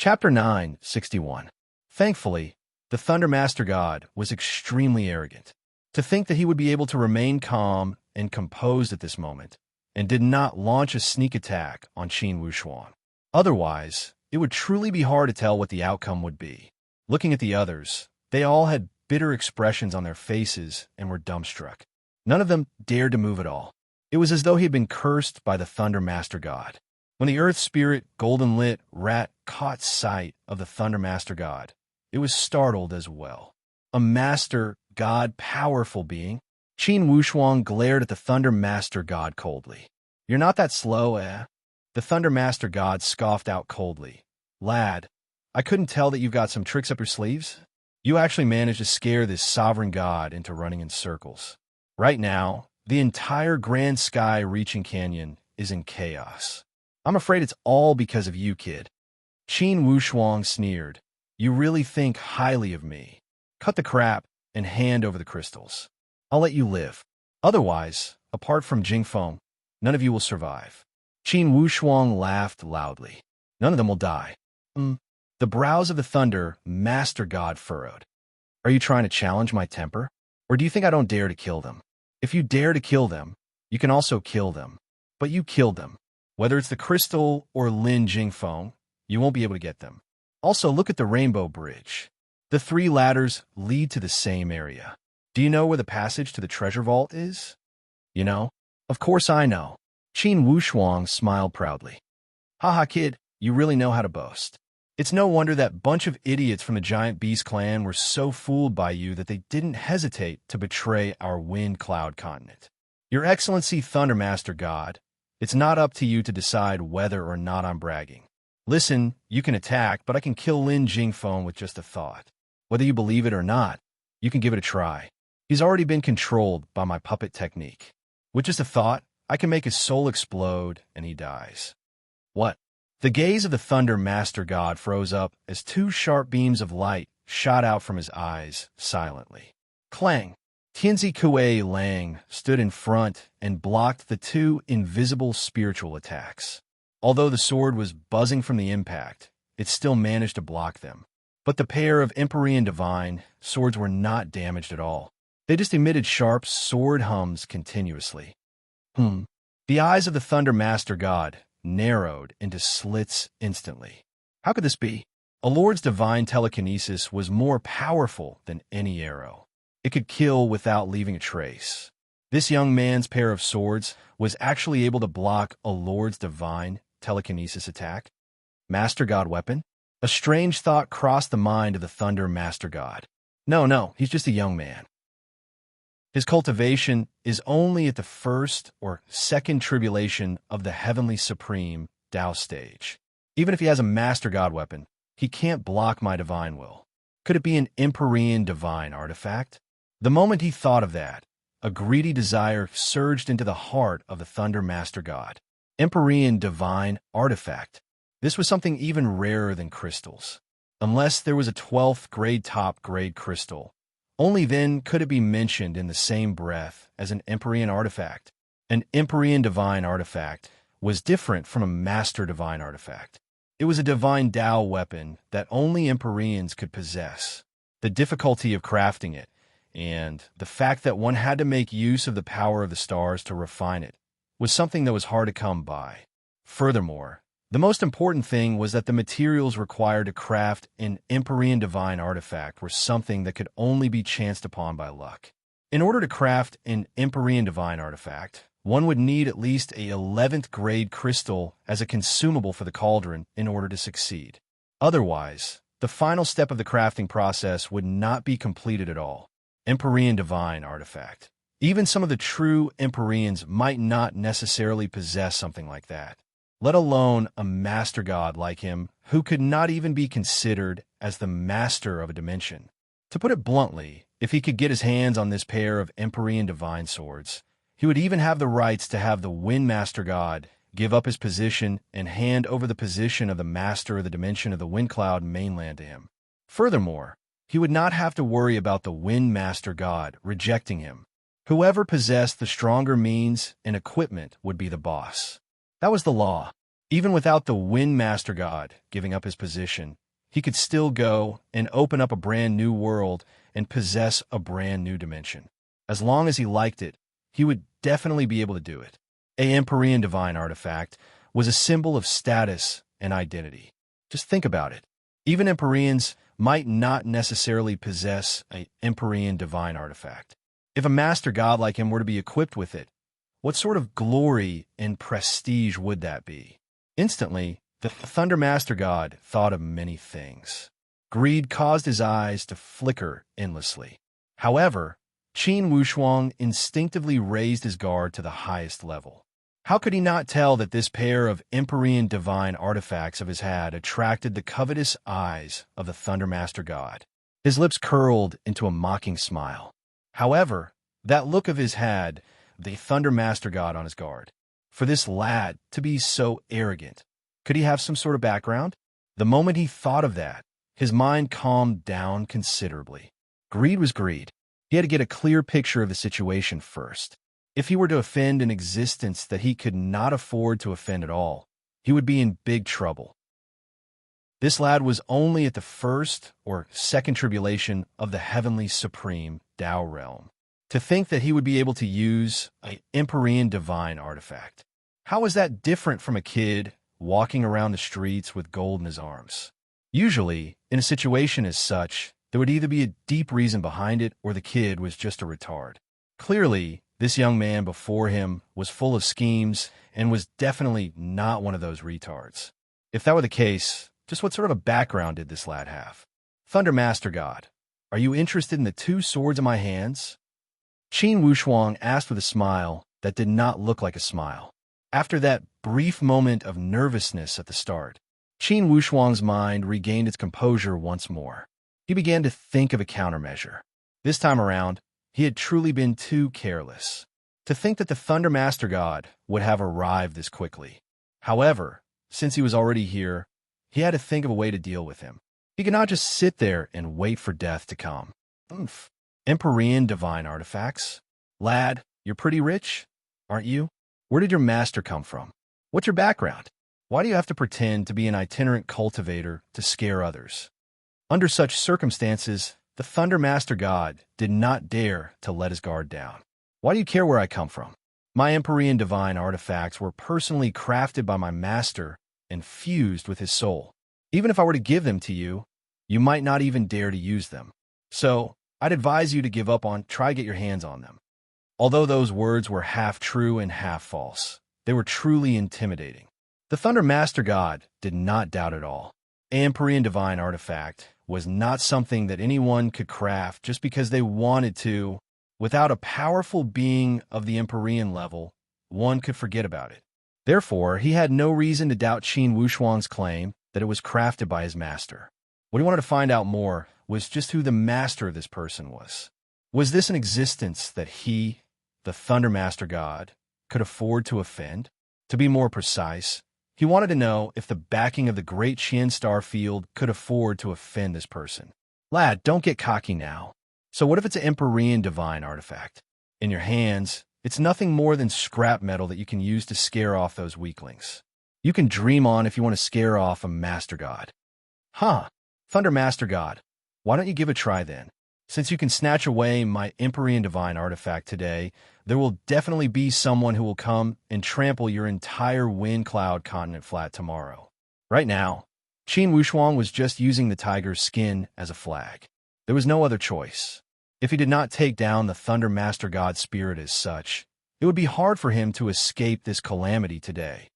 Chapter 961. Thankfully, the Thunder Master God was extremely arrogant. To think that he would be able to remain calm and composed at this moment, and did not launch a sneak attack on Qin Wuxuan. Otherwise, it would truly be hard to tell what the outcome would be. Looking at the others, they all had bitter expressions on their faces and were dumbstruck. None of them dared to move at all. It was as though he had been cursed by the Thunder Master God. When the Earth Spirit, golden-lit rat caught sight of the Thunder Master God, it was startled as well. A Master God powerful being? Qin Wuxuan glared at the Thunder Master God coldly. "You're not that slow, eh?" The Thunder Master God scoffed out coldly. "Lad, I couldn't tell that you've got some tricks up your sleeves. You actually managed to scare this sovereign god into running in circles. Right now, the entire Grand Sky-reaching canyon is in chaos. I'm afraid it's all because of you, kid." Qin Wuxuan sneered. "You really think highly of me. Cut the crap and hand over the crystals. I'll let you live. Otherwise, apart from Jingfeng, none of you will survive." Qin Wuxuan laughed loudly. "None of them will die." The brows of the Thunder Master God furrowed. "Are you trying to challenge my temper? Or do you think I don't dare to kill them? If you dare to kill them, you can also kill them. But you killed them. Whether it's the crystal or Lin Jingfeng, you won't be able to get them. Also, look at the Rainbow Bridge. The 3 ladders lead to the same area. Do you know where the passage to the treasure vault is?" "You know?" "Of course I know." Qin Wuxuan smiled proudly. "Haha, kid, you really know how to boast. It's no wonder that bunch of idiots from the Giant Beast clan were so fooled by you that they didn't hesitate to betray our Wind Cloud continent. Your Excellency Thunder Master God, it's not up to you to decide whether or not I'm bragging. Listen, you can attack, but I can kill Lin Jingfeng with just a thought. Whether you believe it or not, you can give it a try. He's already been controlled by my puppet technique. With just a thought, I can make his soul explode and he dies." "What?" The gaze of the Thunder Master God froze up as 2 sharp beams of light shot out from his eyes silently. Clang! Tianzi Kuei Lang stood in front and blocked the 2 invisible spiritual attacks. Although the sword was buzzing from the impact, it still managed to block them. But the pair of Empyrean Divine swords were not damaged at all. They just emitted sharp sword hums continuously. The eyes of the Thunder Master God narrowed into slits instantly. How could this be? A lord's divine telekinesis was more powerful than any arrow. It could kill without leaving a trace. This young man's pair of swords was actually able to block a lord's divine telekinesis attack. Master God weapon? A strange thought crossed the mind of the Thunder Master God. No, he's just a young man. His cultivation is only at the first or second tribulation of the Heavenly Supreme Tao stage. Even if he has a Master God weapon, he can't block my divine will. Could it be an Empyrean Divine artifact? The moment he thought of that, a greedy desire surged into the heart of the Thunder Master God. Empyrean Divine artifact. This was something even rarer than crystals. Unless there was a 12th grade top grade crystal, only then could it be mentioned in the same breath as an Empyrean artifact. An Empyrean Divine artifact was different from a Master Divine artifact. It was a Divine Tao weapon that only Empyreans could possess. The difficulty of crafting it, and the fact that one had to make use of the power of the stars to refine it, was something that was hard to come by. Furthermore, the most important thing was that the materials required to craft an Empyrean Divine artifact were something that could only be chanced upon by luck. In order to craft an Empyrean Divine artifact, one would need at least a 11th grade crystal as a consumable for the cauldron in order to succeed. Otherwise, the final step of the crafting process would not be completed at all. Empyrean Divine artifact. Even some of the true Empyreans might not necessarily possess something like that, let alone a Master God like him who could not even be considered as the master of a dimension. To put it bluntly, if he could get his hands on this pair of Empyrean Divine swords, he would even have the rights to have the Wind Master God give up his position and hand over the position of the master of the dimension of the Wind Cloud mainland to him. Furthermore, he would not have to worry about the Wind Master God rejecting him. Whoever possessed the stronger means and equipment would be the boss. That was the law. Even without the Wind Master God giving up his position, he could still go and open up a brand new world and possess a brand new dimension. As long as he liked it, he would definitely be able to do it. A Empyrean divine artifact was a symbol of status and identity. Just think about it. Even Empyreans might not necessarily possess an Empyrean divine artifact. If a master god like him were to be equipped with it, what sort of glory and prestige would that be? Instantly, the Thunder Master God thought of many things. Greed caused his eyes to flicker endlessly. However, Qin Wushuang instinctively raised his guard to the highest level. How could he not tell that this pair of Empyrean divine artifacts of his had attracted the covetous eyes of the Thunder Master God? His lips curled into a mocking smile. However, that look of his had the Thunder Master God on his guard. For this lad to be so arrogant, could he have some sort of background? The moment he thought of that, his mind calmed down considerably. Greed was greed. He had to get a clear picture of the situation first. If he were to offend an existence that he could not afford to offend at all, he would be in big trouble. This lad was only at the first or second tribulation of the heavenly supreme Tao realm. To think that he would be able to use an Empyrean divine artifact. How was that different from a kid walking around the streets with gold in his arms? Usually, in a situation as such, there would either be a deep reason behind it or the kid was just a retard. Clearly, this young man before him was full of schemes and was definitely not one of those retards. If that were the case, just what sort of a background did this lad have? Thunder Master God, are you interested in the two swords in my hands? Qin Wushuang asked with a smile that did not look like a smile. After that brief moment of nervousness at the start, Qin Wushuang's mind regained its composure once more. He began to think of a countermeasure. This time around, he had truly been too careless. To think that the Thunder Master God would have arrived this quickly. However, since he was already here, he had to think of a way to deal with him. He could not just sit there and wait for death to come. Empyrean divine artifacts? Lad, you're pretty rich, aren't you? Where did your master come from? What's your background? Why do you have to pretend to be an itinerant cultivator to scare others? Under such circumstances, the Thunder Master God did not dare to let his guard down. Why do you care where I come from? My Empyrean divine artifacts were personally crafted by my master and fused with his soul. Even if I were to give them to you, you might not even dare to use them. So, I'd advise you to give up on try to get your hands on them. Although those words were half true and half false, they were truly intimidating. The Thunder Master God did not doubt at all. Empyrean divine artifact was not something that anyone could craft just because they wanted to. Without a powerful being of the Empyrean level, one could forget about it. Therefore, he had no reason to doubt Qin Wushuang's claim that it was crafted by his master. What he wanted to find out more was just who the master of this person was. Was this an existence that he, the Thunder Master God, could afford to offend? To be more precise, he wanted to know if the backing of the great Qian star field could afford to offend this person. Lad, don't get cocky now. So what if it's an Empyrean divine artifact? In your hands, it's nothing more than scrap metal that you can use to scare off those weaklings. You can dream on if you want to scare off a Master God. Huh, Thunder Master God, why don't you give it a try then? Since you can snatch away my Empyrean divine artifact today, there will definitely be someone who will come and trample your entire wind cloud continent flat tomorrow. Right now, Qin Wushuang was just using the tiger's skin as a flag. There was no other choice. If he did not take down the Thunder Master God's spirit as such, it would be hard for him to escape this calamity today.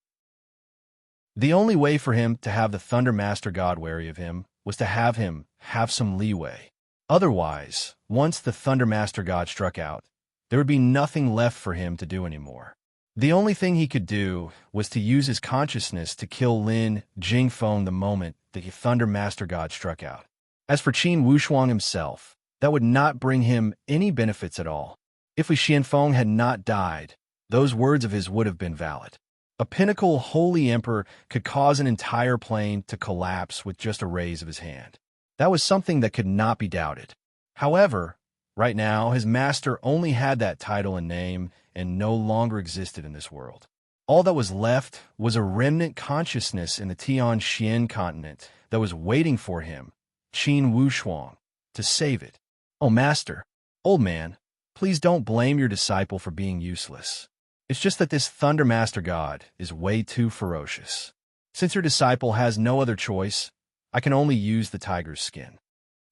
The only way for him to have the Thunder Master God wary of him was to have him have some leeway. Otherwise, once the Thunder Master God struck out, there would be nothing left for him to do anymore. The only thing he could do was to use his consciousness to kill Lin Jingfeng the moment the Thunder Master God struck out. As for Qin Wushuang himself, that would not bring him any benefits at all. If Li Xianfeng had not died, those words of his would have been valid. A pinnacle holy emperor could cause an entire plane to collapse with just a raise of his hand. That was something that could not be doubted. However, right now, his master only had that title and name and no longer existed in this world. All that was left was a remnant consciousness in the Tian-Xian continent that was waiting for him, Qin Wushuang, to save it. Oh, Master, old man, please don't blame your disciple for being useless. It's just that this Thunder Master God is way too ferocious. Since your disciple has no other choice, I can only use the tiger's skin.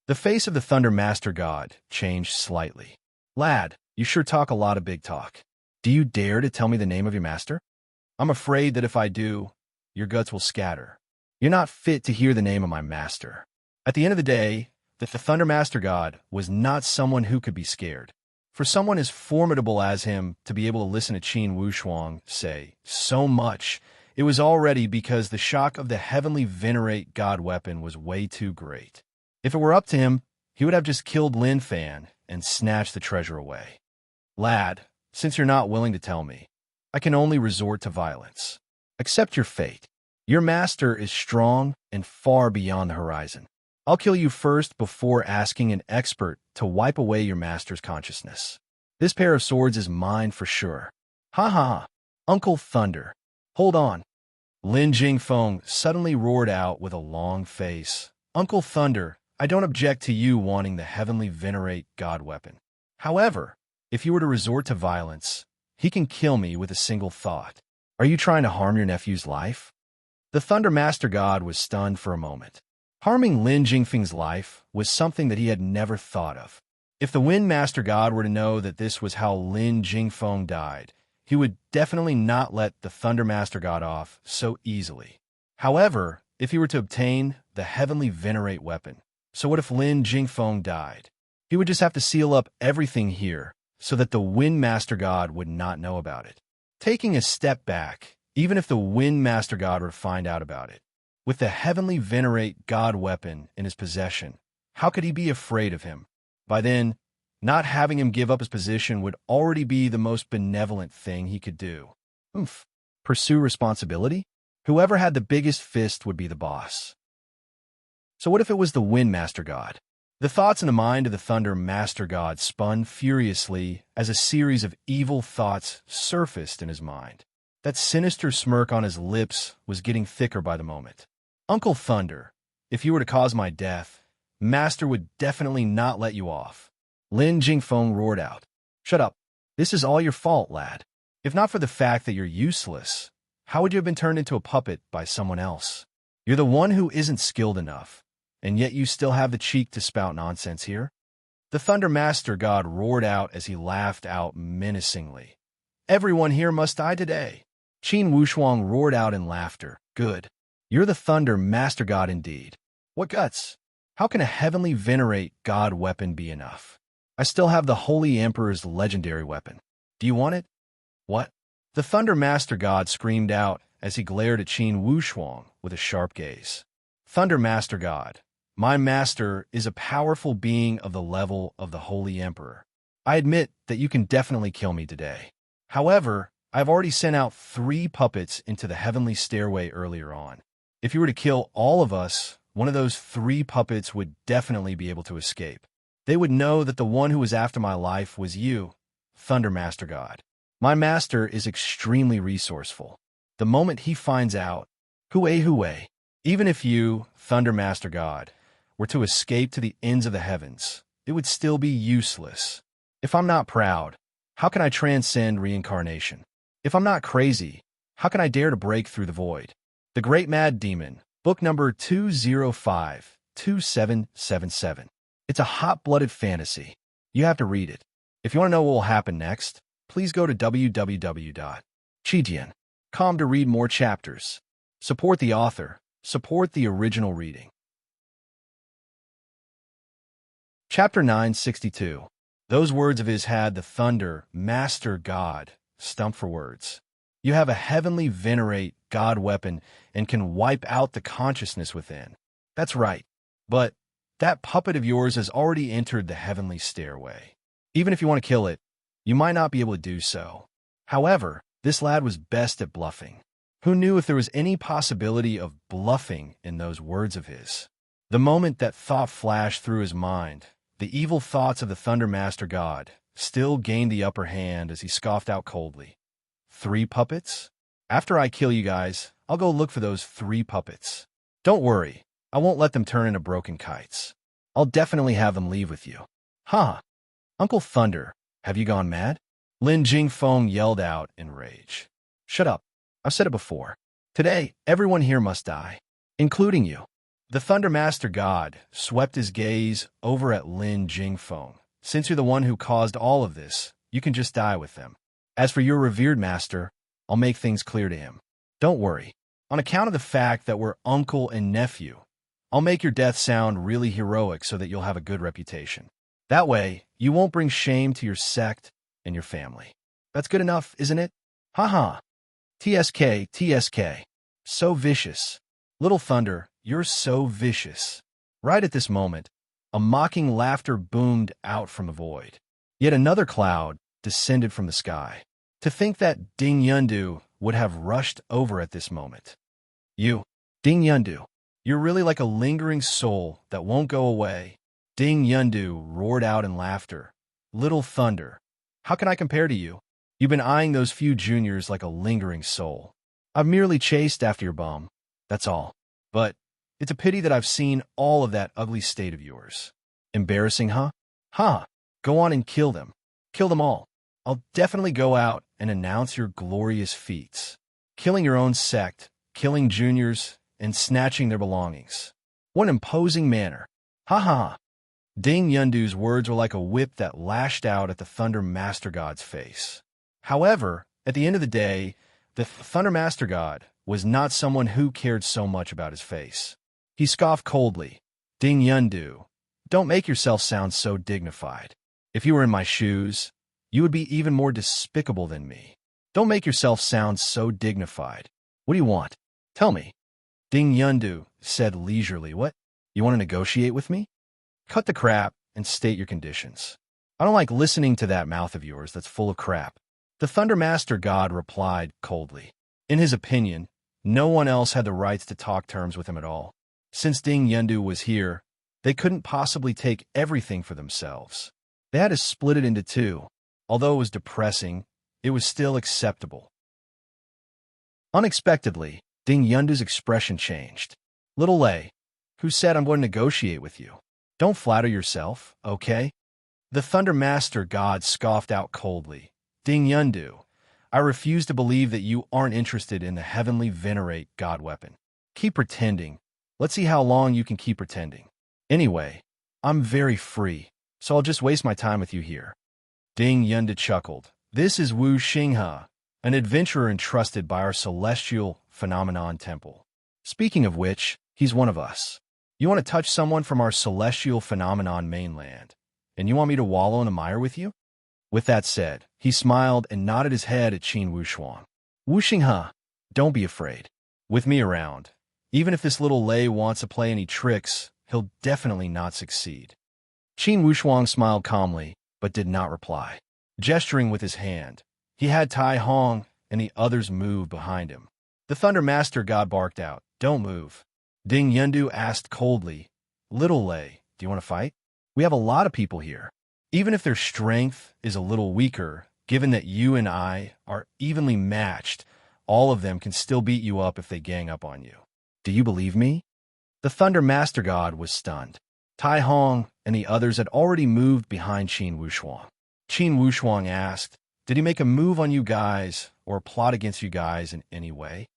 The face of the Thunder Master God changed slightly. Lad, you sure talk a lot of big talk. Do you dare to tell me the name of your master? I'm afraid that if I do, your guts will scatter. You're not fit to hear the name of my master. At the end of the day, the Thunder Master God was not someone who could be scared. For someone as formidable as him to be able to listen to Qin Wushuang say so much, it was already because the shock of the heavenly venerate God weapon was way too great. If it were up to him, he would have just killed Lin Fan and snatched the treasure away. Lad, since you're not willing to tell me, I can only resort to violence. Accept your fate. Your master is strong and far beyond the horizon. I'll kill you first before asking an expert to wipe away your master's consciousness. This pair of swords is mine for sure. Ha ha ha. Uncle Thunder. Hold on. Lin Jingfeng suddenly roared out with a long face. Uncle Thunder, I don't object to you wanting the heavenly venerate God weapon. However, if you were to resort to violence, he can kill me with a single thought. Are you trying to harm your nephew's life? The Thunder Master God was stunned for a moment. Harming Lin Jingfeng's life was something that he had never thought of. If the Wind Master God were to know that this was how Lin Jingfeng died, he would definitely not let the Thunder Master God off so easily. However, if he were to obtain the heavenly venerate weapon, so what if Lin Jingfeng died? He would just have to seal up everything here so that the Wind Master God would not know about it. Taking a step back, even if the Wind Master God were to find out about it, with the heavenly venerate God weapon in his possession, how could he be afraid of him? By then, not having him give up his position would already be the most benevolent thing he could do. Pursue responsibility? Whoever had the biggest fist would be the boss. So what if it was the Wind Master God? The thoughts in the mind of the Thunder Master God spun furiously as a series of evil thoughts surfaced in his mind. That sinister smirk on his lips was getting thicker by the moment. Uncle Thunder, if you were to cause my death, Master would definitely not let you off. Lin Jingfeng roared out. Shut up. This is all your fault, lad. If not for the fact that you're useless, how would you have been turned into a puppet by someone else? You're the one who isn't skilled enough, and yet you still have the cheek to spout nonsense here? The Thunder Master God roared out as he laughed out menacingly. Everyone here must die today. Qin Wushuang roared out in laughter. Good. You're the Thunder Master God indeed. What guts? How can a heavenly venerate God weapon be enough? I still have the Holy Emperor's legendary weapon. Do you want it? What? The Thunder Master God screamed out as he glared at Qin Wushuang with a sharp gaze. Thunder Master God, my master is a powerful being of the level of the Holy Emperor. I admit that you can definitely kill me today. However, I've already sent out 3 puppets into the heavenly stairway earlier on. If you were to kill all of us, one of those 3 puppets would definitely be able to escape. They would know that the one who was after my life was you, Thunder Master God. My master is extremely resourceful. The moment he finds out, hooey, even if you, Thunder Master God, were to escape to the ends of the heavens, it would still be useless. If I'm not proud, how can I transcend reincarnation? If I'm not crazy, how can I dare to break through the void? The Great Mad Demon, book number 2052777. It's a hot-blooded fantasy. You have to read it. If you want to know what will happen next, please go to www.chidian.com to read more chapters. Support the author. Support the original reading. Chapter 962. Those words of his had the Thunder Master God stumped for words. You have a heavenly venerate God weapon and can wipe out the consciousness within. That's right. But that puppet of yours has already entered the heavenly stairway. Even if you want to kill it, you might not be able to do so. However, this lad was best at bluffing. Who knew if there was any possibility of bluffing in those words of his? The moment that thought flashed through his mind, the evil thoughts of the Thunder Master God still gained the upper hand as he scoffed out coldly. 3 puppets? After I kill you guys, I'll go look for those 3 puppets. Don't worry, I won't let them turn into broken kites. I'll definitely have them leave with you. Huh? Uncle Thunder, have you gone mad? Lin Jingfeng yelled out in rage. Shut up. I've said it before. Today, everyone here must die, including you. The Thunder Master God swept his gaze over at Lin Jingfeng. Since you're the one who caused all of this, you can just die with them. As for your revered master, I'll make things clear to him. Don't worry. On account of the fact that we're uncle and nephew, I'll make your death sound really heroic so that you'll have a good reputation. That way, you won't bring shame to your sect and your family. That's good enough, isn't it? Haha. TSK, TSK. So vicious. Little Thunder, you're so vicious. Right at this moment, a mocking laughter boomed out from the void. Yet another cloud descended from the sky. To think that Ding Yundu would have rushed over at this moment. You, Ding Yundu, you're really like a lingering soul that won't go away. Ding Yundu roared out in laughter. Little Thunder, how can I compare to you? You've been eyeing those few juniors like a lingering soul. I've merely chased after your bum, that's all. But it's a pity that I've seen all of that ugly state of yours. Embarrassing, huh? Huh, go on and kill them. Kill them all. I'll definitely go out and announce your glorious feats. Killing your own sect, killing juniors, and snatching their belongings. What an imposing manner. Ha ha. Ding Yundu's words were like a whip that lashed out at the Thunder Master God's face. However, at the end of the day, the Thunder Master God was not someone who cared so much about his face. He scoffed coldly. Ding Yundu, don't make yourself sound so dignified. If you were in my shoes, you would be even more despicable than me. Don't make yourself sound so dignified. What do you want? Tell me. Ding Yundu said leisurely. What? You want to negotiate with me? Cut the crap and state your conditions. I don't like listening to that mouth of yours that's full of crap. The Thunder Master God replied coldly. In his opinion, no one else had the rights to talk terms with him at all. Since Ding Yundu was here, they couldn't possibly take everything for themselves. They had to split it into 2. Although it was depressing, it was still acceptable. Unexpectedly, Ding Yundu's expression changed. Little Lei, who said I'm going to negotiate with you. Don't flatter yourself, okay? The Thunder Master God scoffed out coldly. Ding Yundu, I refuse to believe that you aren't interested in the heavenly venerate God weapon. Keep pretending. Let's see how long you can keep pretending. Anyway, I'm very free, so I'll just waste my time with you here. Ding Yundu chuckled. This is Wu Xinghe, an adventurer entrusted by our celestial phenomenon temple. Speaking of which, he's one of us. You want to touch someone from our celestial phenomenon mainland, and you want me to wallow in the mire with you? With that said, he smiled and nodded his head at Qin Wushuang. Wu Xinghe, don't be afraid. With me around, even if this little Lei wants to play any tricks, he'll definitely not succeed. Qin Wushuang smiled calmly, but did not reply. Gesturing with his hand, he had Tai Hong and the others move behind him. The Thunder Master God barked out, Don't move. Ding Yundu asked coldly, Little Lei, do you want to fight? We have a lot of people here. Even if their strength is a little weaker, given that you and I are evenly matched, all of them can still beat you up if they gang up on you. Do you believe me? The Thunder Master God was stunned. Tai Hong and the others had already moved behind Qin Wushuang. Qin Wushuang asked, Did he make a move on you guys or plot against you guys in any way?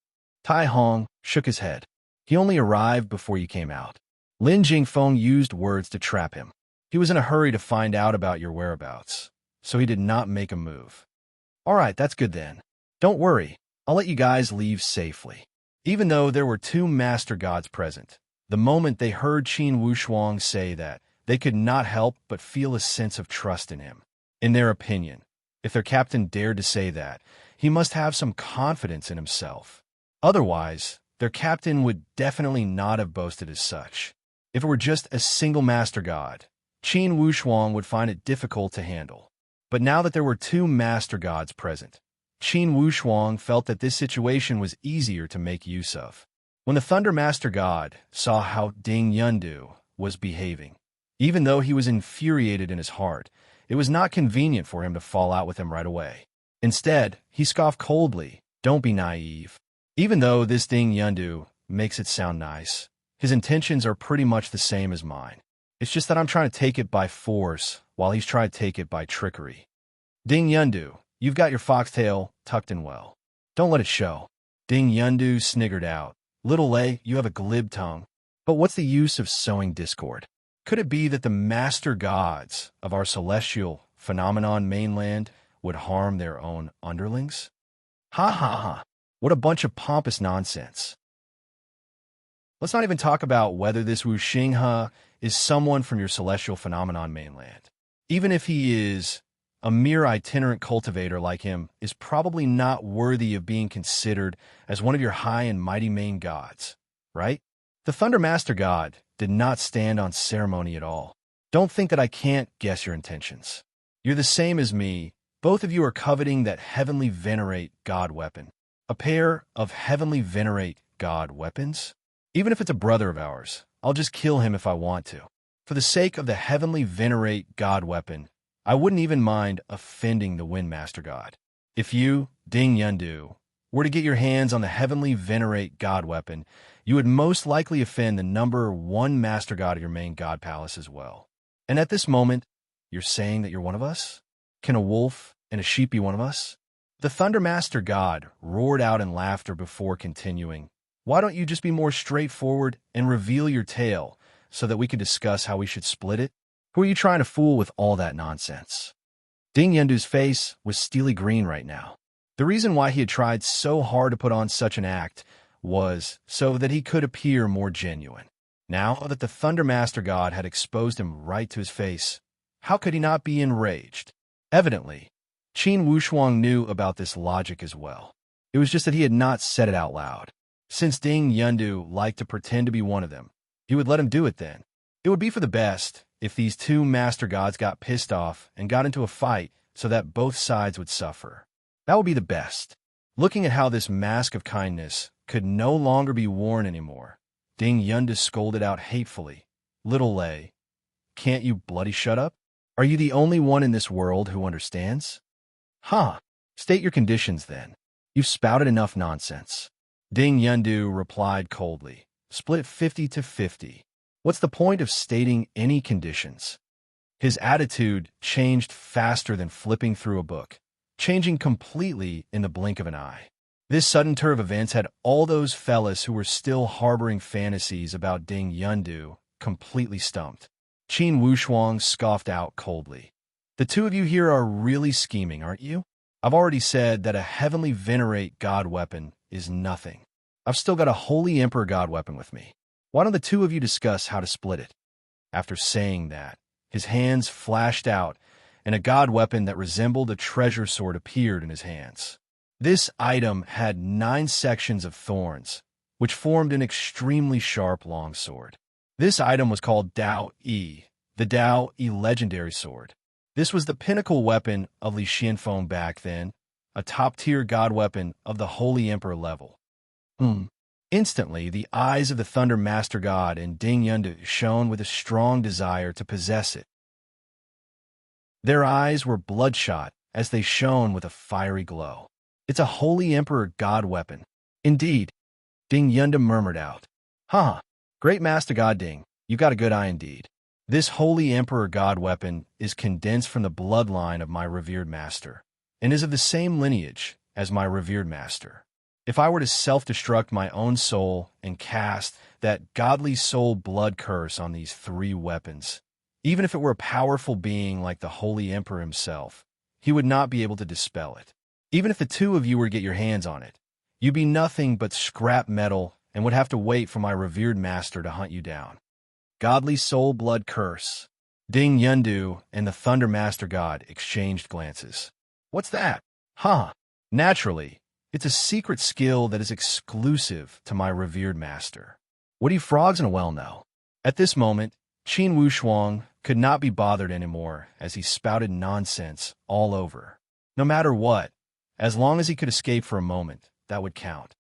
Tai Hong shook his head. He only arrived before you came out. Lin Jingfeng used words to trap him. He was in a hurry to find out about your whereabouts, so he did not make a move. All right, that's good then. Don't worry, I'll let you guys leave safely. Even though there were 2 master gods present, the moment they heard Qin Wushuang say that, they could not help but feel a sense of trust in him. In their opinion, if their captain dared to say that, he must have some confidence in himself. Otherwise, their captain would definitely not have boasted as such. If it were just a single master god, Qin Wushuang would find it difficult to handle. But now that there were 2 master gods present, Qin Wushuang felt that this situation was easier to make use of. When the Thunder Master God saw how Ding Yundu was behaving, even though he was infuriated in his heart, it was not convenient for him to fall out with him right away. Instead, he scoffed coldly. Don't be naive. Even though this Ding Yundu makes it sound nice, his intentions are pretty much the same as mine. It's just that I'm trying to take it by force while he's trying to take it by trickery. Ding Yundu, you've got your foxtail tucked in well. Don't let it show. Ding Yundu sniggered out. Little Lei, you have a glib tongue. But what's the use of sowing discord? Could it be that the master gods of our celestial phenomenon mainland would harm their own underlings? Ha ha ha. What a bunch of pompous nonsense. Let's not even talk about whether this Wu Xinghe is someone from your celestial phenomenon mainland. Even if he is, a mere itinerant cultivator like him is probably not worthy of being considered as one of your high and mighty main gods, right? The Thunder Master God did not stand on ceremony at all. Don't think that I can't guess your intentions. You're the same as me. Both of you are coveting that heavenly venerate god weapon. A pair of heavenly venerate god weapons? Even if it's a brother of ours, I'll just kill him if I want to. For the sake of the heavenly venerate god weapon, I wouldn't even mind offending the Wind Master God. If you, Ding Yundu, were to get your hands on the heavenly venerate god weapon, you would most likely offend the number one Master God of your main god palace as well. And at this moment, you're saying that you're one of us? Can a wolf and a sheep be one of us? The Thunder Master God roared out in laughter before continuing. Why don't you just be more straightforward and reveal your tale so that we can discuss how we should split it? Who are you trying to fool with all that nonsense? Ding Yundu's face was steely green right now. The reason why he had tried so hard to put on such an act was so that he could appear more genuine. Now that the Thunder Master God had exposed him right to his face, how could he not be enraged? Evidently, Qin Wushuang knew about this logic as well. It was just that he had not said it out loud. Since Ding Yundu liked to pretend to be one of them, he would let him do it then. It would be for the best if these two master gods got pissed off and got into a fight so that both sides would suffer. That would be the best. Looking at how this mask of kindness could no longer be worn anymore, Ding Yundu scolded out hatefully. Little Lei, can't you bloody shut up? Are you the only one in this world who understands? Huh. State your conditions then. You've spouted enough nonsense. Ding Yundu replied coldly. Split 50-50. What's the point of stating any conditions? His attitude changed faster than flipping through a book, changing completely in the blink of an eye. This sudden turn of events had all those fellas who were still harboring fantasies about Ding Yundu completely stumped. Qin Wushuang scoffed out coldly. The two of you here are really scheming, aren't you? I've already said that a heavenly venerate god weapon is nothing. I've still got a holy emperor god weapon with me. Why don't the two of you discuss how to split it? After saying that, his hands flashed out, and a god weapon that resembled a treasure sword appeared in his hands. This item had 9 sections of thorns, which formed an extremely sharp longsword. This item was called Dao Yi, the Dao Yi legendary sword. This was the pinnacle weapon of Li Xianfeng back then, a top-tier god weapon of the Holy Emperor level. Instantly, the eyes of the Thunder Master God and Ding Yundu shone with a strong desire to possess it. Their eyes were bloodshot as they shone with a fiery glow. It's a Holy Emperor god weapon. Indeed, Ding Yundu murmured out. Huh, great Master God Ding, you got a good eye indeed. This Holy Emperor god weapon is condensed from the bloodline of my revered master, and is of the same lineage as my revered master. If I were to self-destruct my own soul and cast that godly soul blood curse on these 3 weapons, even if it were a powerful being like the Holy Emperor himself, he would not be able to dispel it. Even if the two of you were to get your hands on it, you'd be nothing but scrap metal and would have to wait for my revered master to hunt you down. Godly soul blood curse. Ding Yundu and the Thunder Master God exchanged glances. What's that? Huh. Naturally, it's a secret skill that is exclusive to my revered master. What do you frogs in a well know? At this moment, Qin Wushuang could not be bothered anymore as he spouted nonsense all over. No matter what, as long as he could escape for a moment, that would count.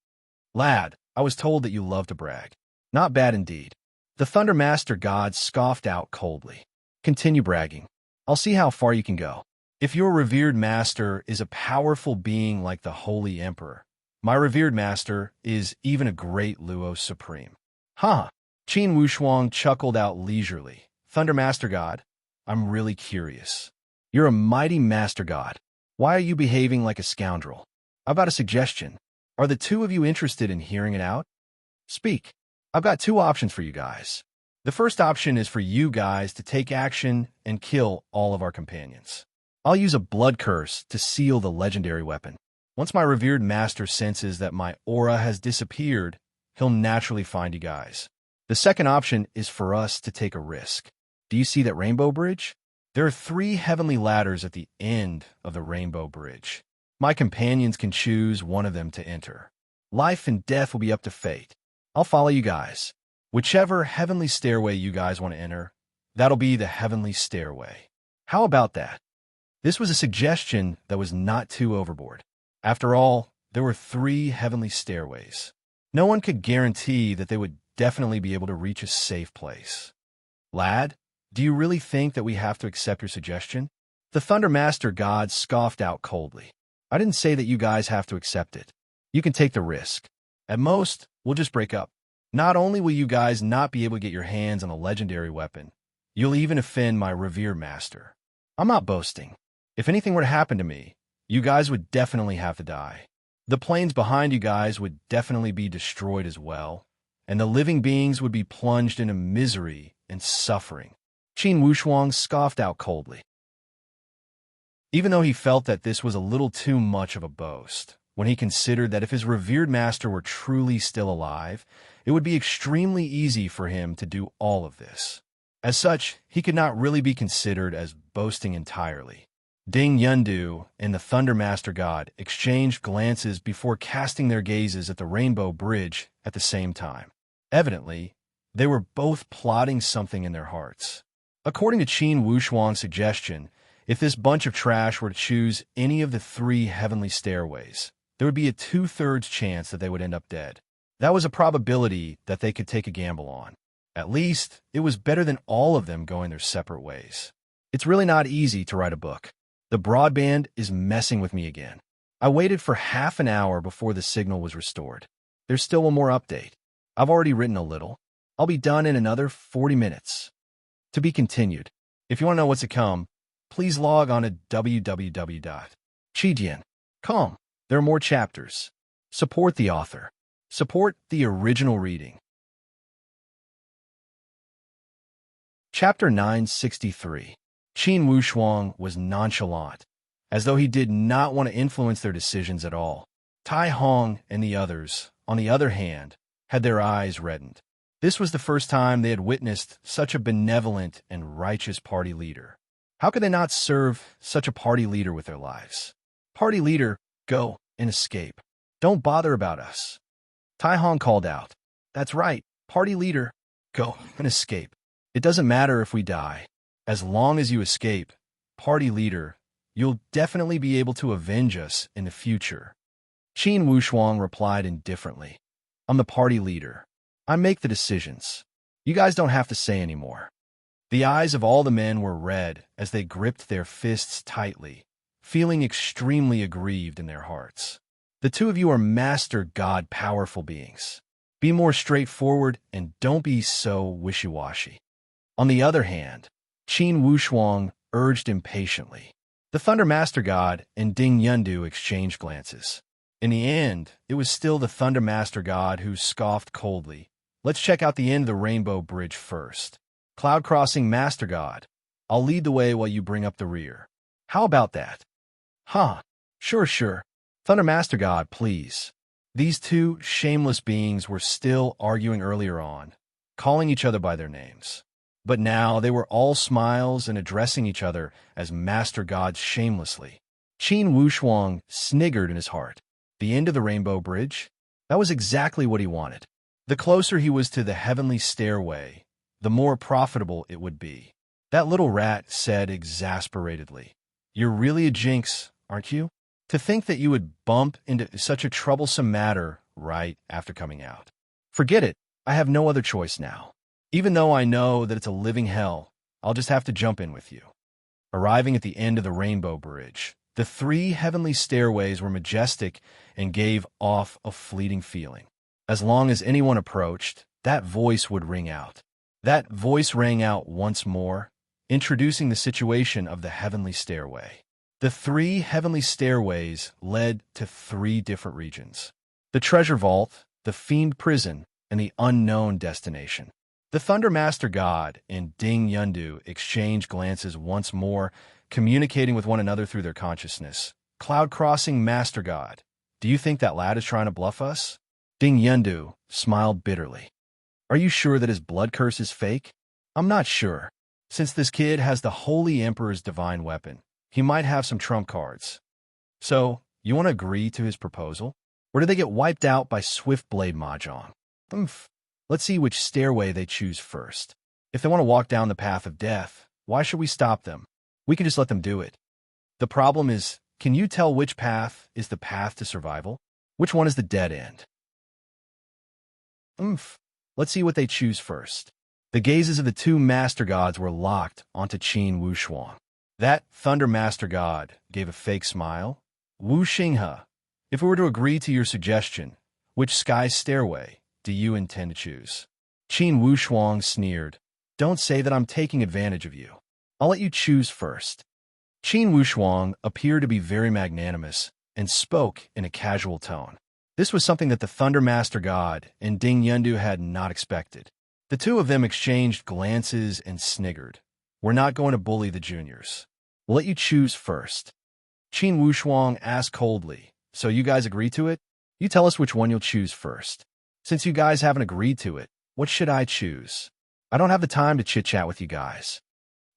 Lad, I was told that you love to brag. Not bad indeed. The Thunder Master God scoffed out coldly. Continue bragging. I'll see how far you can go. If your revered master is a powerful being like the Holy Emperor, My revered master is even a great Luo Supreme. Huh. Qin Wushuang chuckled out leisurely. Thunder Master God, I'm really curious. You're a mighty Master God. Why are you behaving like a scoundrel? I've got a suggestion. Are the two of you interested in hearing it out? Speak. I've got two options for you guys. The first option is for you guys to take action and kill all of our companions. I'll use a blood curse to seal the legendary weapon. Once my revered master senses that my aura has disappeared, he'll naturally find you guys. The second option is for us to take a risk. Do you see that rainbow bridge? There are 3 heavenly ladders at the end of the rainbow bridge. My companions can choose one of them to enter. Life and death will be up to fate. I'll follow you guys. Whichever heavenly stairway you guys want to enter, that'll be the heavenly stairway. How about that? This was a suggestion that was not too overboard. After all, there were 3 heavenly stairways. No one could guarantee that they would definitely be able to reach a safe place. Lad, do you really think that we have to accept your suggestion? The Thunder Master God scoffed out coldly. I didn't say that you guys have to accept it. You can take the risk. At most, we'll just break up. Not only will you guys not be able to get your hands on a legendary weapon, you'll even offend my revered master. I'm not boasting. If anything were to happen to me, you guys would definitely have to die. The plains behind you guys would definitely be destroyed as well, and the living beings would be plunged into misery and suffering. Qin Wushuang scoffed out coldly. Even though he felt that this was a little too much of a boast, when he considered that if his revered master were truly still alive, it would be extremely easy for him to do all of this. As such, he could not really be considered as boasting entirely. Ding Yundu and the Thunder Master God exchanged glances before casting their gazes at the rainbow bridge at the same time. Evidently, they were both plotting something in their hearts. According to Qin Wushuang's suggestion, if this bunch of trash were to choose any of the 3 heavenly stairways, there would be a 2/3 chance that they would end up dead. That was a probability that they could take a gamble on. At least, it was better than all of them going their separate ways. It's really not easy to write a book. The broadband is messing with me again. I waited for half an hour before the signal was restored. There's still one more update. I've already written a little. I'll be done in another 40 minutes. To be continued. If you want to know what's to come, please log on to www.chidian.com. There are more chapters. Support the author. Support the original reading. Chapter 963. Qin Wushuang was nonchalant, as though he did not want to influence their decisions at all. Tai Hong and the others, on the other hand, had their eyes reddened. This was the first time they had witnessed such a benevolent and righteous party leader. How could they not serve such a party leader with their lives? Party leader, go and escape. Don't bother about us. Tai Hong called out. That's right, party leader, go and escape. It doesn't matter if we die. As long as you escape, party leader, you'll definitely be able to avenge us in the future. Qin Wushuang replied indifferently. I'm the party leader. I make the decisions. You guys don't have to say anymore. The eyes of all the men were red as they gripped their fists tightly, feeling extremely aggrieved in their hearts. The two of you are master god powerful beings. Be more straightforward and don't be so wishy-washy. On the other hand, Qin Wushuang urged impatiently. The Thunder Master God and Ding Yundu exchanged glances. In the end, it was still the Thunder Master God who scoffed coldly. Let's check out the end of the Rainbow Bridge first. Cloud Crossing Master God, I'll lead the way while you bring up the rear. How about that? Huh, sure. Thunder Master God, please. These two shameless beings were still arguing earlier on, calling each other by their names. But now they were all smiles and addressing each other as Master Gods shamelessly. Qin Wushuang sniggered in his heart. The end of the Rainbow Bridge? That was exactly what he wanted. The closer he was to the heavenly stairway, the more profitable it would be. That little rat said exasperatedly, You're really a jinx, aren't you? To think that you would bump into such a troublesome matter right after coming out. Forget it, I have no other choice now. Even though I know that it's a living hell, I'll just have to jump in with you. Arriving at the end of the Rainbow Bridge, The 3 heavenly stairways were majestic and gave off a fleeting feeling. As long as anyone approached, that voice would ring out. That voice rang out once more, introducing the situation of the heavenly stairway. The 3 heavenly stairways led to 3 different regions: the treasure vault, the fiend prison, and the unknown destination. The Thunder Master God and Ding Yundu exchanged glances once more, communicating with one another through their consciousness. Cloud Crossing Master God, do you think that lad is trying to bluff us? Ding Yundu smiled bitterly. Are you sure that his blood curse is fake? I'm not sure. Since this kid has the Holy Emperor's divine weapon, he might have some trump cards. So, you want to agree to his proposal? Or do they get wiped out by Swift Blade Mahjong? Let's see which stairway they choose first. If they want to walk down the path of death, why should we stop them? We can just let them do it. The problem is, can you tell which path is the path to survival? Which one is the dead end? Let's see what they choose first. The gazes of the 2 master gods were locked onto Qin Wushuang. That Thunder Master God gave a fake smile. Wu Xinghe, if we were to agree to your suggestion, which sky stairway do you intend to choose? Qin Wushuang sneered. Don't say that I'm taking advantage of you. I'll let you choose first. Qin Wushuang appeared to be very magnanimous and spoke in a casual tone. This was something that the Thunder Master God and Ding Yundu had not expected. The 2 of them exchanged glances and sniggered. We're not going to bully the juniors. We'll let you choose first. Qin Wushuang asked coldly, so you guys agree to it? You tell us which one you'll choose first. Since you guys haven't agreed to it, what should I choose? I don't have the time to chit-chat with you guys.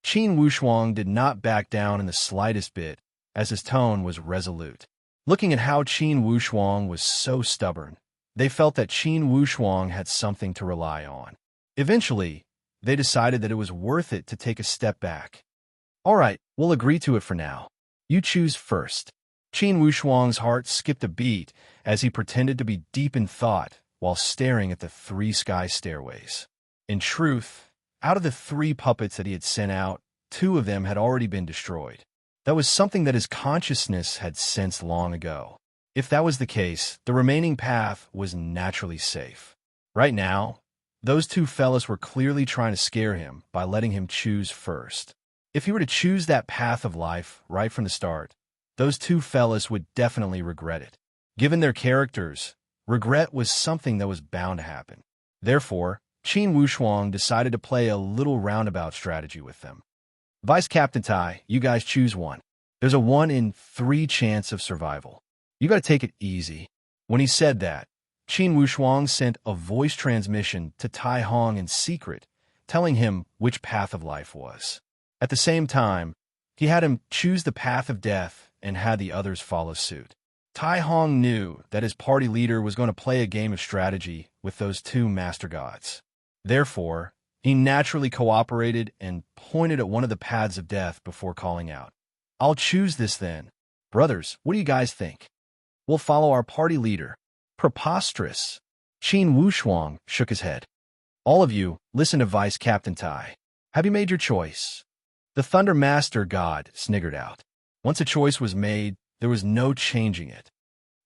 Qin Wushuang did not back down in the slightest bit, as his tone was resolute. Looking at how Qin Wushuang was so stubborn, they felt that Qin Wushuang had something to rely on. Eventually, they decided that it was worth it to take a step back. All right, we'll agree to it for now. You choose first. Qin Wushuang's heart skipped a beat as he pretended to be deep in thought while staring at the 3 sky stairways. In truth, out of the 3 puppets that he had sent out, 2 of them had already been destroyed. That was something that his consciousness had sensed long ago. If that was the case, the remaining path was naturally safe. Right now, those 2 fellas were clearly trying to scare him by letting him choose first. If he were to choose that path of life right from the start, those 2 fellas would definitely regret it. Given their characters, regret was something that was bound to happen. Therefore, Qin Wushuang decided to play a little roundabout strategy with them. Vice Captain Tai, you guys choose one. There's a 1 in 3 chance of survival. You gotta take it easy. When he said that, Qin Wushuang sent a voice transmission to Tai Hong in secret, telling him which path of life was. At the same time, he had him choose the path of death and had the others follow suit. Tai Hong knew that his party leader was going to play a game of strategy with those 2 master gods. Therefore, he naturally cooperated and pointed at one of the paths of death before calling out. I'll choose this then. Brothers, what do you guys think? We'll follow our party leader. Preposterous. Qin Wushuang shook his head. All of you, listen to Vice Captain Tai. Have you made your choice? The Thunder Master God sniggered out. Once a choice was made, there was no changing it.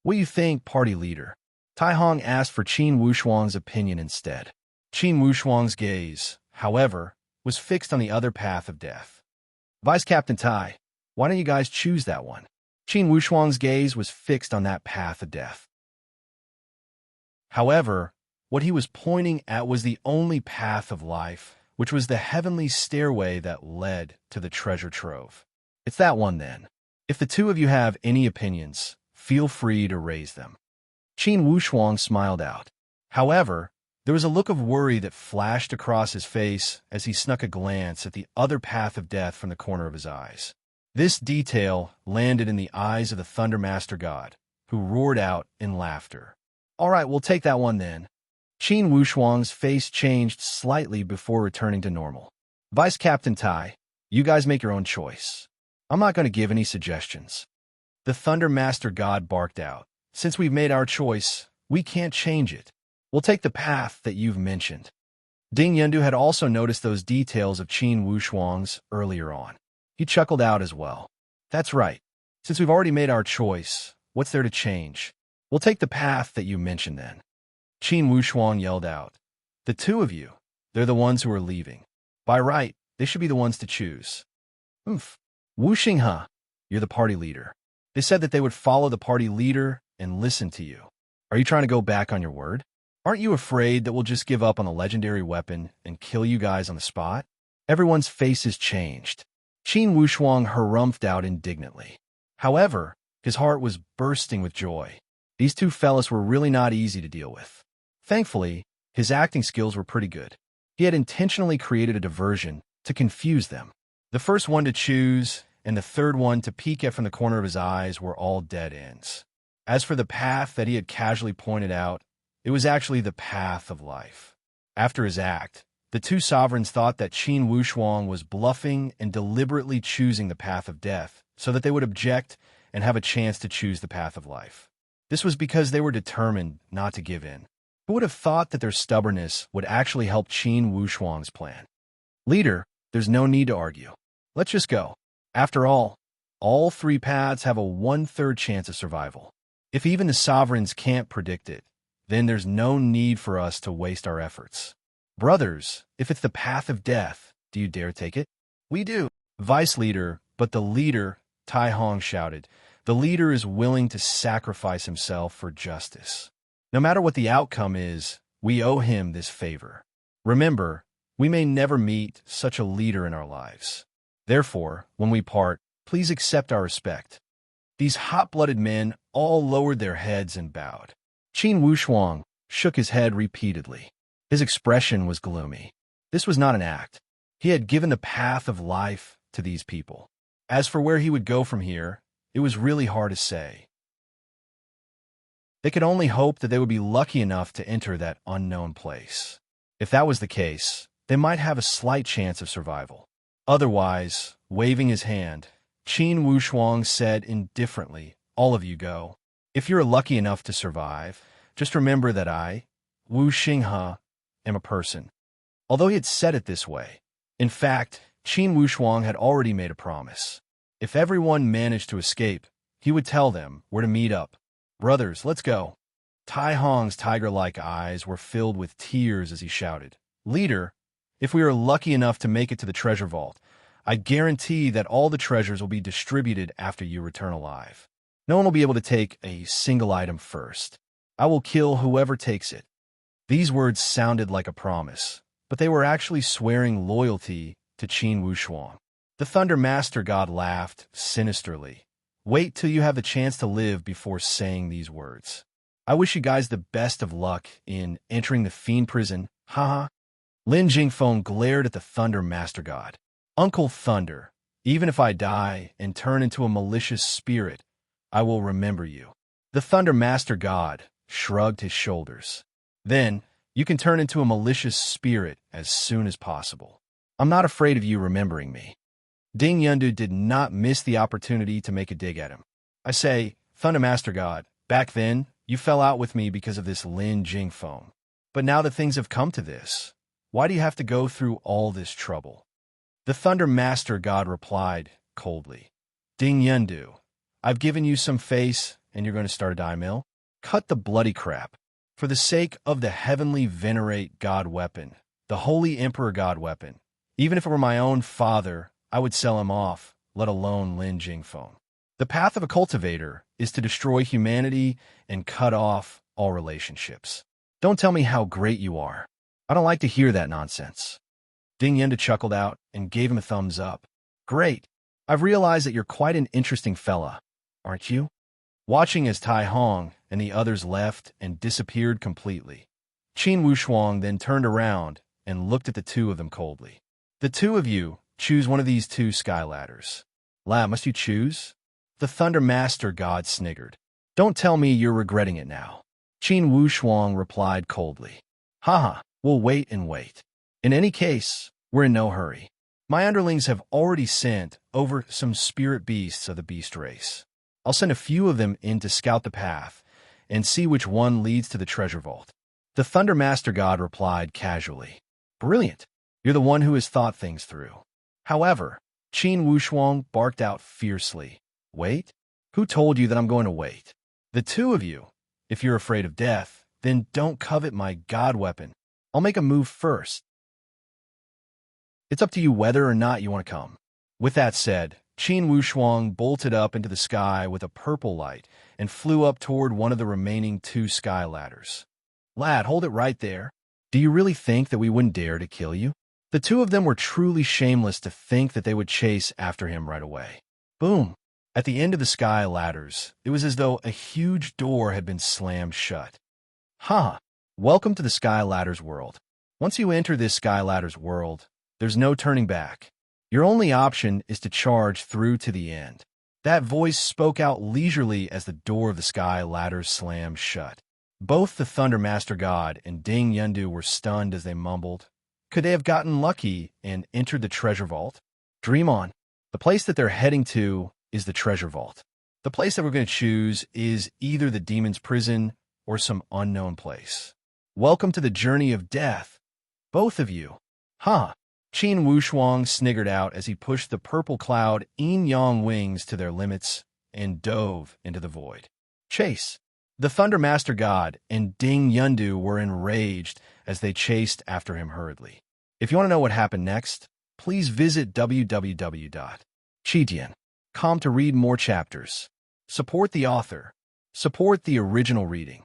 What do you think, party leader? Tai Hong asked for Qin Wushuang's opinion instead. Qin Wushuang's gaze, however, was fixed on the other path of death. Vice Captain Tai, why don't you guys choose that one? Qin Wushuang's gaze was fixed on that path of death. However, what he was pointing at was the only path of life, which was the heavenly stairway that led to the treasure trove. It's that one then. If the 2 of you have any opinions, feel free to raise them. Qin Wushuang smiled out. However, there was a look of worry that flashed across his face as he snuck a glance at the other path of death from the corner of his eyes. This detail landed in the eyes of the Thunder Master God, who roared out in laughter. All right, we'll take that one then. Qin Wushuang's face changed slightly before returning to normal. Vice Captain Tai, you guys make your own choice. I'm not going to give any suggestions. The Thunder Master God barked out. Since we've made our choice, we can't change it. We'll take the path that you've mentioned. Ding Yundu had also noticed those details of Qin Wushuang's earlier on. He chuckled out as well. That's right. Since we've already made our choice, what's there to change? We'll take the path that you mentioned then. Qin Wushuang yelled out. The two of you, they're the ones who are leaving. By right, they should be the ones to choose. Oomph. Wu Xinghe, you're the party leader. They said that they would follow the party leader and listen to you. Are you trying to go back on your word? Aren't you afraid that we'll just give up on the legendary weapon and kill you guys on the spot? Everyone's faces changed. Qin Wushuang harumphed out indignantly. However, his heart was bursting with joy. These two fellas were really not easy to deal with. Thankfully, his acting skills were pretty good. He had intentionally created a diversion to confuse them. The first one to choose and the third one to peek at from the corner of his eyes were all dead ends. As for the path that he had casually pointed out, it was actually the path of life. After his act, the two sovereigns thought that Qin Wushuang was bluffing and deliberately choosing the path of death so that they would object and have a chance to choose the path of life. This was because they were determined not to give in. Who would have thought that their stubbornness would actually help Qin Wushuang's plan? Leader, there's no need to argue. Let's just go. After all three paths have a 1/3 chance of survival. If even the sovereigns can't predict it, then there's no need for us to waste our efforts. Brothers, if it's the path of death, do you dare take it? We do. Vice leader, but the leader, Tai Hong shouted. The leader is willing to sacrifice himself for justice. No matter what the outcome is, we owe him this favor. Remember, we may never meet such a leader in our lives. Therefore, when we part, please accept our respect. These hot-blooded men all lowered their heads and bowed. Qin Wushuang shook his head repeatedly. His expression was gloomy. This was not an act. He had given the path of life to these people. As for where he would go from here, it was really hard to say. They could only hope that they would be lucky enough to enter that unknown place. If that was the case, they might have a slight chance of survival. Otherwise, waving his hand, Qin Wushuang said indifferently, all of you go. If you're lucky enough to survive, just remember that I, Wu Xinghe, am a person. Although he had said it this way, in fact, Qin Wushuang had already made a promise. If everyone managed to escape, he would tell them where to meet up. Brothers, let's go. Tai Hong's tiger-like eyes were filled with tears as he shouted, Leader, if we are lucky enough to make it to the treasure vault, I guarantee that all the treasures will be distributed after you return alive. No one will be able to take a single item first. I will kill whoever takes it. These words sounded like a promise, but they were actually swearing loyalty to Qin Wushuang. The Thunder Master God laughed sinisterly. Wait till you have the chance to live before saying these words. I wish you guys the best of luck in entering the fiend prison, haha. Lin Jingfeng glared at the Thunder Master God. Uncle Thunder, even if I die and turn into a malicious spirit, I will remember you. The Thunder Master God shrugged his shoulders. Then, you can turn into a malicious spirit as soon as possible. I'm not afraid of you remembering me. Ding Yundu did not miss the opportunity to make a dig at him. I say, Thunder Master God, back then, you fell out with me because of this Lin Jingfeng. But now that things have come to this, why do you have to go through all this trouble? The Thunder Master God replied coldly. Ding Yundu, I've given you some face and you're going to start a dye mill? Cut the bloody crap. For the sake of the heavenly venerate God weapon, the holy Emperor God weapon, even if it were my own father, I would sell him off, let alone Lin Jingfeng. The path of a cultivator is to destroy humanity and cut off all relationships. Don't tell me how great you are. I don't like to hear that nonsense. Ding Yundu chuckled out and gave him a thumbs up. Great. I've realized that you're quite an interesting fella, aren't you? Watching as Tai Hong and the others left and disappeared completely, Qin Wushuang then turned around and looked at the two of them coldly. The two of you, choose one of these two sky ladders. Must you choose? The Thunder Master God sniggered. Don't tell me you're regretting it now. Qin Wushuang replied coldly. Haha, we'll wait and wait. In any case, we're in no hurry. My underlings have already sent over some spirit beasts of the beast race. I'll send a few of them in to scout the path and see which one leads to the treasure vault. The Thunder Master God replied casually. Brilliant. You're the one who has thought things through. However, Qin Wushuang barked out fiercely. Wait, Who told you that I'm going to wait? The two of you. If you're afraid of death, then don't covet my god weapon. I'll make a move first. It's up to you whether or not you want to come. With that said, Qin Wushuang bolted up into the sky with a purple light and flew up toward one of the remaining two sky ladders. Lad, hold it right there. Do you really think that we wouldn't dare to kill you? The two of them were truly shameless to think that they would chase after him right away. Boom! At the end of the sky ladders, it was as though a huge door had been slammed shut. Ha! Welcome to the sky ladders world. Once you enter this sky ladders world, there's no turning back. Your only option is to charge through to the end. That voice spoke out leisurely as the door of the sky ladders slammed shut. Both the Thunder Master God and Ding Yundu were stunned as they mumbled. Could they have gotten lucky and entered the treasure vault? Dream on. The place that they're heading to is the treasure vault. The place that we're going to choose is either the demon's prison or some unknown place. Welcome to the journey of death, both of you. Ha! Qin Wushuang sniggered out as he pushed the purple cloud yin-yang wings to their limits and dove into the void. Chase! The Thunder Master God and Ding Yundu were enraged as they chased after him hurriedly. If you want to know what happened next, please visit www.chidian.com to read more chapters. Support the author. Support the original reading.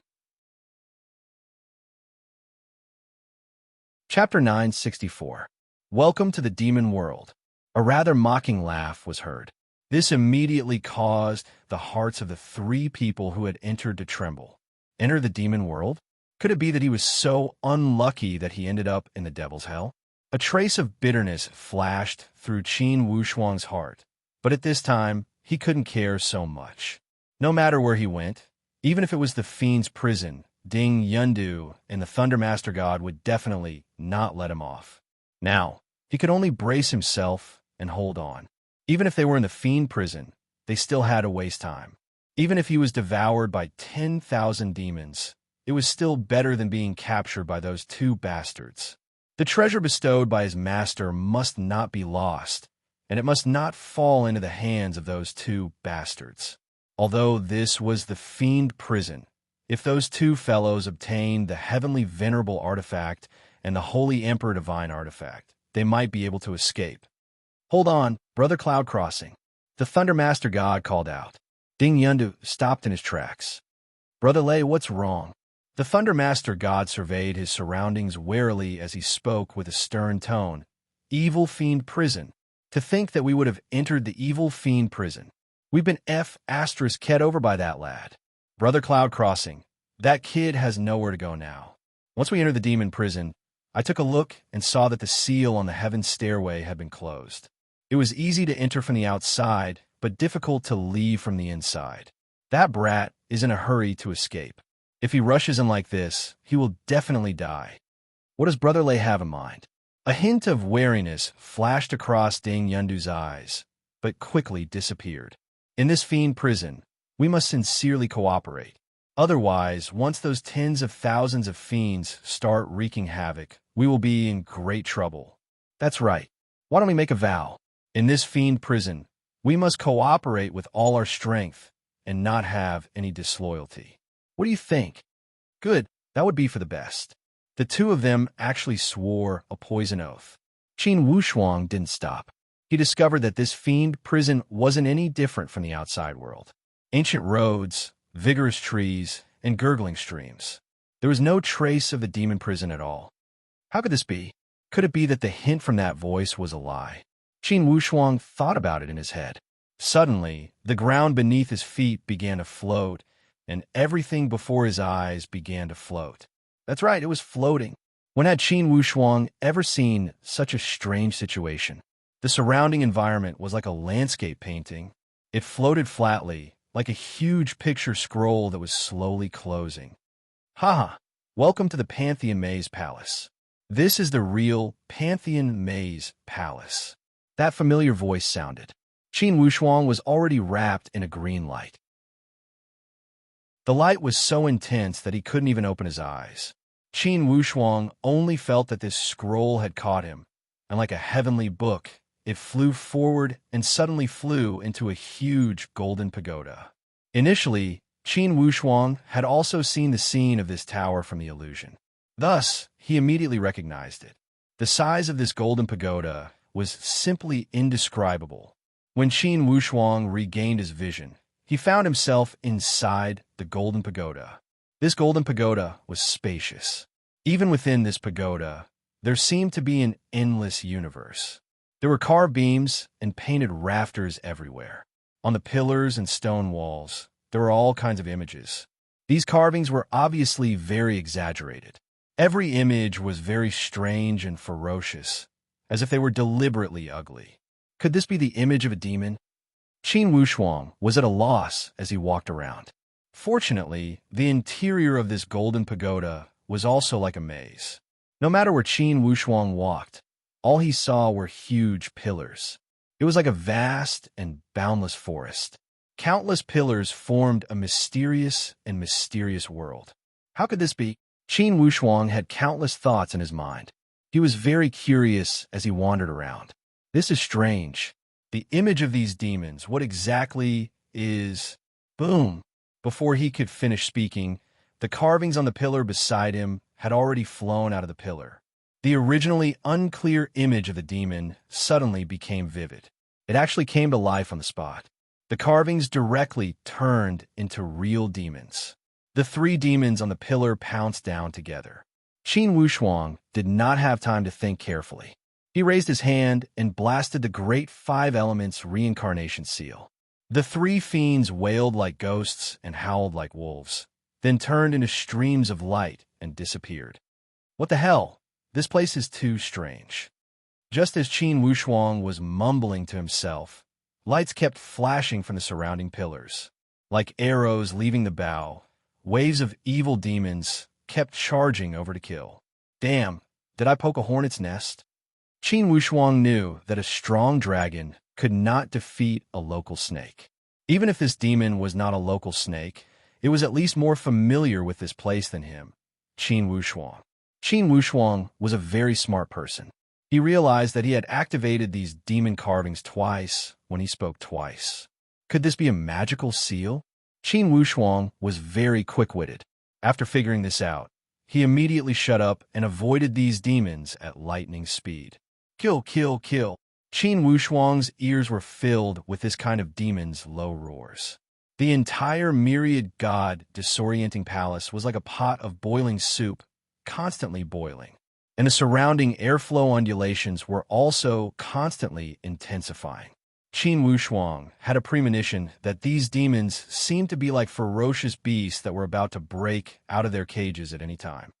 Chapter 964. Welcome to the Demon World. A rather mocking laugh was heard. This immediately caused the hearts of the three people who had entered to tremble. Enter the demon world? Could it be that he was so unlucky that he ended up in the devil's hell? A trace of bitterness flashed through Qin Wushuang's heart, but at this time, he couldn't care so much. No matter where he went, even if it was the fiend's prison, Ding Yundu and the Thunder Master God would definitely not let him off. Now, he could only brace himself and hold on. Even if they were in the fiend prison, they still had to waste time. Even if he was devoured by 10,000 demons, it was still better than being captured by those two bastards. The treasure bestowed by his master must not be lost, and it must not fall into the hands of those two bastards. Although this was the fiend prison, if those two fellows obtained the heavenly venerable artifact and the holy emperor divine artifact, they might be able to escape. Hold on, Brother Cloud Crossing. The Thunder Master God called out. Ding Yundu stopped in his tracks. Brother Lei, what's wrong? The Thunder Master God surveyed his surroundings warily as he spoke with a stern tone. Evil fiend prison. To think that we would have entered the evil fiend prison. We've been *************************************************************** Brother Cloud Crossing. That kid has nowhere to go now. Once we entered the demon prison, I took a look and saw that the seal on the heaven stairway had been closed. It was easy to enter from the outside, but difficult to leave from the inside. That brat is in a hurry to escape. If he rushes in like this, he will definitely die. What does Brother Lei have in mind? A hint of wariness flashed across Ding Yundu's eyes, but quickly disappeared. In this fiend prison, we must sincerely cooperate. Otherwise, once those tens of thousands of fiends start wreaking havoc, we will be in great trouble. That's right. Why don't we make a vow? In this fiend prison, we must cooperate with all our strength and not have any disloyalty. What do you think? Good, that would be for the best. The two of them actually swore a poison oath. Qin Wushuang didn't stop. He discovered that this fiend prison wasn't any different from the outside world. Ancient roads, vigorous trees, and gurgling streams. There was no trace of the demon prison at all. How could this be? Could it be that the hint from that voice was a lie? Qin Wushuang thought about it in his head. Suddenly, the ground beneath his feet began to float, and everything before his eyes began to float. That's right, it was floating. When had Qin Wushuang ever seen such a strange situation? The surrounding environment was like a landscape painting. It floated flatly, like a huge picture scroll that was slowly closing. Ha! Welcome to the Pantheon Maze Palace. This is the real Pantheon Maze Palace. That familiar voice sounded. Qin Wushuang was already wrapped in a green light. The light was so intense that he couldn't even open his eyes. Qin Wushuang only felt that this scroll had caught him, and like a heavenly book, it flew forward and suddenly flew into a huge golden pagoda. Initially, Qin Wushuang had also seen the scene of this tower from the illusion. Thus, he immediately recognized it. The size of this golden pagoda was simply indescribable. When Qin Wushuang regained his vision, he found himself inside the golden pagoda. This golden pagoda was spacious. Even within this pagoda, there seemed to be an endless universe. There were carved beams and painted rafters everywhere. On the pillars and stone walls, there were all kinds of images. These carvings were obviously very exaggerated. Every image was very strange and ferocious, as if they were deliberately ugly. Could this be the image of a demon? Qin Wushuang was at a loss as he walked around. Fortunately, the interior of this golden pagoda was also like a maze. No matter where Qin Wushuang walked, all he saw were huge pillars. It was like a vast and boundless forest. Countless pillars formed a mysterious world. How could this be? Qin Wushuang had countless thoughts in his mind. He was very curious as he wandered around. This is strange. The image of these demons, what exactly is... Boom! Before he could finish speaking, the carvings on the pillar beside him had already flown out of the pillar. The originally unclear image of the demon suddenly became vivid. It actually came to life on the spot. The carvings directly turned into real demons. The three demons on the pillar pounced down together. Qin Wushuang did not have time to think carefully. He raised his hand and blasted the great five elements reincarnation seal. The three fiends wailed like ghosts and howled like wolves, then turned into streams of light and disappeared. What the hell? This place is too strange. Just as Qin Wushuang was mumbling to himself, lights kept flashing from the surrounding pillars. Like arrows leaving the bow, waves of evil demons kept charging over to kill. Damn, did I poke a hornet's nest? Qin Wushuang knew that a strong dragon could not defeat a local snake. Even if this demon was not a local snake, it was at least more familiar with this place than him, Qin Wushuang. Qin Wushuang was a very smart person. He realized that he had activated these demon carvings twice when he spoke twice. Could this be a magical seal? Qin Wushuang was very quick-witted. After figuring this out, he immediately shut up and avoided these demons at lightning speed. Kill, kill, kill. Qin Wushuang's ears were filled with this kind of demon's low roars. The entire myriad god disorienting palace was like a pot of boiling soup, constantly boiling. And the surrounding airflow undulations were also constantly intensifying. Qin Wushuang had a premonition that these demons seemed to be like ferocious beasts that were about to break out of their cages at any time.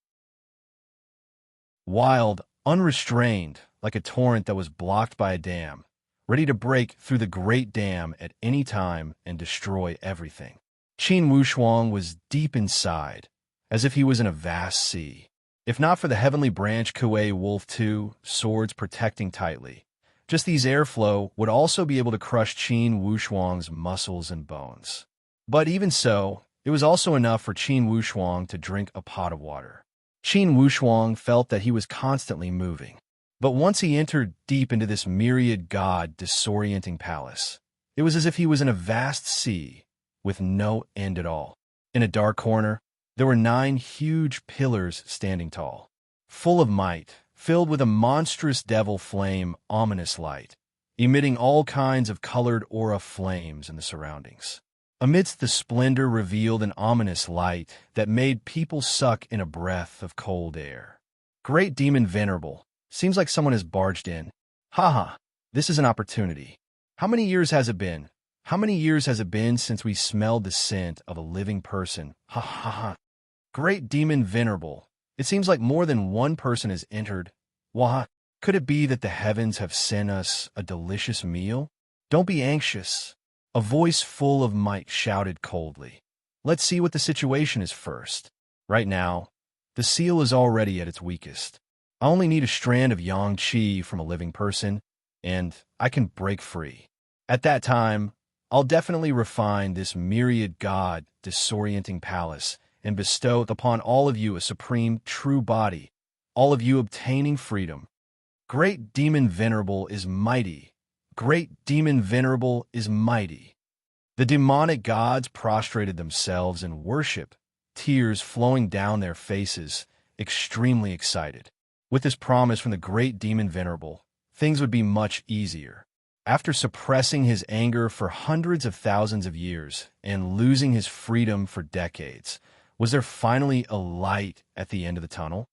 Wild, unrestrained, like a torrent that was blocked by a dam, ready to break through the great dam at any time and destroy everything. Qin Wushuang was deep inside, as if he was in a vast sea. If not for the heavenly branch Kuei Wolf 2 swords protecting tightly, just these airflow would also be able to crush Qin Wushuang's muscles and bones. But even so, it was also enough for Qin Wushuang to drink a pot of water. Qin Wushuang felt that he was constantly moving. But once he entered deep into this myriad god disorienting palace, it was as if he was in a vast sea with no end at all. In a dark corner, there were 9 huge pillars standing tall, full of might, filled with a monstrous devil flame, ominous light, emitting all kinds of colored aura flames in the surroundings. Amidst the splendor revealed an ominous light that made people suck in a breath of cold air. Great Demon Venerable, seems like someone has barged in. Haha, this is an opportunity. How many years has it been? How many years has it been since we smelled the scent of a living person? Ha ha ha. Great Demon Venerable, it seems like more than one person has entered. Why, could it be that the heavens have sent us a delicious meal? Don't be anxious. A voice full of might shouted coldly. Let's see what the situation is first. Right now, the seal is already at its weakest. I only need a strand of yang qi from a living person, and I can break free. At that time, I'll definitely refine this myriad god disorienting palace and bestow upon all of you a supreme true body, all of you obtaining freedom. Great Demon Venerable is mighty. Great Demon Venerable is mighty. The demonic gods prostrated themselves in worship, tears flowing down their faces, extremely excited. With this promise from the great demon Venerable, things would be much easier. After suppressing his anger for hundreds of thousands of years and losing his freedom for decades, was there finally a light at the end of the tunnel?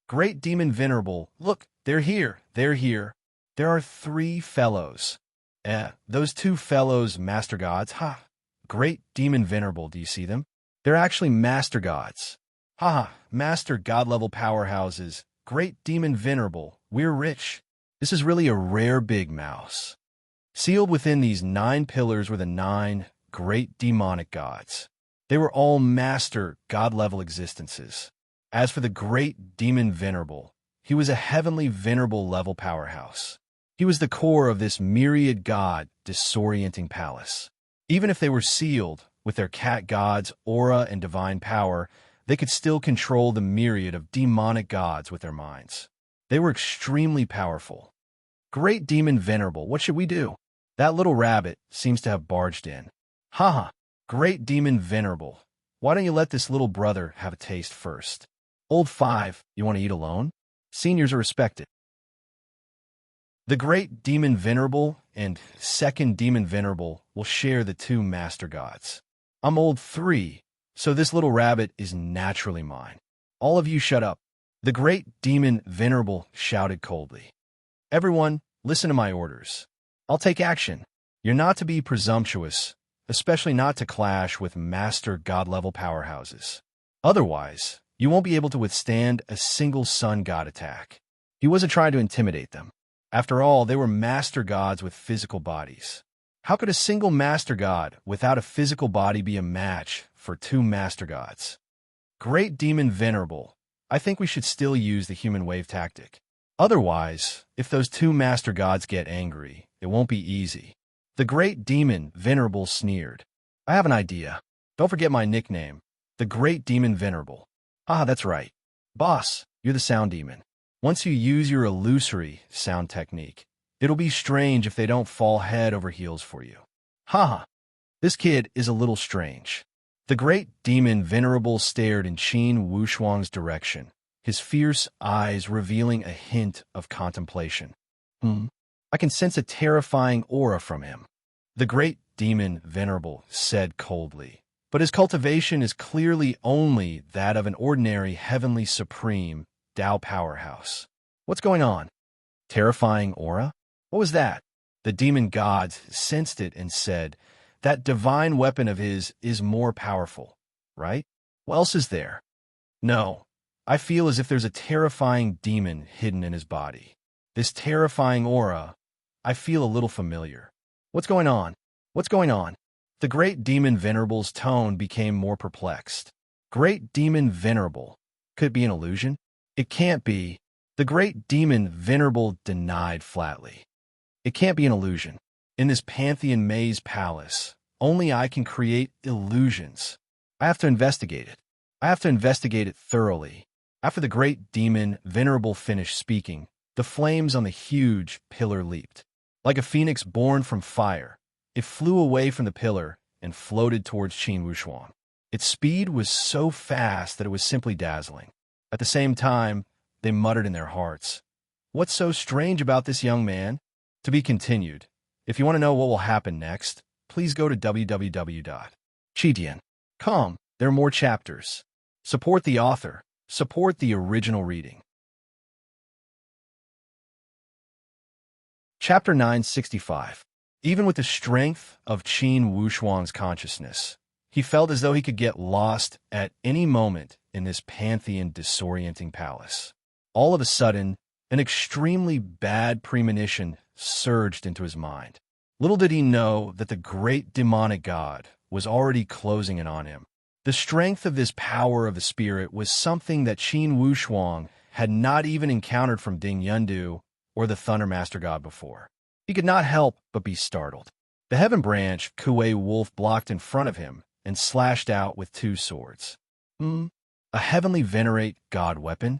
Great demon Venerable, look, they're here, they're here. There are 3 fellows. Those 2 fellows, master gods, ha! Great demon Venerable, do you see them? They're actually master gods. Ha! Master god-level powerhouses. Great demon Venerable, we're rich. This is really a rare big mouse. Sealed within these 9 pillars were the 9 great demonic gods. They were all master god-level existences. As for the great demon Venerable, he was a heavenly venerable level powerhouse. He was the core of this myriad god disorienting palace. Even if they were sealed with their cat god's aura and divine power, they could still control the myriad of demonic gods with their minds. They were extremely powerful. Great demon Venerable, what should we do? That little rabbit seems to have barged in. Haha, great demon Venerable, why don't you let this little brother have a taste first? Old 5, you want to eat alone? Seniors are respected. The great demon Venerable and second demon Venerable will share the 2 master gods. I'm old 3, so this little rabbit is naturally mine. All of you shut up. The great demon Venerable shouted coldly. Everyone, listen to my orders. I'll take action. You're not to be presumptuous, especially not to clash with master god-level powerhouses. Otherwise, you won't be able to withstand a single sun god attack. He wasn't trying to intimidate them. After all, they were master gods with physical bodies. How could a single master god without a physical body be a match for 2 master gods? Great demon Venerable, I think we should still use the human wave tactic. Otherwise, if those 2 master gods get angry, it won't be easy. The great demon Venerable sneered. I have an idea. Don't forget my nickname, the great demon Venerable. Ah, that's right. Boss, you're the sound demon. Once you use your illusory sound technique, it'll be strange if they don't fall head over heels for you. Haha, this kid is a little strange. The great demon Venerable stared in Qin Wushuang's direction, his fierce eyes revealing a hint of contemplation. I can sense a terrifying aura from him. The great demon Venerable said coldly, but his cultivation is clearly only that of an ordinary heavenly supreme Tao powerhouse. What's going on? Terrifying aura? What was that? The demon gods sensed it and said, that divine weapon of his is more powerful, right? What else is there? No, I feel as if there's a terrifying demon hidden in his body. This terrifying aura, I feel a little familiar. What's going on? What's going on? The great demon Venerable's tone became more perplexed. Great demon Venerable, could it be an illusion? It can't be. The great demon Venerable denied flatly. It can't be an illusion. In this Pantheon maze palace, only I can create illusions. I have to investigate it. I have to investigate it thoroughly. After the great demon Venerable finished speaking, the flames on the huge pillar leaped. Like a phoenix born from fire, it flew away from the pillar and floated towards Qin Wushuang. Its speed was so fast that it was simply dazzling. At the same time, they muttered in their hearts, "What's so strange about this young man?" To be continued. If you want to know what will happen next, please go to www.chidian.com. There are more chapters. Support the author. Support the original reading. Chapter 965. Even with the strength of Qin Wushuang's consciousness, he felt as though he could get lost at any moment in this Pantheon disorienting palace. All of a sudden, an extremely bad premonition surged into his mind. Little did he know that the great demonic god was already closing in on him. The strength of this power of the spirit was something that Qin Wushuang had not even encountered from Ding Yundu or the Thunder Master God before. He could not help but be startled. The heaven branch Kuei Wolf blocked in front of him and slashed out with 2 swords. A heavenly venerate god weapon?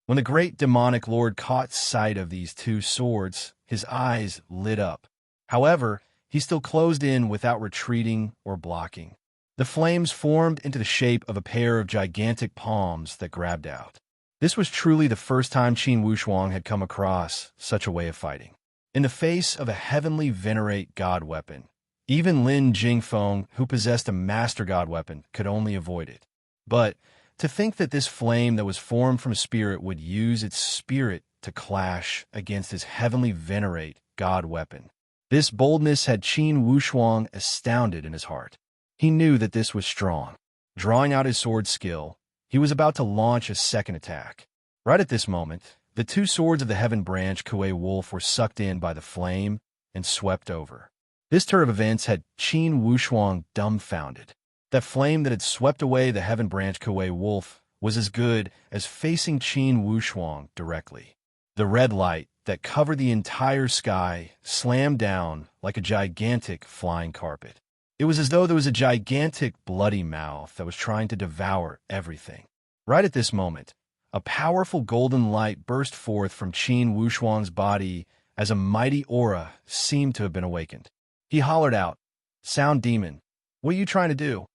When the great demonic lord caught sight of these 2 swords, his eyes lit up. However, he still closed in without retreating or blocking. The flames formed into the shape of a pair of gigantic palms that grabbed out. This was truly the first time Qin Wushuang had come across such a way of fighting. In the face of a heavenly venerate god weapon, even Lin Jingfeng, who possessed a master god weapon, could only avoid it. But to think that this flame that was formed from a spirit would use its spirit to clash against his heavenly venerate god weapon. This boldness had Qin Wushuang astounded in his heart. He knew that this was strong. Drawing out his sword skill, he was about to launch a second attack. Right at this moment, the two swords of the Heaven Branch Kuei Wolf were sucked in by the flame and swept over. This turn of events had Qin Wushuang dumbfounded. That flame that had swept away the Heaven Branch Kuei Wolf was as good as facing Qin Wushuang directly. The red light that covered the entire sky slammed down like a gigantic flying carpet. It was as though there was a gigantic bloody mouth that was trying to devour everything. Right at this moment, a powerful golden light burst forth from Qin Wushuang's body as a mighty aura seemed to have been awakened. He hollered out, "Sound demon, what are you trying to do?"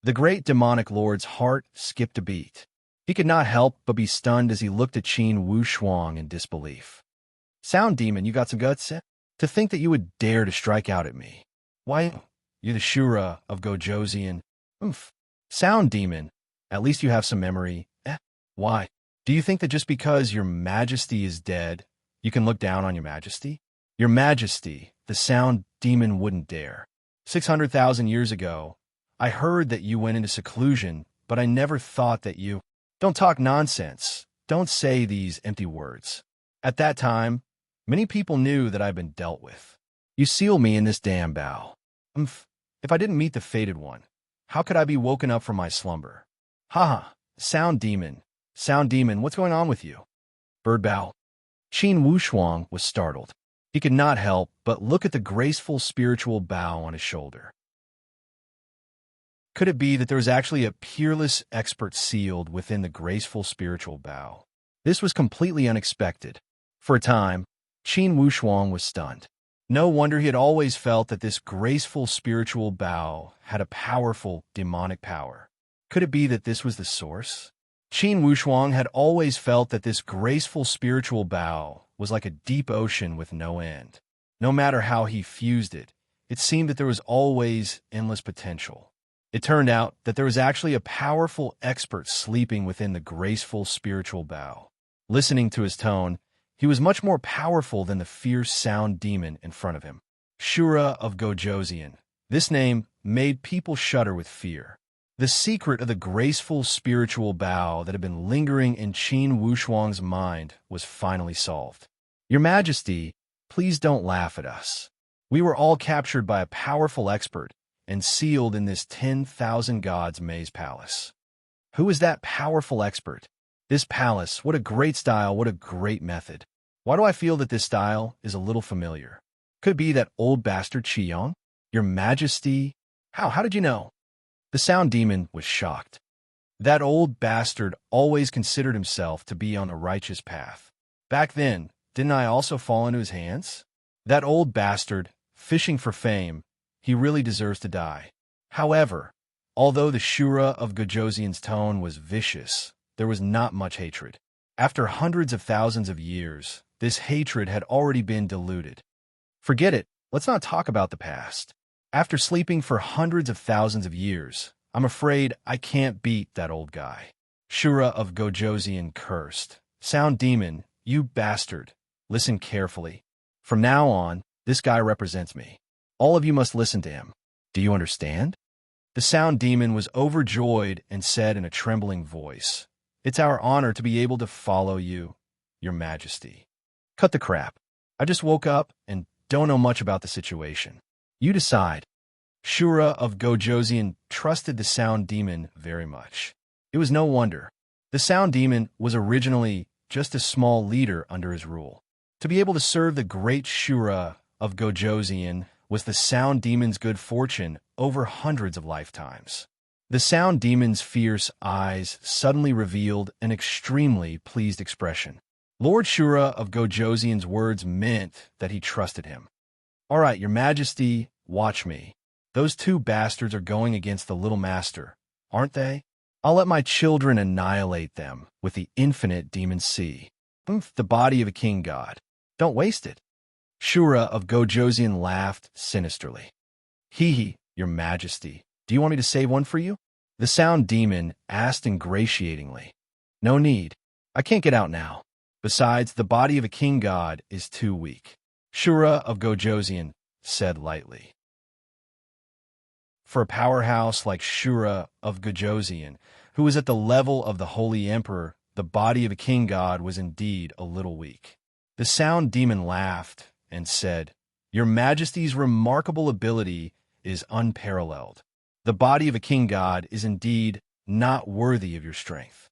The great demonic lord's heart skipped a beat. He could not help but be stunned as he looked at Qin Wushuang in disbelief. "Sound demon, you got some guts? To think that you would dare to strike out at me. Why, you're the Shura of Gojoseon. Sound demon, at least you have some memory. Why? Do you think that just because your majesty is dead, you can look down on your majesty? Your majesty, the sound demon wouldn't dare. 600,000 years ago, I heard that you went into seclusion, but I never thought that you... Don't talk nonsense. Don't say these empty words. At that time, many people knew that I'd been dealt with. You seal me in this damn bow. If I didn't meet the fated one, how could I be woken up from my slumber? Haha, sound demon, what's going on with you? Bird bow. Qin Wushuang was startled. He could not help but look at the graceful spiritual bow on his shoulder. Could it be that there was actually a peerless expert sealed within the graceful spiritual bow? This was completely unexpected. For a time, Qin Wushuang was stunned. No wonder he had always felt that this graceful spiritual bow had a powerful demonic power. Could it be that this was the source? Qin Wushuang had always felt that this graceful spiritual bow was like a deep ocean with no end. No matter how he fused it, it seemed that there was always endless potential. It turned out that there was actually a powerful expert sleeping within the graceful spiritual bow. Listening to his tone, he was much more powerful than the fierce sound demon in front of him. Shura of Gojoseon. This name made people shudder with fear. The secret of the graceful spiritual bow that had been lingering in Qin Wushuang's mind was finally solved. Your Majesty, please don't laugh at us. We were all captured by a powerful expert and sealed in this 10,000 gods maze palace. Who is that powerful expert? This palace, what a great style, what a great method. Why do I feel that this style is a little familiar? Could it be that old bastard Qiyong? Your Majesty? How did you know? The sound demon was shocked. That old bastard always considered himself to be on a righteous path. Back then, didn't I also fall into his hands? That old bastard, fishing for fame, he really deserves to die. However, although the Shura of Gojoseon's tone was vicious, there was not much hatred. After hundreds of thousands of years, this hatred had already been diluted. Forget it, let's not talk about the past. After sleeping for hundreds of thousands of years, I'm afraid I can't beat that old guy. Shura of Gojoseon cursed. Sound demon, you bastard. Listen carefully. From now on, this guy represents me. All of you must listen to him. Do you understand? The sound demon was overjoyed and said in a trembling voice, "It's our honor to be able to follow you, Your Majesty." Cut the crap. I just woke up and don't know much about the situation. You decide. Shura of Gojoseon trusted the sound demon very much. It was no wonder. The sound demon was originally just a small leader under his rule. To be able to serve the great Shura of Gojoseon was the sound demon's good fortune over hundreds of lifetimes. The sound demon's fierce eyes suddenly revealed an extremely pleased expression. Lord Shura of Gojoseon's words meant that he trusted him. All right, your majesty, watch me. Those two bastards are going against the little master, aren't they? I'll let my children annihilate them with the infinite demon sea. The body of a king god. Don't waste it. Shura of Gojosian laughed sinisterly. Hee, your majesty, do you want me to save one for you? The sound demon asked ingratiatingly. No need. I can't get out now. Besides, the body of a king god is too weak. Shura of Gojosian said lightly. For a powerhouse like Shura of Gojosian, who was at the level of the Holy Emperor, the body of a king god was indeed a little weak. The sound demon laughed and said, Your Majesty's remarkable ability is unparalleled. The body of a king god is indeed not worthy of your strength.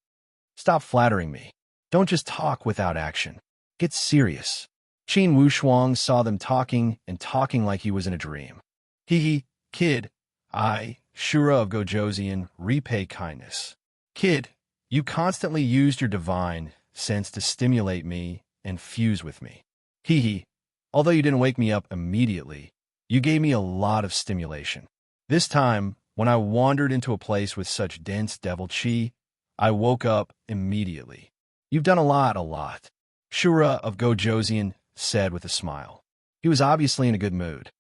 Stop flattering me. Don't just talk without action. Get serious. Qin Wushuang saw them talking and talking like he was in a dream. Kid, I, Shura of Gojosian, repay kindness. Kid, you constantly used your divine sense to stimulate me and fuse with me. Although you didn't wake me up immediately, you gave me a lot of stimulation. This time, when I wandered into a place with such dense devil chi, I woke up immediately. You've done a lot. Shura of Gojosian said with a smile. He was obviously in a good mood.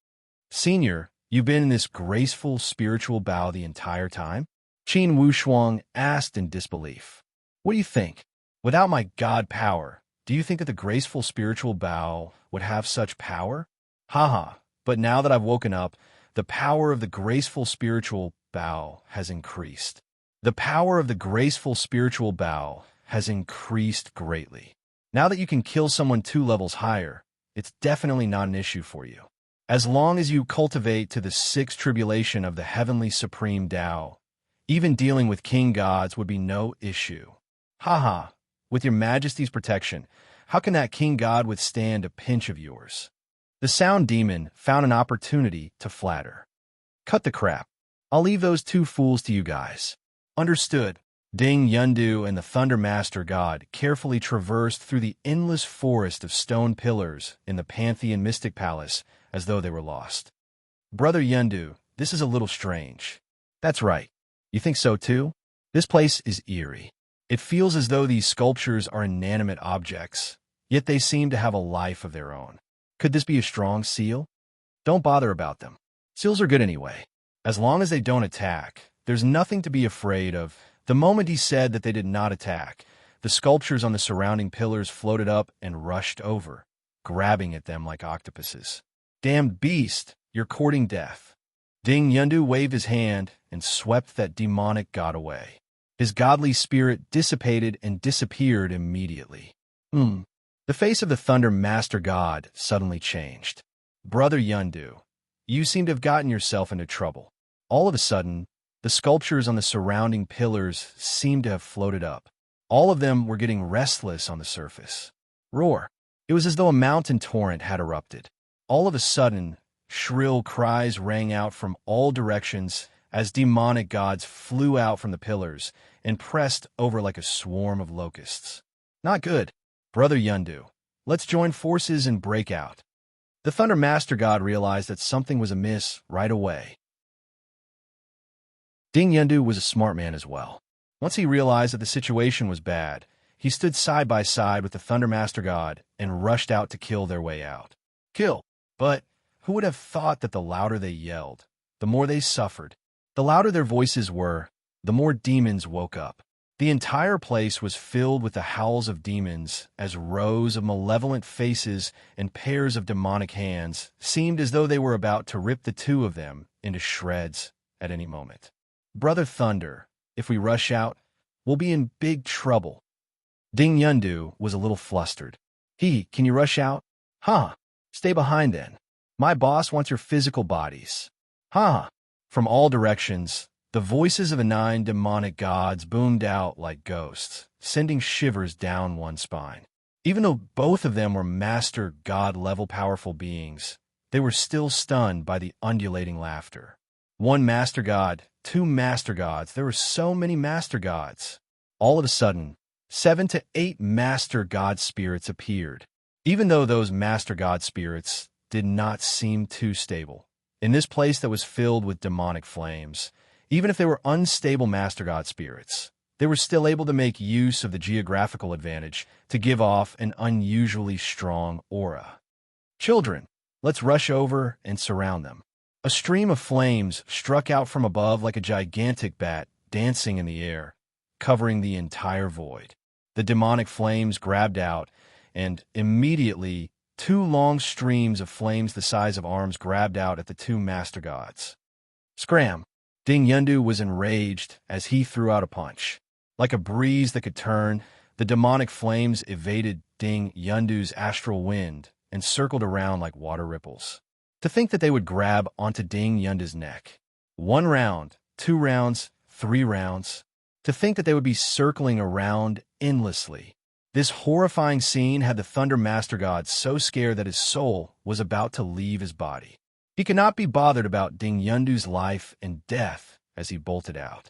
Senior, you've been in this graceful spiritual bow the entire time? Qin Wushuang asked in disbelief. What do you think? Without my god power, do you think that the graceful spiritual bow would have such power? But now that I've woken up, the power of the graceful spiritual bow has increased. The power of the graceful spiritual bow has increased greatly. Now that you can kill someone 2 levels higher, it's definitely not an issue for you. As long as you cultivate to the 6th tribulation of the heavenly supreme Tao, even dealing with king gods would be no issue. With your majesty's protection, how can that king god withstand a pinch of yours? The sound demon found an opportunity to flatter. Cut the crap. I'll leave those 2 fools to you guys. Understood. Ding Yundu and the Thunder Master God carefully traversed through the endless forest of stone pillars in the Pantheon Mystic Palace as though they were lost. Brother Yundu, this is a little strange. That's right. You think so too? This place is eerie. It feels as though these sculptures are inanimate objects, yet they seem to have a life of their own. Could this be a strong seal? Don't bother about them. Seals are good anyway. As long as they don't attack, there's nothing to be afraid of. The moment he said that they did not attack, the sculptures on the surrounding pillars floated up and rushed over, grabbing at them like octopuses. Damned beast, you're courting death. Ding Yundu waved his hand and swept that demonic god away. His godly spirit dissipated and disappeared immediately. The face of the Thunder Master God suddenly changed. Brother Yundu, you seem to have gotten yourself into trouble. All of a sudden, the sculptures on the surrounding pillars seemed to have floated up. All of them were getting restless on the surface. Roar. It was as though a mountain torrent had erupted. All of a sudden, shrill cries rang out from all directions as demonic gods flew out from the pillars and pressed over like a swarm of locusts. Not good. Brother Yundu, let's join forces and break out. The Thunder Master God realized that something was amiss right away. Ding Yundu was a smart man as well. Once he realized that the situation was bad, he stood side by side with the Thunder Master God and rushed out to kill their way out. Kill! But who would have thought that the louder they yelled, the more they suffered? The louder their voices were, the more demons woke up. The entire place was filled with the howls of demons as rows of malevolent faces and pairs of demonic hands seemed as though they were about to rip the 2 of them into shreds at any moment. Brother Thunder, if we rush out, we'll be in big trouble. Ding Yundu was a little flustered. Can you rush out? Stay behind then. My boss wants your physical bodies. From all directions, the voices of the 9 demonic gods boomed out like ghosts, sending shivers down one's spine. Even though both of them were master god-level powerful beings, they were still stunned by the undulating laughter. 1 master god, 2 master gods, there were so many master gods. All of a sudden, 7 to 8 master god spirits appeared. Even though those master god spirits did not seem too stable. In this place that was filled with demonic flames, even if they were unstable Master God spirits, they were still able to make use of the geographical advantage to give off an unusually strong aura. Children, let's rush over and surround them. A stream of flames struck out from above like a gigantic bat dancing in the air, covering the entire void. The demonic flames grabbed out, and immediately 2 long streams of flames the size of arms grabbed out at the 2 master gods. Scram! Ding Yundu was enraged as he threw out a punch. Like a breeze that could turn, the demonic flames evaded Ding Yundu's astral wind and circled around like water ripples. To think that they would grab onto Ding Yundu's neck. 1 round, 2 rounds, 3 rounds. To think that they would be circling around endlessly. This horrifying scene had the Thunder Master God so scared that his soul was about to leave his body. He could not be bothered about Ding Yundu's life and death as he bolted out.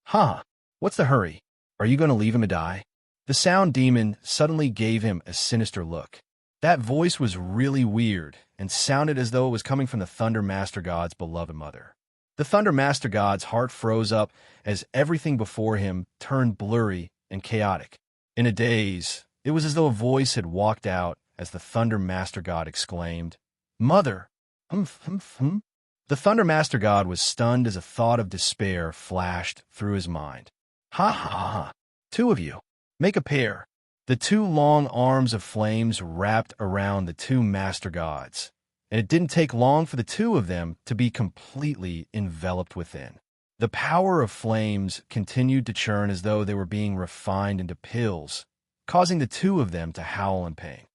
Huh, what's the hurry? Are you going to leave him to die? The sound demon suddenly gave him a sinister look. That voice was really weird and sounded as though it was coming from the Thunder Master God's beloved mother. The Thunder Master God's heart froze up as everything before him turned blurry and chaotic. In a daze, it was as though a voice had walked out as the Thunder Master God exclaimed, "Mother!" The Thunder Master God was stunned as a thought of despair flashed through his mind. Ha ha ha! 2 of you, make a pair. The 2 long arms of flames wrapped around the 2 Master Gods, and it didn't take long for the 2 of them to be completely enveloped within. The power of flames continued to churn as though they were being refined into pills, causing the 2 of them to howl in pain.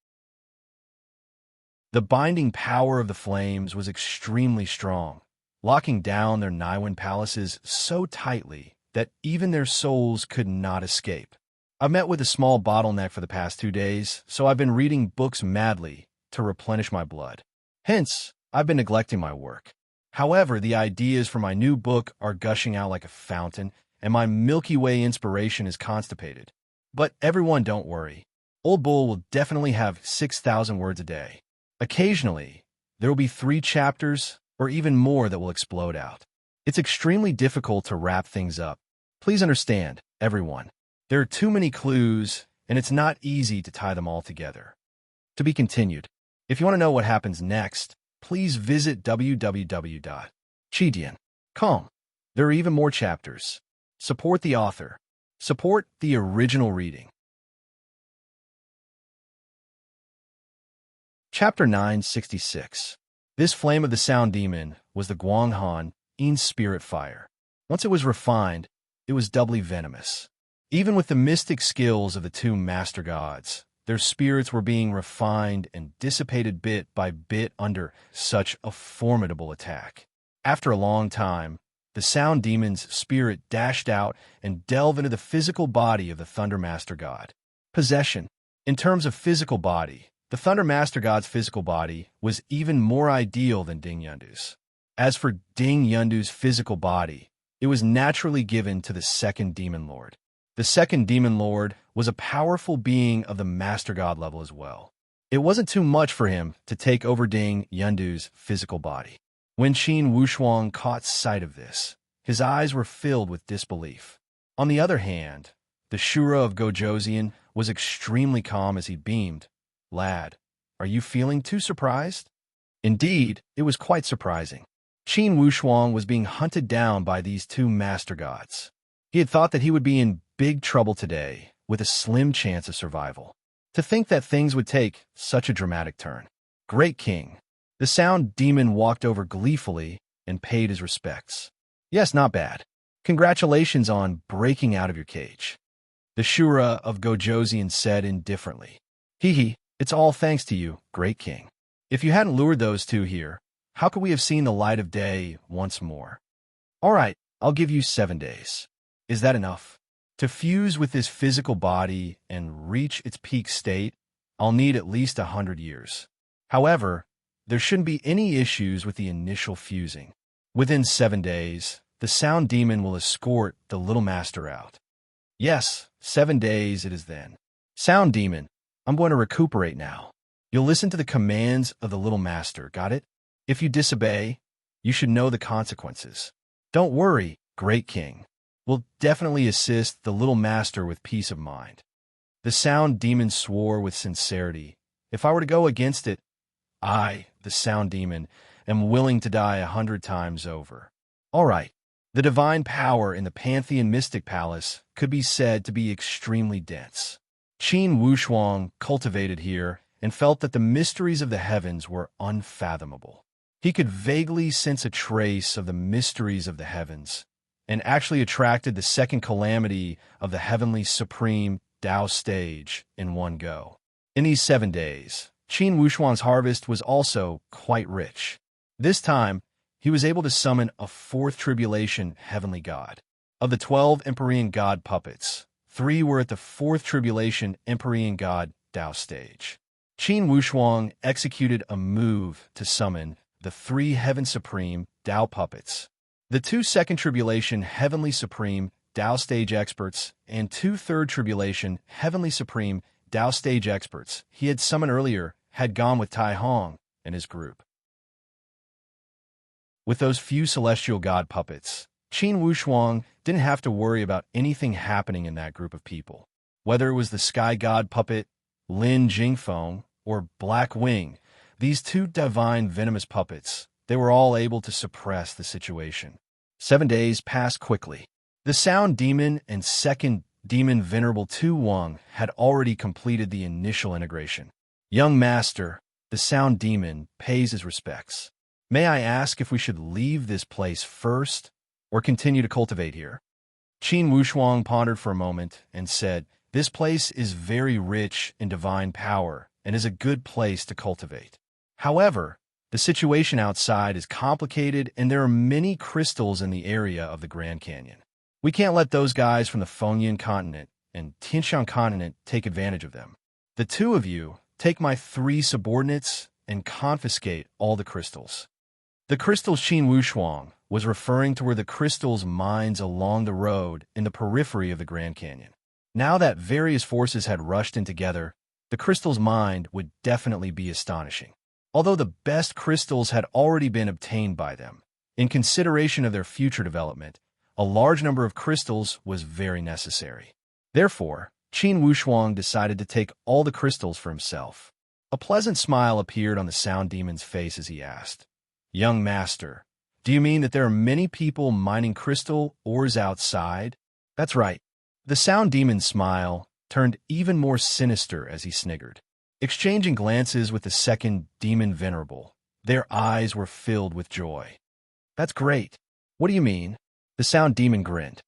The binding power of the flames was extremely strong, locking down their Naiwan palaces so tightly that even their souls could not escape. I've met with a small bottleneck for the past 2 days, so I've been reading books madly to replenish my blood. Hence, I've been neglecting my work. However, the ideas for my new book are gushing out like a fountain, and my Milky Way inspiration is constipated. But everyone don't worry. Old Bull will definitely have 6,000 words a day. Occasionally, there will be 3 chapters or even more that will explode out. It's extremely difficult to wrap things up. Please understand, everyone. There are too many clues, and it's not easy to tie them all together. To be continued. If you want to know what happens next, please visit www.chidian.com. There are even more chapters. Support the author. Support the original reading. Chapter 966. This flame of the sound demon was the Guanghan in spirit fire. Once it was refined, it was doubly venomous. Even with the mystic skills of the 2 master gods, their spirits were being refined and dissipated bit by bit under such a formidable attack. After a long time, the sound demon's spirit dashed out and delved into the physical body of the Thunder Master God. Possession. In terms of physical body, the Thunder Master God's physical body was even more ideal than Ding Yundu's. As for Ding Yundu's physical body, it was naturally given to the second Demon Lord. The second Demon Lord was a powerful being of the Master God level as well. It wasn't too much for him to take over Ding Yundu's physical body. When Qin Wushuang caught sight of this, his eyes were filled with disbelief. On the other hand, the Shura of Gojoseon was extremely calm as he beamed. "Lad, are you feeling too surprised?" Indeed, it was quite surprising. Qin Wushuang was being hunted down by these 2 master gods. He had thought that he would be in big trouble today, with a slim chance of survival. To think that things would take such a dramatic turn. Great King. The sound demon walked over gleefully and paid his respects. "Yes, not bad. Congratulations on breaking out of your cage." The Shura of Gojoseon said indifferently. "Hee, it's all thanks to you, Great King. If you hadn't lured those 2 here, how could we have seen the light of day once more?" "All right, I'll give you 7 days. Is that enough? To fuse with this physical body and reach its peak state, I'll need at least 100 years. However, there shouldn't be any issues with the initial fusing. Within 7 days, the sound demon will escort the little master out." "Yes, 7 days it is then." "Sound demon, I'm going to recuperate now. You'll listen to the commands of the little master, got it? If you disobey, you should know the consequences. Don't worry, great king. We'll definitely assist the little master with peace of mind. The sound demon swore with sincerity. If I were to go against it, I, the sound demon, am willing to die 100 times over. All right. The divine power in the Pantheon Mystic Palace could be said to be extremely dense. Qin Wushuang cultivated here and felt that the mysteries of the heavens were unfathomable. He could vaguely sense a trace of the mysteries of the heavens, and actually attracted the second calamity of the heavenly supreme Tao stage in one go. In these 7 days, Qin Wushuang's harvest was also quite rich. This time, he was able to summon a fourth tribulation heavenly god. Of the 12 Empyrean god puppets, 3 were at the fourth tribulation Empyrean god Tao stage. Qin Wushuang executed a move to summon the 3 Heaven Supreme Tao puppets. The 2 Second Tribulation Heavenly Supreme Tao Stage experts and 2 Third Tribulation Heavenly Supreme Tao Stage experts he had summoned earlier had gone with Tai Hong and his group. With those few celestial god puppets, Qin Wushuang didn't have to worry about anything happening in that group of people. Whether it was the sky god puppet, Lin Jingfeng, or Black Wing, these 2 divine venomous puppets, they were all able to suppress the situation. 7 days passed quickly. The sound demon and second demon Venerable Tu Wang had already completed the initial integration. Young master, the sound demon, pays his respects. May I ask if we should leave this place first or continue to cultivate here? Qin Wushuang pondered for a moment and said, this place is very rich in divine power and is a good place to cultivate. However, the situation outside is complicated and there are many crystals in the area of the Grand Canyon. We can't let those guys from the Fengyan continent and Tianshan continent take advantage of them. The 2 of you take my 3 subordinates and confiscate all the crystals. The crystals Qin Wushuang was referring to were the crystals mines along the road in the periphery of the Grand Canyon. Now that various forces had rushed in together, the crystals mined would definitely be astonishing. Although the best crystals had already been obtained by them, in consideration of their future development, a large number of crystals was very necessary. Therefore, Qin Wushuang decided to take all the crystals for himself. A pleasant smile appeared on the sound demon's face as he asked, young master, do you mean that there are many people mining crystal ores outside? That's right. The sound demon's smile turned even more sinister as he sniggered. Exchanging glances with the second demon venerable, their eyes were filled with joy. That's great. What do you mean? The sound demon grinned.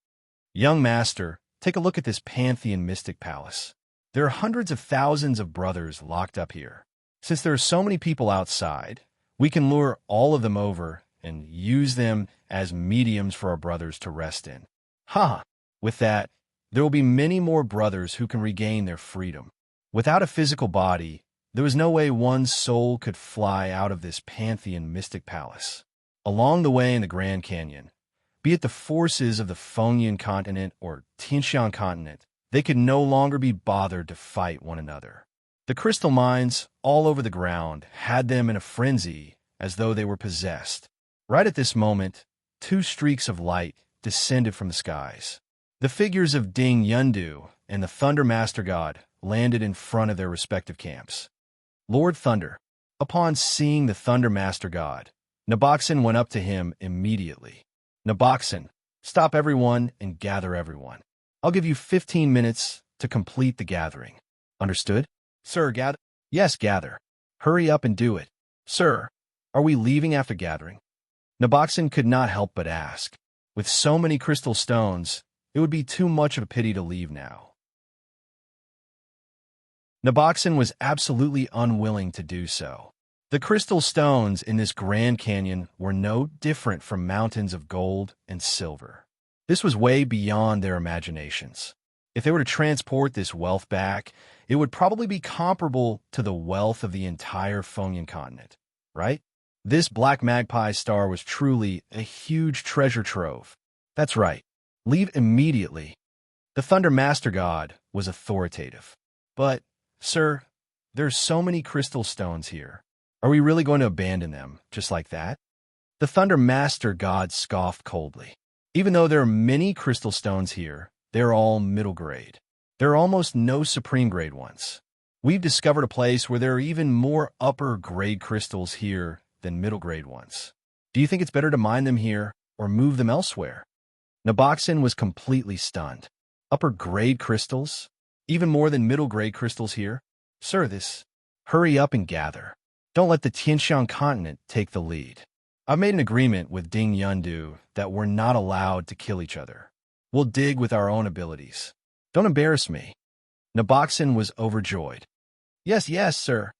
Young master, take a look at this Pantheon Mystic Palace. There are hundreds of thousands of brothers locked up here. Since there are so many people outside, we can lure all of them over and use them as mediums for our brothers to rest in. Ha! With that, there will be many more brothers who can regain their freedom. Without a physical body, there was no way one's soul could fly out of this Pantheon Mystic Palace. Along the way in the Grand Canyon, be it the forces of the Fengyan continent or Tianshan continent, they could no longer be bothered to fight one another. The crystal mines all over the ground had them in a frenzy as though they were possessed. Right at this moment, 2 streaks of light descended from the skies. The figures of Ding Yundu and the Thunder Master God landed in front of their respective camps. Lord Thunder, upon seeing the Thunder Master God, Naboxen went up to him immediately. Naboxen, stop everyone and gather everyone. I'll give you 15 minutes to complete the gathering. Understood? Sir, gather. Yes, gather. Hurry up and do it. Sir, are we leaving after gathering? Naboxen could not help but ask. With so many crystal stones, it would be too much of a pity to leave now. Naboxen was absolutely unwilling to do so. The crystal stones in this Grand Canyon were no different from mountains of gold and silver. This was way beyond their imaginations. If they were to transport this wealth back, it would probably be comparable to the wealth of the entire Fengyan continent, right? This Black Magpie star was truly a huge treasure trove. That's right. Leave immediately. The Thunder Master God was authoritative. But, sir, There's so many crystal stones here. Are we really going to abandon them, just like that? The Thunder Master God scoffed coldly. Even though there are many crystal stones here, they're all middle grade. There are almost no supreme grade ones. We've discovered a place where there are even more upper grade crystals here than middle grade ones. Do you think it's better to mine them here or move them elsewhere? Naboxen was completely stunned. Upper grade crystals? Even more than middle grade crystals here? Sir, hurry up and gather. Don't let the Tianxiang continent take the lead. I've made an agreement with Ding Yundu that we're not allowed to kill each other. We'll dig with our own abilities. Don't embarrass me. Naboxen was overjoyed. Yes, yes, sir.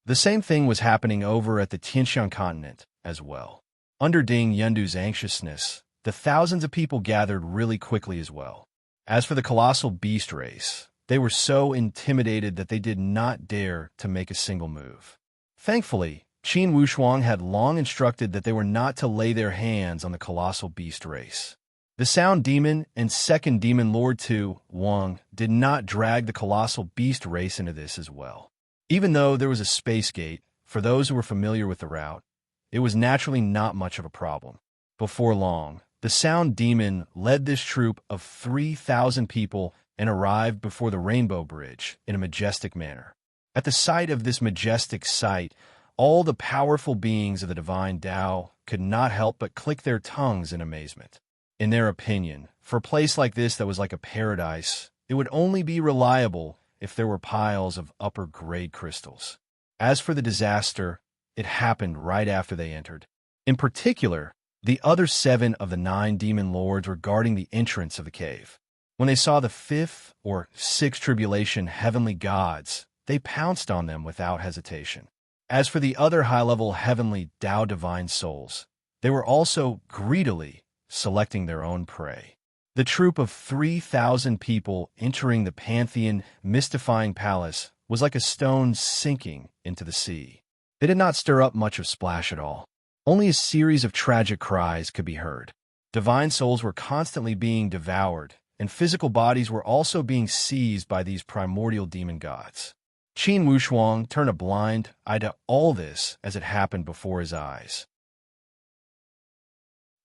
The same thing was happening over at the Tianxiang continent as well. Under Ding Yundu's anxiousness, the thousands of people gathered really quickly as well. As for the colossal beast race, they were so intimidated that they did not dare to make a single move. Thankfully, Qin Wushuang had long instructed that they were not to lay their hands on the colossal beast race. The Sound Demon and Second Demon Lord Tu, Wang, did not drag the colossal beast race into this as well. Even though there was a space gate, for those who were familiar with the route, it was naturally not much of a problem. Before long, the Sound Demon led this troop of 3,000 people and arrived before the Rainbow Bridge in a majestic manner. At the sight of this majestic sight, all the powerful beings of the divine Tao could not help but click their tongues in amazement. In their opinion, for a place like this that was like a paradise, it would only be reliable if there were piles of upper-grade crystals. As for the disaster, it happened right after they entered. In particular, the other 7 of the 9 demon lords were guarding the entrance of the cave. When they saw the 5th or 6th tribulation heavenly gods, they pounced on them without hesitation. As for the other high-level heavenly Tao divine souls, they were also greedily selecting their own prey. The troop of 3,000 people entering the Pantheon mystifying palace was like a stone sinking into the sea. They did not stir up much of splash at all. Only a series of tragic cries could be heard. Divine souls were constantly being devoured, and physical bodies were also being seized by these primordial demon gods. Qin Wushuang turned a blind eye to all this as it happened before his eyes.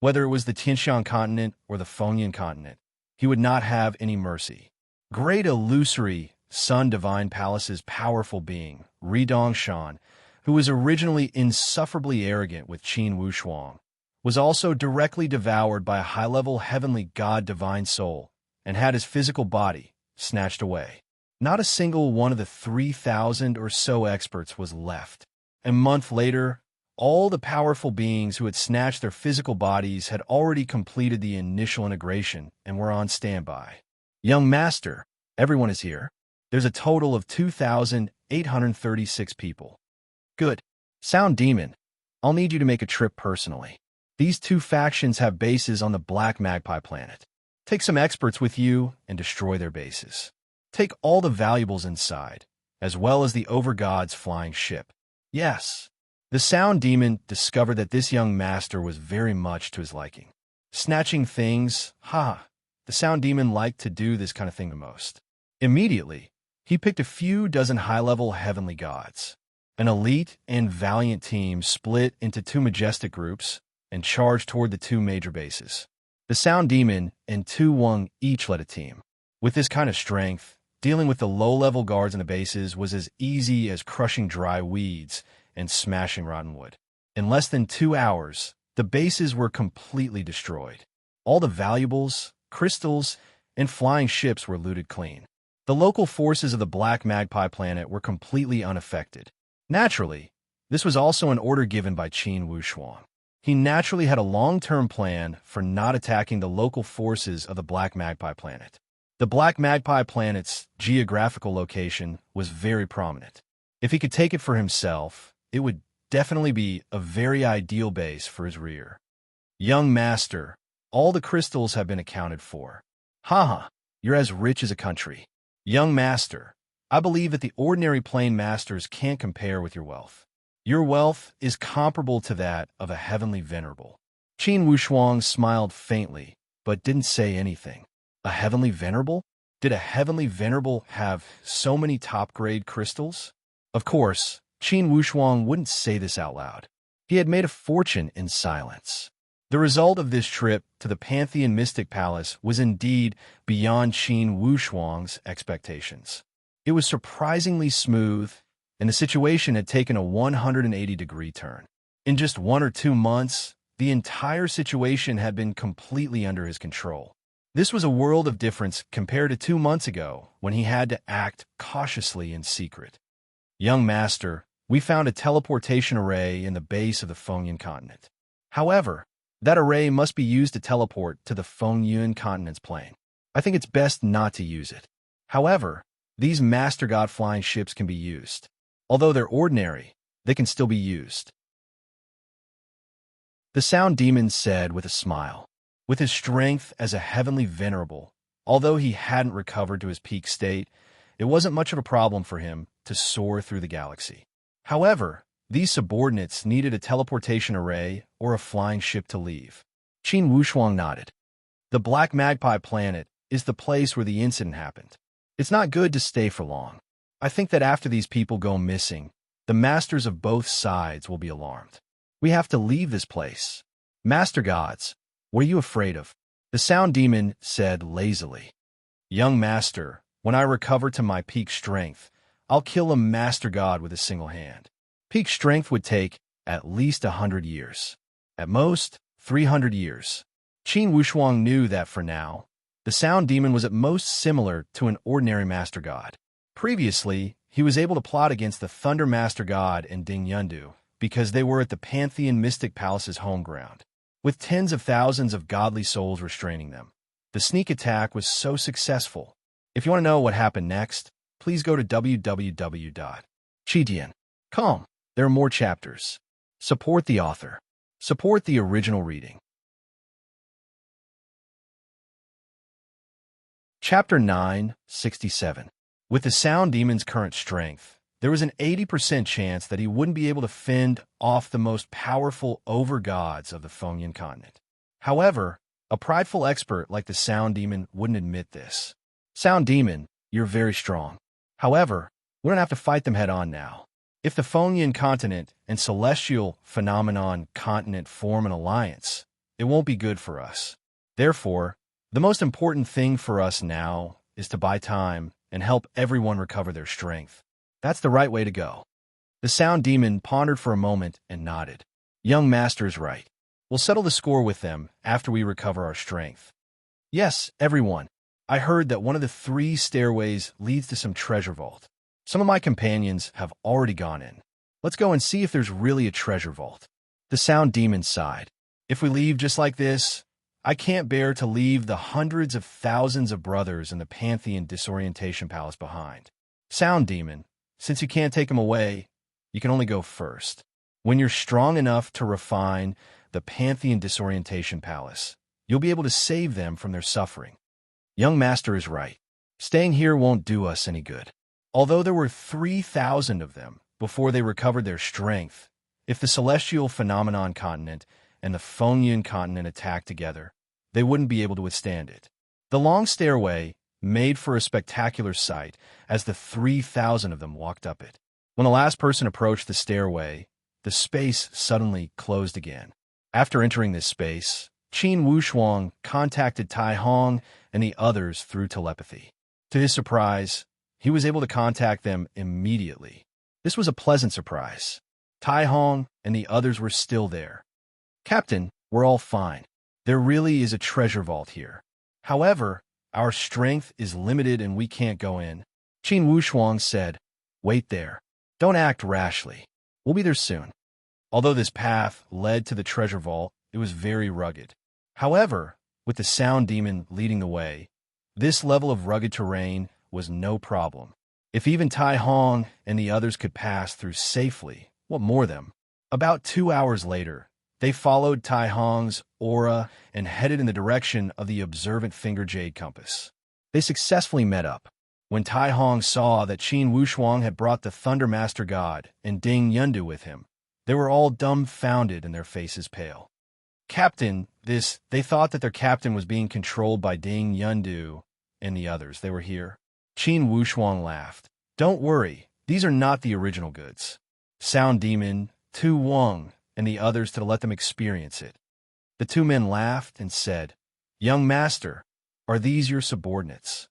Whether it was the Tianxiang continent or the Fengyan continent, he would not have any mercy. Great illusory Sun Divine Palace's powerful being, Ri Dongshan, who was originally insufferably arrogant with Qin Wushuang, was also directly devoured by a high-level heavenly god divine soul and had his physical body snatched away. Not a single one of the 3,000 or so experts was left. A month later, all the powerful beings who had snatched their physical bodies had already completed the initial integration and were on standby. Young Master, everyone is here. There's a total of 2,836 people. Good. Sound Demon, I'll need you to make a trip personally. These 2 factions have bases on the Black Magpie planet. Take some experts with you and destroy their bases. Take all the valuables inside, as well as the Overgod's flying ship. Yes. The Sound Demon discovered that this young master was very much to his liking. Snatching things, the Sound Demon liked to do this kind of thing the most. Immediately, he picked a few dozen high-level heavenly gods. An elite and valiant team split into 2 majestic groups and charged toward the 2 major bases. The Sound Demon and Tu Wang each led a team. With this kind of strength, dealing with the low-level guards in the bases was as easy as crushing dry weeds and smashing rotten wood. In less than 2 hours, the bases were completely destroyed. All the valuables, crystals, and flying ships were looted clean. The local forces of the Black Magpie planet were completely unaffected. Naturally, this was also an order given by Qin Wushuang. He naturally had a long-term plan for not attacking the local forces of the Black Magpie planet. The Black Magpie planet's geographical location was very prominent. If he could take it for himself, it would definitely be a very ideal base for his rear. Young Master, all the crystals have been accounted for. You're as rich as a country. Young Master, I believe that the ordinary plain masters can't compare with your wealth. Your wealth is comparable to that of a heavenly venerable. Qin Wushuang smiled faintly, but didn't say anything. A heavenly venerable? Did a heavenly venerable have so many top-grade crystals? Of course, Qin Wushuang wouldn't say this out loud. He had made a fortune in silence. The result of this trip to the Pantheon Mystic Palace was indeed beyond Qin Wushuang's expectations. It was surprisingly smooth, and the situation had taken a 180-degree turn. In just 1 or 2 months, the entire situation had been completely under his control. This was a world of difference compared to 2 months ago when he had to act cautiously in secret. Young Master, we found a teleportation array in the base of the Fengyun continent. However, that array must be used to teleport to the Fengyun continent's plane. I think it's best not to use it. However, these Master God flying ships can be used. Although they're ordinary, they can still be used. The Sound Demon said with a smile. With his strength as a heavenly venerable, although he hadn't recovered to his peak state, it wasn't much of a problem for him to soar through the galaxy. However, these subordinates needed a teleportation array or a flying ship to leave. Qin Wushuang nodded. The Black Magpie planet is the place where the incident happened. It's not good to stay for long. I think that after these people go missing, the masters of both sides will be alarmed. We have to leave this place. Master Gods, what are you afraid of? The Sound Demon said lazily. Young Master, when I recover to my peak strength, I'll kill a Master God with a single hand. Peak strength would take at least 100 years. At most, 300 years. Qin Wushuang knew that for now, the Sound Demon was at most similar to an ordinary Master God. Previously, he was able to plot against the Thunder Master God and Ding Yundu because they were at the Pantheon Mystic Palace's home ground, with tens of thousands of godly souls restraining them. The sneak attack was so successful. If you want to know what happened next, please go to www.chidian.com. There are more chapters. Support the author. Support the original reading. Chapter 967. With the Sound Demon's current strength, there was an 80% chance that he wouldn't be able to fend off the most powerful over-gods of the Fengyun continent. However, a prideful expert like the Sound Demon wouldn't admit this. Sound Demon, you're very strong. However, we don't have to fight them head-on now. If the Fengyun continent and Celestial Phenomenon continent form an alliance, it won't be good for us. Therefore, the most important thing for us now is to buy time and help everyone recover their strength. That's the right way to go. The Sound Demon pondered for a moment and nodded. Young Master is right. We'll settle the score with them after we recover our strength. Yes, everyone. I heard that one of the 3 stairways leads to some treasure vault. Some of my companions have already gone in. Let's go and see if there's really a treasure vault. The Sound Demon sighed. If we leave just like this, I can't bear to leave the hundreds of thousands of brothers in the Pantheon Disorientation Palace behind. Sound Demon, since you can't take them away, you can only go first. When you're strong enough to refine the Pantheon Disorientation Palace, you'll be able to save them from their suffering. Young Master is right. Staying here won't do us any good. Although there were 3,000 of them before they recovered their strength, if the Celestial Phenomenon continent and the Fengyun continent attacked together, they wouldn't be able to withstand it. The long stairway made for a spectacular sight as the 3,000 of them walked up it. When the last person approached the stairway, the space suddenly closed again. After entering this space, Qin Wushuang contacted Tai Hong and the others through telepathy. To his surprise, he was able to contact them immediately. This was a pleasant surprise. Tai Hong and the others were still there. Captain, we're all fine. There really is a treasure vault here. However, our strength is limited and we can't go in. Qin Wushuang said, Wait there. Don't act rashly. We'll be there soon. Although this path led to the treasure vault, it was very rugged. However, with the Sound Demon leading the way, this level of rugged terrain was no problem. If even Tai Hong and the others could pass through safely, what more them? About 2 hours later, they followed Tai Hong's aura and headed in the direction of the observant finger jade compass. They successfully met up. When Tai Hong saw that Qin Wushuang had brought the Thunder Master God and Ding Yundu with him, they were all dumbfounded and their faces pale. Captain, they thought that their captain was being controlled by Ding Yundu and the others. They were here. Qin Wushuang laughed. Don't worry, these are not the original goods. Sound Demon, Tu Wang, and the others to let them experience it. The two men laughed and said, "Young master, are these your subordinates?"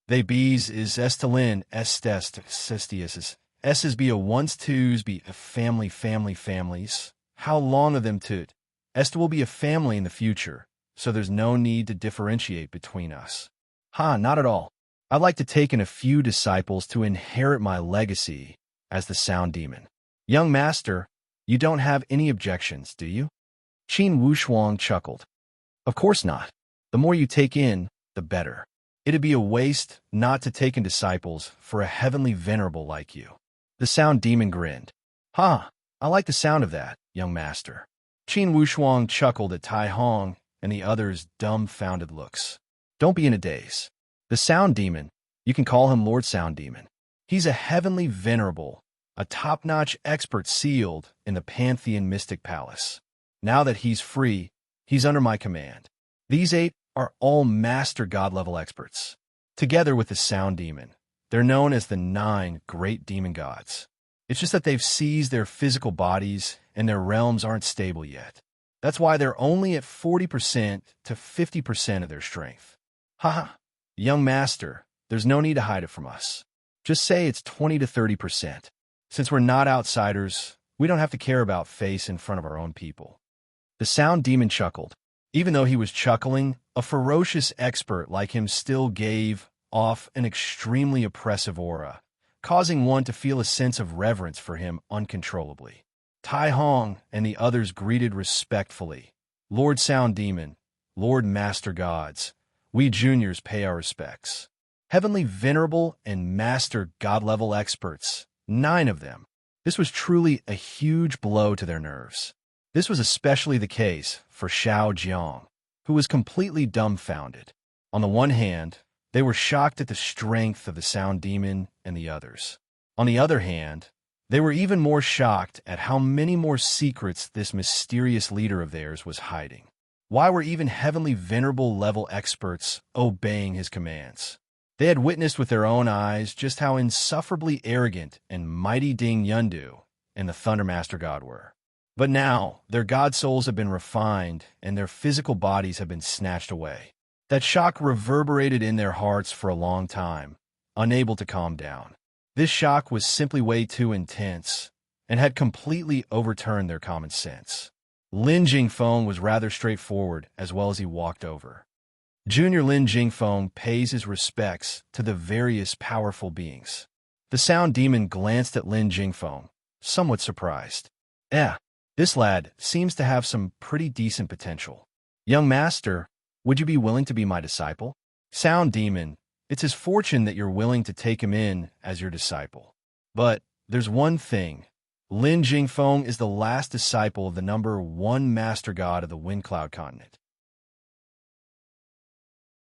They bees is estelin estest sestius is be a once twos be a families. How long of them toot? Est will be a family in the future, so there's no need to differentiate between us. Ha, not at all. I'd like to take in a few disciples to inherit my legacy as the Sound Demon. Young master, you don't have any objections, do you? Qin Wushuang chuckled. Of course not. The more you take in, the better. It'd be a waste not to take in disciples for a heavenly venerable like you. The Sound Demon grinned. Ha, I like the sound of that, young master. Qin Wushuang chuckled at Tai Hong and the others' dumbfounded looks. Don't be in a daze. The Sound Demon, you can call him Lord Sound Demon. He's a heavenly venerable, a top-notch expert sealed in the Pantheon Mystic Palace. Now that he's free, he's under my command. These 8 are all Master God-level experts. Together with the Sound Demon, they're known as the 9 Great Demon Gods. It's just that they've seized their physical bodies and their realms aren't stable yet. That's why they're only at 40% to 50% of their strength. Haha, young master, there's no need to hide it from us. Just say it's 20 to 30%. Since we're not outsiders, we don't have to care about face in front of our own people. The Sound Demon chuckled. Even though he was chuckling, a ferocious expert like him still gave off an extremely oppressive aura, causing one to feel a sense of reverence for him uncontrollably. Tai Hong and the others greeted respectfully. Lord Sound Demon, Lord Master Gods, we juniors pay our respects. Heavenly Venerable and Master God-level experts, 9 of them. This was truly a huge blow to their nerves. This was especially the case for Xiao Jiang, who was completely dumbfounded. On the one hand, they were shocked at the strength of the Sound Demon and the others. On the other hand, they were even more shocked at how many more secrets this mysterious leader of theirs was hiding. Why were even heavenly venerable level experts obeying his commands? They had witnessed with their own eyes just how insufferably arrogant and mighty Ding Yundu and the Thunder Master God were. But now, their god souls have been refined and their physical bodies have been snatched away. That shock reverberated in their hearts for a long time, unable to calm down. This shock was simply way too intense and had completely overturned their common sense. Lin Jingfeng was rather straightforward as well as he walked over. Junior Lin Jingfeng pays his respects to the various powerful beings. The Sound Demon glanced at Lin Jingfeng, somewhat surprised. This lad seems to have some pretty decent potential. Young master, would you be willing to be my disciple? Sound Demon, it's his fortune that you're willing to take him in as your disciple. But there's one thing. Lin Jingfeng is the last disciple of the number 1 Master God of the Wind Cloud continent.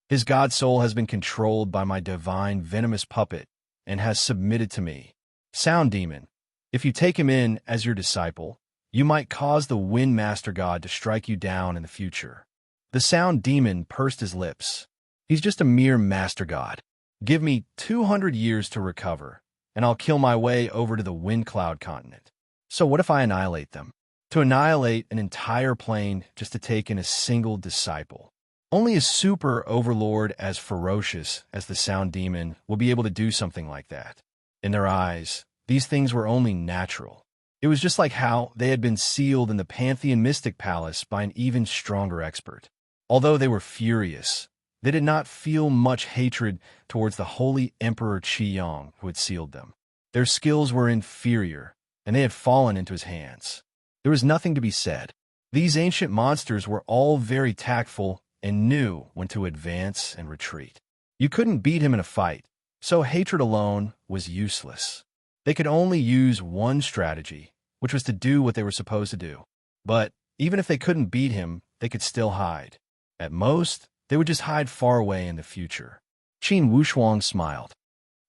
His god soul has been controlled by my divine venomous puppet and has submitted to me. Sound Demon, if you take him in as your disciple, you might cause the Wind Master God to strike you down in the future. The Sound Demon pursed his lips. He's just a mere Master God. Give me 200 years to recover, and I'll kill my way over to the Wind Cloud continent. So what if I annihilate them? To annihilate an entire plane just to take in a single disciple. Only a super overlord as ferocious as the Sound Demon will be able to do something like that. In their eyes, these things were only natural. It was just like how they had been sealed in the Pantheon Mystic Palace by an even stronger expert. Although they were furious, they did not feel much hatred towards the holy Emperor Qiyang who had sealed them. Their skills were inferior, and they had fallen into his hands. There was nothing to be said. These ancient monsters were all very tactful and knew when to advance and retreat. You couldn't beat him in a fight, so hatred alone was useless. They could only use one strategy, which was to do what they were supposed to do. But even if they couldn't beat him, they could still hide. At most, they would just hide far away in the future. Qin Wushuang smiled.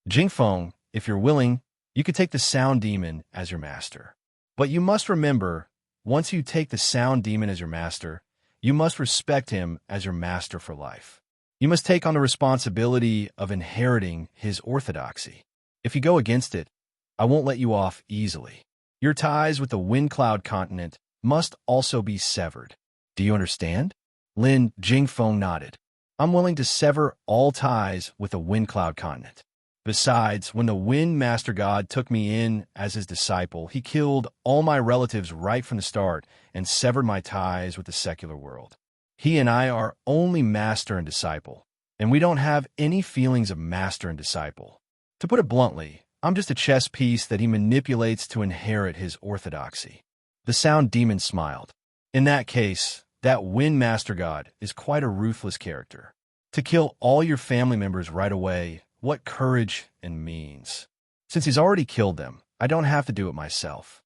Jingfeng, if you're willing, you could take the Sound Demon as your master. But you must remember, once you take the Sound Demon as your master, you must respect him as your master for life. You must take on the responsibility of inheriting his orthodoxy. If you go against it, I won't let you off easily. Your ties with the Wind Cloud continent must also be severed. Do you understand? Lin Jingfeng nodded. I'm willing to sever all ties with the Wind Cloud continent. Besides, when the Wind Master God took me in as his disciple, he killed all my relatives right from the start and severed my ties with the secular world. He and I are only master and disciple, and we don't have any feelings of master and disciple. To put it bluntly, I'm just a chess piece that he manipulates to inherit his orthodoxy. The Sound Demon smiled. In that case, that Wind Master God is quite a ruthless character. To kill all your family members right away, what courage and means. Since he's already killed them, I don't have to do it myself.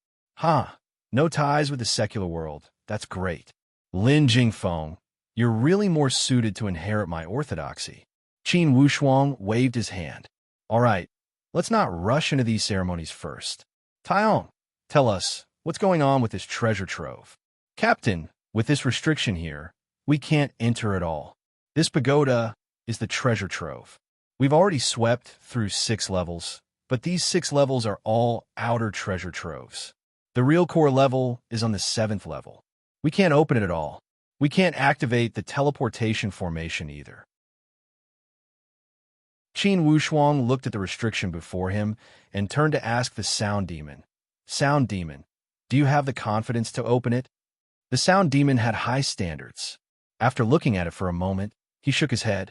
No ties with the secular world. That's great. Lin Jingfeng, you're really more suited to inherit my orthodoxy. Qin Wushuang waved his hand. All right, let's not rush into these ceremonies first. Taiyong, tell us, what's going on with this treasure trove? Captain, with this restriction here, we can't enter at all. This pagoda is the treasure trove. We've already swept through 6 levels, but these 6 levels are all outer treasure troves. The real core level is on the 7th level. We can't open it at all. We can't activate the teleportation formation either. Qin Wushuang looked at the restriction before him and turned to ask the Sound Demon. Sound Demon, do you have the confidence to open it? The Sound Demon had high standards. After looking at it for a moment, he shook his head.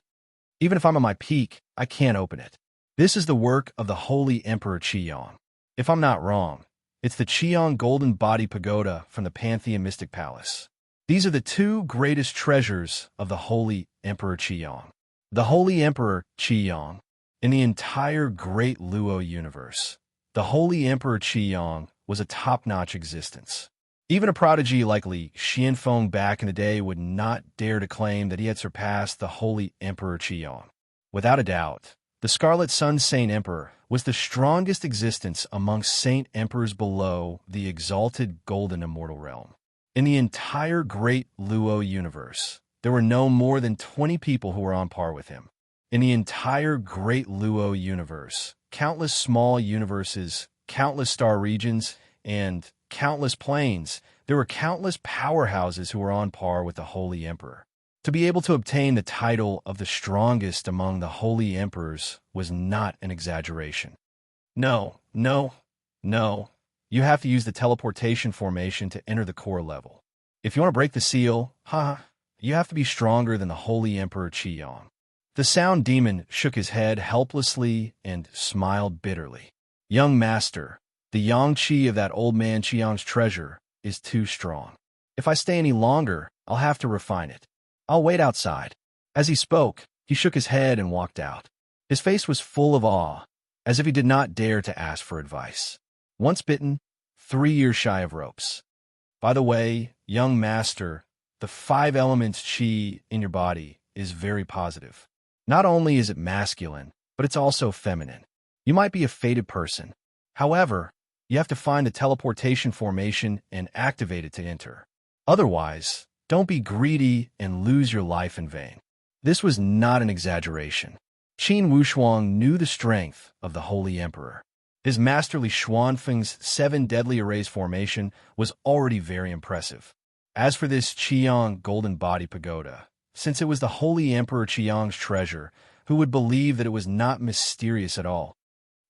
Even if I'm at my peak, I can't open it. This is the work of the Holy Emperor Qiyong. If I'm not wrong, it's the Qiyong Golden Body Pagoda from the Pantheon Mystic Palace. These are the 2 greatest treasures of the Holy Emperor Qiyong. The Holy Emperor Qiyong, in the entire Great Luo universe, the Holy Emperor Qiyong was a top-notch existence. Even a prodigy like Li Xianfeng back in the day would not dare to claim that he had surpassed the Holy Emperor Qiyong. Without a doubt, the Scarlet Sun Saint Emperor was the strongest existence amongst Saint Emperors below the exalted Golden Immortal Realm. In the entire Great Luo universe, there were no more than 20 people who were on par with him. In the entire Great Luo universe, countless small universes, countless star regions, and countless planes, there were countless powerhouses who were on par with the Holy Emperor. To be able to obtain the title of the strongest among the Holy Emperors was not an exaggeration. No. You have to use the teleportation formation to enter the core level. If you want to break the seal, you have to be stronger than the Holy Emperor Qiyong. The Sound Demon shook his head helplessly and smiled bitterly. Young master, the yang qi of that old man Qiyong's treasure is too strong. If I stay any longer, I'll have to refine it. I'll wait outside. As he spoke, he shook his head and walked out. His face was full of awe, as if he did not dare to ask for advice. Once bitten, 3 years shy of ropes. By the way, young master, the 5 elements qi in your body is very positive. Not only is it masculine, but it's also feminine. You might be a fated person. However, you have to find the teleportation formation and activate it to enter. Otherwise, don't be greedy and lose your life in vain. This was not an exaggeration. Qin Wushuang knew the strength of the Holy Emperor. His masterly Xuanfeng's 7 deadly arrays formation was already very impressive. As for this Qiyong Golden Body Pagoda, since it was the Holy Emperor Qiyong's treasure, who would believe that it was not mysterious at all?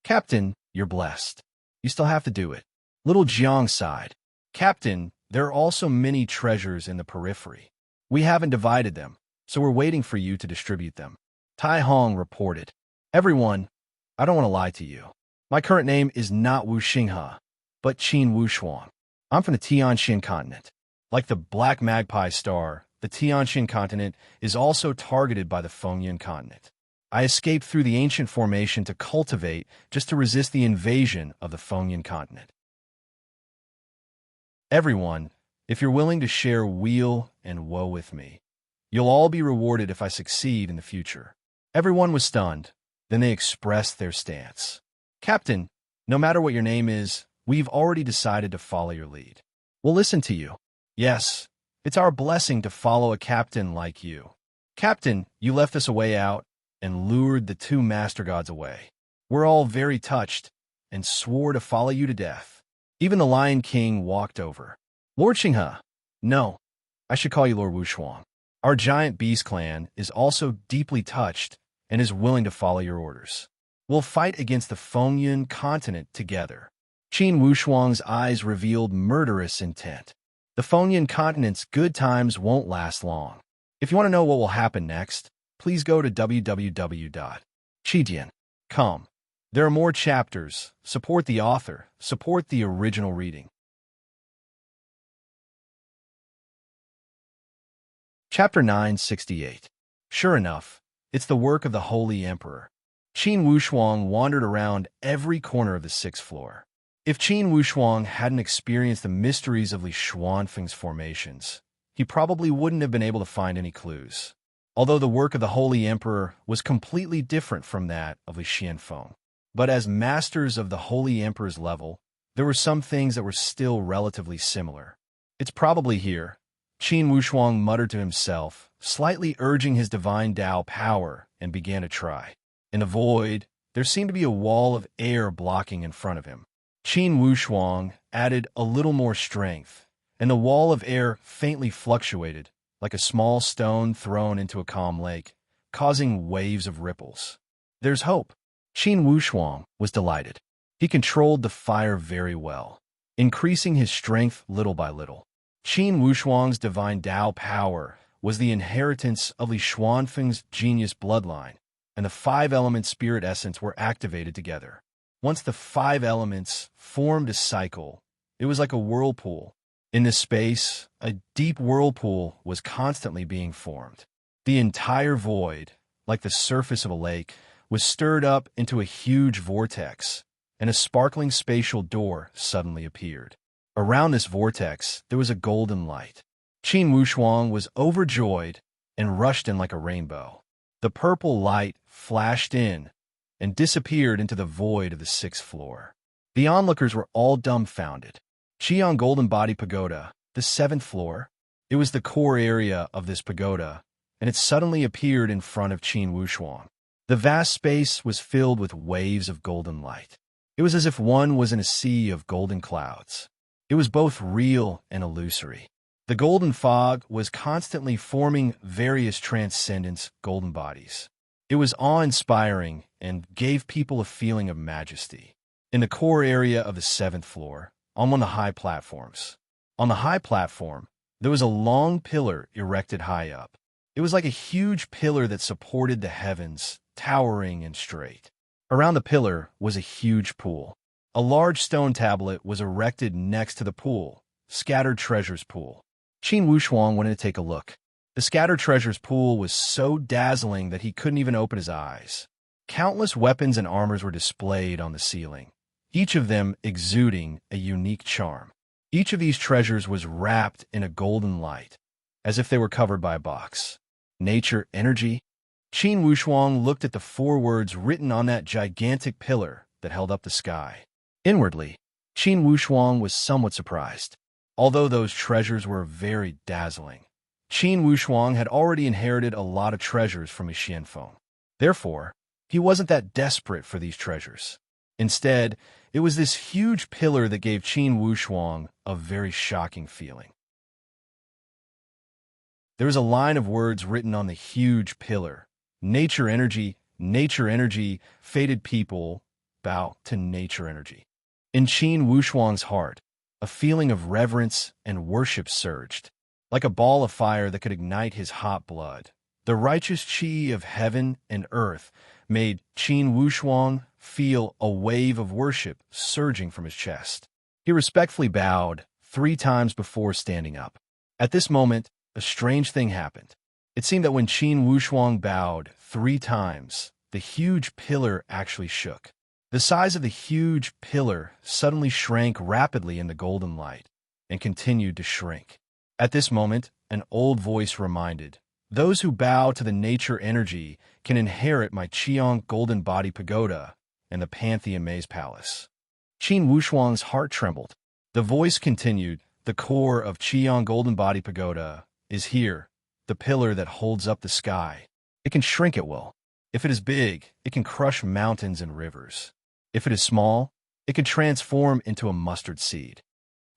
Captain, you're blessed. You still have to do it. Little Jiang sighed. Captain, there are also many treasures in the periphery. We haven't divided them, so we're waiting for you to distribute them. Tai Hong reported. Everyone, I don't want to lie to you. My current name is not Wu Xinghe, but Qin Wushuang. I'm from the Tianxin continent. Like the Black Magpie star, the Tianxin continent is also targeted by the Fengyan continent. I escaped through the ancient formation to cultivate just to resist the invasion of the Fengyan continent. Everyone, if you're willing to share weal and woe with me, you'll all be rewarded if I succeed in the future. Everyone was stunned. Then they expressed their stance. Captain, no matter what your name is, we've already decided to follow your lead. We'll listen to you. Yes, it's our blessing to follow a captain like you. Captain, you left us a way out and lured the two master gods away. We're all very touched and swore to follow you to death. Even the Lion King walked over. Lord Xinghe, no, I should call you Lord Wushuang. Our giant beast clan is also deeply touched and is willing to follow your orders. We'll fight against the Fengyun continent together. Qin Wushuang's eyes revealed murderous intent. The Fengyun continent's good times won't last long. If you want to know what will happen next, please go to www.chidian.com. There are more chapters. Support the author. Support the original reading. Chapter 968. Sure enough, it's the work of the Holy Emperor. Qin Wushuang wandered around every corner of the 6th floor. If Qin Wushuang hadn't experienced the mysteries of Li Xuanfeng's formations, he probably wouldn't have been able to find any clues. Although the work of the Holy Emperor was completely different from that of Li Xianfeng. But as masters of the Holy Emperor's level, there were some things that were still relatively similar. It's probably here, Qin Wushuang muttered to himself, slightly urging his divine Tao power, and began to try. In the void, there seemed to be a wall of air blocking in front of him. Qin Wushuang added a little more strength, and the wall of air faintly fluctuated, like a small stone thrown into a calm lake, causing waves of ripples. There's hope. Qin Wushuang was delighted. He controlled the fire very well, increasing his strength little by little. Qin Wushuang's divine Tao power was the inheritance of Li Xuanfeng's genius bloodline, and the 5-element spirit essence were activated together. Once the 5 elements formed a cycle, it was like a whirlpool. In this space, a deep whirlpool was constantly being formed. The entire void, like the surface of a lake, was stirred up into a huge vortex, and a sparkling spatial door suddenly appeared. Around this vortex, there was a golden light. Qin Wushuang was overjoyed and rushed in like a rainbow. The purple light flashed in and disappeared into the void of the 6th floor. The onlookers were all dumbfounded. Qiang Golden Body Pagoda, the 7th floor. It was the core area of this pagoda, and it suddenly appeared in front of Qin Wushuang. The vast space was filled with waves of golden light. It was as if one was in a sea of golden clouds. It was both real and illusory. The golden fog was constantly forming various transcendence golden bodies. It was awe-inspiring and gave people a feeling of majesty. In the core area of the 7th floor, on one of the high platforms. On the high platform, there was a long pillar erected high up. It was like a huge pillar that supported the heavens, towering and straight. Around the pillar was a huge pool. A large stone tablet was erected next to the pool, Scattered Treasures Pool. Qin Wushuang went in to take a look. The Scattered Treasures Pool was so dazzling that he couldn't even open his eyes. Countless weapons and armors were displayed on the ceiling, each of them exuding a unique charm. Each of these treasures was wrapped in a golden light, as if they were covered by a box. Nature, energy. Qin Wushuang looked at the 4 words written on that gigantic pillar that held up the sky. Inwardly, Qin Wushuang was somewhat surprised. Although those treasures were very dazzling, Qin Wushuang had already inherited a lot of treasures from his Xianfeng. Therefore, he wasn't that desperate for these treasures. Instead, it was this huge pillar that gave Qin Wushuang a very shocking feeling. There was a line of words written on the huge pillar. Nature energy, fated people, bow to nature energy. In Qin Wushuang's heart, a feeling of reverence and worship surged. Like a ball of fire that could ignite his hot blood, the righteous qi of heaven and earth made Qin Wushuang feel a wave of worship surging from his chest. He respectfully bowed 3 times before standing up. At this moment, a strange thing happened. It seemed that when Qin Wushuang bowed 3 times, the huge pillar actually shook. The size of the huge pillar suddenly shrank rapidly in the golden light and continued to shrink. At this moment, an old voice reminded, "Those who bow to the nature energy can inherit my Qiang Golden Body Pagoda and the Pantheon Maze Palace." Qin Wushuang's heart trembled. The voice continued, "The core of Qiang Golden Body Pagoda is here, the pillar that holds up the sky. It can shrink at will. If it is big, it can crush mountains and rivers. If it is small, it can transform into a mustard seed.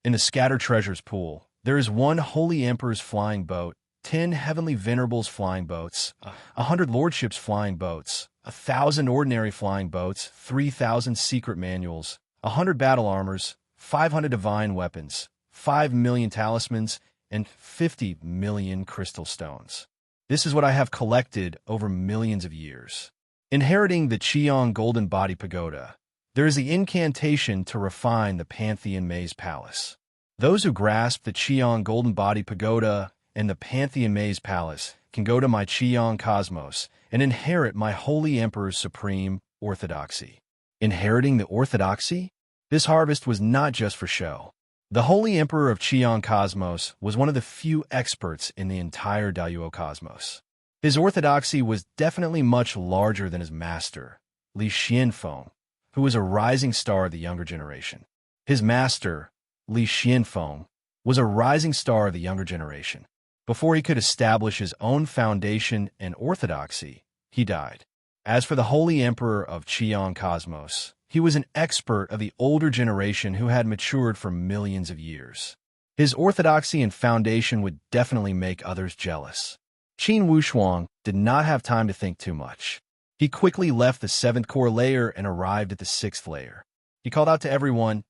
In the scattered treasures pool, there is one holy emperor's flying boat, 10 heavenly venerables flying boats, 100 lordships flying boats, 1,000 ordinary flying boats, 3,000 secret manuals, 100 battle armors, 500 divine weapons, 5 million talismans, and 50 million crystal stones. This is what I have collected over millions of years. Inheriting the Qiang Golden Body Pagoda, there is the incantation to refine the Pantheon Maze Palace. Those who grasp the Qiang Golden Body Pagoda and the Pantheon Maze Palace can go to my Qiang Cosmos and inherit my Holy Emperor's supreme orthodoxy. Inheriting the orthodoxy? This harvest was not just for show. The Holy Emperor of Qiang Cosmos was one of the few experts in the entire Dayuo Cosmos. His orthodoxy was definitely much larger than his master, Li Xianfeng, who was a rising star of the younger generation. His master, Li Xianfeng, was a rising star of the younger generation. Before he could establish his own foundation and orthodoxy, he died. As for the Holy Emperor of Qiang Cosmos, he was an expert of the older generation who had matured for millions of years. His orthodoxy and foundation would definitely make others jealous. Qin Wushuang did not have time to think too much. He quickly left the 7th core layer and arrived at the 6th layer. He called out to everyone,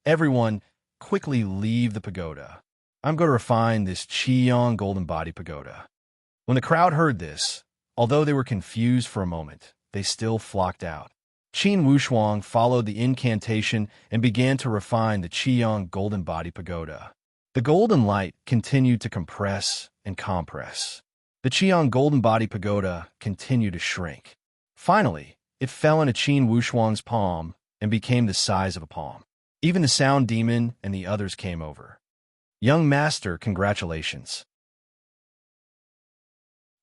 "Everyone, quickly leave the pagoda. I'm going to refine this Qiang Golden Body Pagoda." When the crowd heard this, although they were confused for a moment, they still flocked out. Qin Wushuang followed the incantation and began to refine the Qiang Golden Body Pagoda. The golden light continued to compress and compress. The Qiang Golden Body Pagoda continued to shrink. Finally, it fell into Qin Wushuang's palm and became the size of a palm. Even the sound demon and the others came over. "Young master, congratulations.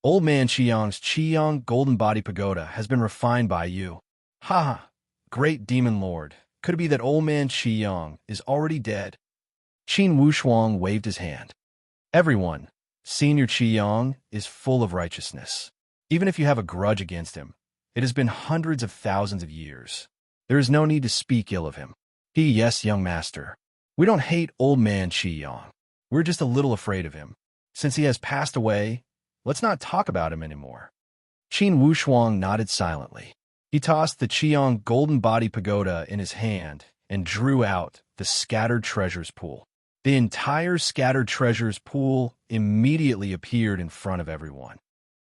Old man Qiang's Qiang Golden Body Pagoda has been refined by you. Ha ha, great demon lord. Could it be that old man Qiang is already dead?" Qin Wushuang waved his hand. "Everyone, Senior Qiang is full of righteousness. Even if you have a grudge against him, it has been hundreds of thousands of years. There is no need to speak ill of him. Yes, young master. We don't hate old man Qiang. We're just a little afraid of him. Since he has passed away, let's not talk about him anymore." Qin Wushuang nodded silently. He tossed the Qiang Golden Body Pagoda in his hand and drew out the Scattered Treasures Pool. The entire Scattered Treasures Pool immediately appeared in front of everyone.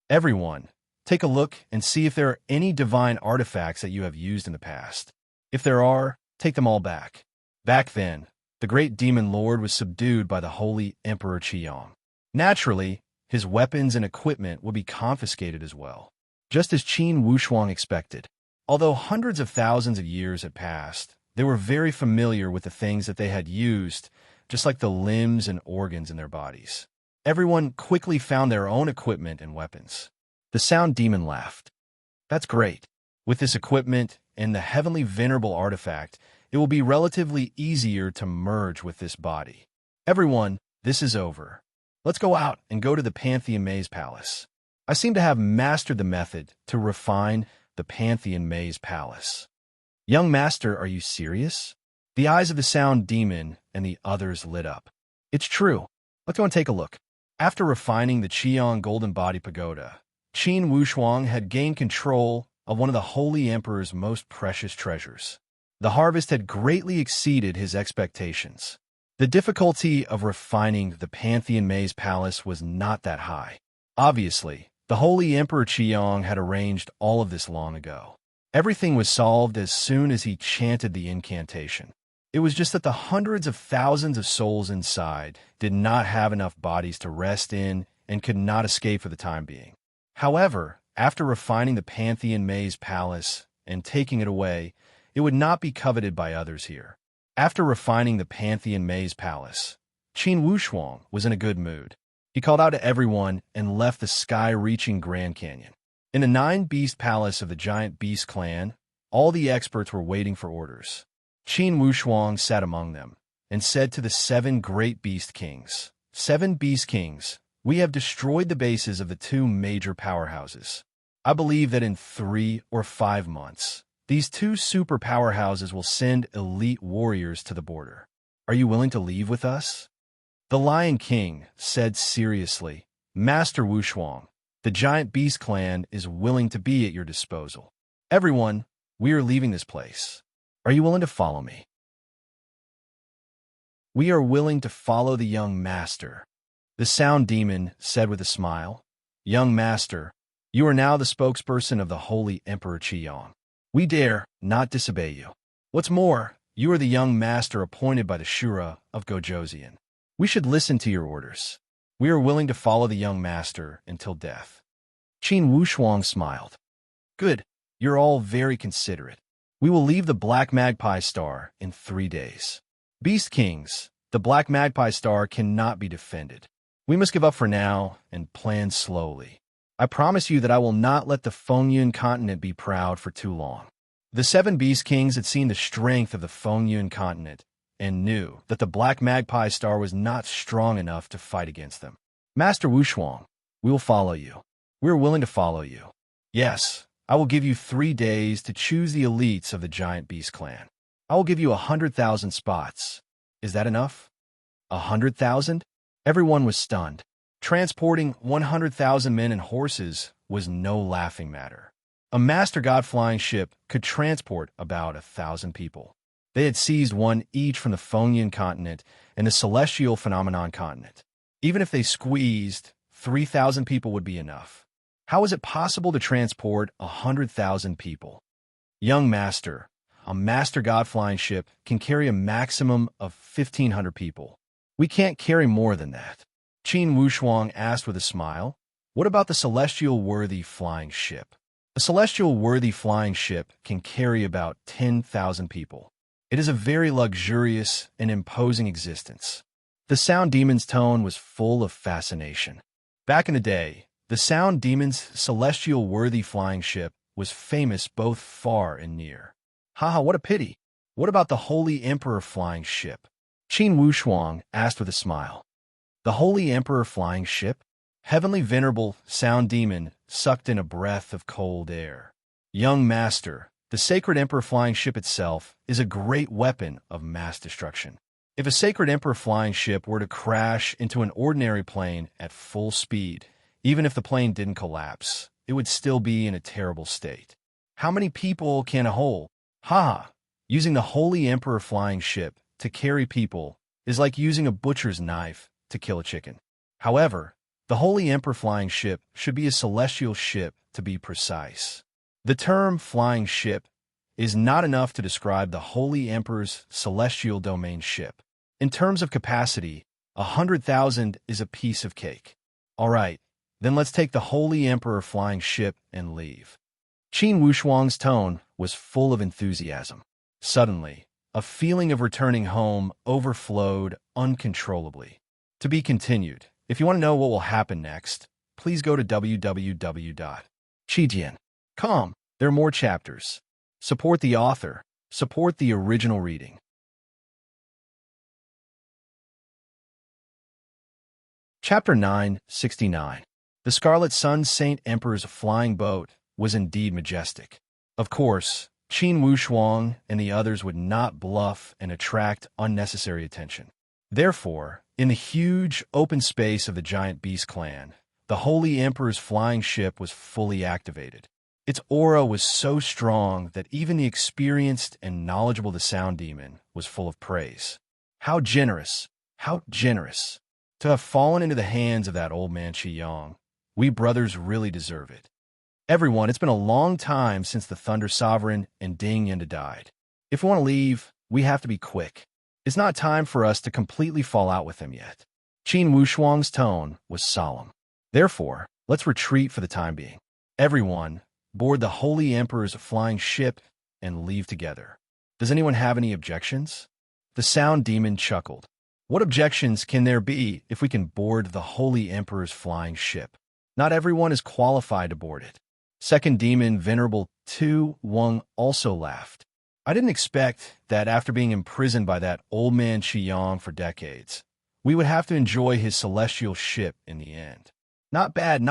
"Everyone, take a look and see if there are any divine artifacts that you have used in the past. If there are, take them all back." Back then, the great demon lord was subdued by the Holy Emperor Qiang. Naturally, his weapons and equipment would be confiscated as well, just as Qin Wushuang expected. Although hundreds of thousands of years had passed, they were very familiar with the things that they had used, just like the limbs and organs in their bodies. Everyone quickly found their own equipment and weapons. The sound demon laughed. "That's great. With this equipment and the heavenly venerable artifact, it will be relatively easier to merge with this body. Everyone, this is over. Let's go out and go to the Pantheon Maze Palace. I seem to have mastered the method to refine the Pantheon Maze Palace." "Young master, are you serious?" The eyes of the sound demon and the others lit up. "It's true. Let's go and take a look." After refining the Qiang Golden Body Pagoda, Qin Wushuang had gained control of one of the Holy Emperor's most precious treasures. The harvest had greatly exceeded his expectations. The difficulty of refining the Pantheon Maze Palace was not that high. Obviously, the Holy Emperor Qiang had arranged all of this long ago. Everything was solved as soon as he chanted the incantation. It was just that the hundreds of thousands of souls inside did not have enough bodies to rest in and could not escape for the time being. However, after refining the Pantheon Maze Palace and taking it away, it would not be coveted by others here. After refining the Pantheon Maze Palace, Qin Wushuang was in a good mood. He called out to everyone and left the sky-reaching Grand Canyon. In the 9-beast palace of the giant beast clan, all the experts were waiting for orders. Qin Wushuang sat among them and said to the 7 great beast kings, 7 beast kings, We have destroyed the bases of the two major powerhouses. I believe that in 3 or 5 months, these two super powerhouses will send elite warriors to the border. Are you willing to leave with us? The Lion King said seriously, Master Wushuang, the giant beast clan is willing to be at your disposal. Everyone, we are leaving this place. Are you willing to follow me? We are willing to follow the young master. The sound demon said with a smile, Young master, you are now the spokesperson of the holy Emperor Qiyang. We dare not disobey you. What's more, you are the young master appointed by the Shura of Gojoseon. We should listen to your orders. We are willing to follow the young master until death. Qin Wushuang smiled. Good, you're all very considerate. We will leave the Black Magpie Star in 3 days. Beast Kings, the Black Magpie Star cannot be defended. We must give up for now and plan slowly. I promise you that I will not let the Fengyun continent be proud for too long. The 7 Beast Kings had seen the strength of the Fengyun continent and knew that the Black Magpie Star was not strong enough to fight against them. Master Wushuang, we will follow you. We are willing to follow you. Yes, I will give you 3 days to choose the elites of the Giant Beast Clan. I will give you 100,000 spots. Is that enough? 100,000? Everyone was stunned. Transporting 100,000 men and horses was no laughing matter. A Master God flying ship could transport about 1,000 people. They had seized one each from the Fengyun continent and the Celestial Phenomenon continent. Even if they squeezed, 3,000 people would be enough. How is it possible to transport 100,000 people? Young Master, a Master God flying ship can carry a maximum of 1,500 people. We can't carry more than that. Qin Wushuang asked with a smile, What about the Celestial Worthy flying ship? A Celestial Worthy flying ship can carry about 10,000 people. It is a very luxurious and imposing existence. The Sound Demon's tone was full of fascination. Back in the day, the Sound Demon's Celestial Worthy flying ship was famous both far and near. Haha, what a pity. What about the Holy Emperor flying ship? Qin Wushuang asked with a smile. The Holy Emperor flying ship? Heavenly Venerable Sound Demon sucked in a breath of cold air. Young Master, the Sacred Emperor flying ship itself is a great weapon of mass destruction. If a Sacred Emperor flying ship were to crash into an ordinary plane at full speed, even if the plane didn't collapse, it would still be in a terrible state. How many people can it hold? Ha! Using the Holy Emperor flying ship to carry people is like using a butcher's knife to kill a chicken. However, the Holy Emperor flying ship should be a celestial ship to be precise. The term flying ship is not enough to describe the Holy Emperor's celestial domain ship. In terms of capacity, 100,000 is a piece of cake. All right, then let's take the Holy Emperor flying ship and leave. Qin Wushuang's tone was full of enthusiasm. Suddenly, a feeling of returning home overflowed uncontrollably. To be continued. If you want to know what will happen next, please go to www.chijian.com. There are more chapters. Support the author. Support the original reading. Chapter 969. The Scarlet Sun Saint Emperor's flying boat was indeed majestic. Of course, Qin Wushuang and the others would not bluff and attract unnecessary attention. Therefore, in the huge open space of the Giant Beast Clan, the Holy Emperor's flying ship was fully activated. Its aura was so strong that even the experienced and knowledgeable the Sound Demon was full of praise. How generous, how generous. To have fallen into the hands of that old man Qiyang, we brothers really deserve it. Everyone, it's been a long time since the Thunder Sovereign and Ding Yanda died. If we want to leave, we have to be quick. It's not time for us to completely fall out with him yet. Qin Wushuang's tone was solemn. Therefore, let's retreat for the time being. Everyone, board the Holy Emperor's flying ship and leave together. Does anyone have any objections? The Sound Demon chuckled. What objections can there be if we can board the Holy Emperor's flying ship? Not everyone is qualified to board it. Second Demon Venerable Tu Wang also laughed. I didn't expect that after being imprisoned by that old man Qiyang for decades, we would have to enjoy his celestial ship in the end. Not bad,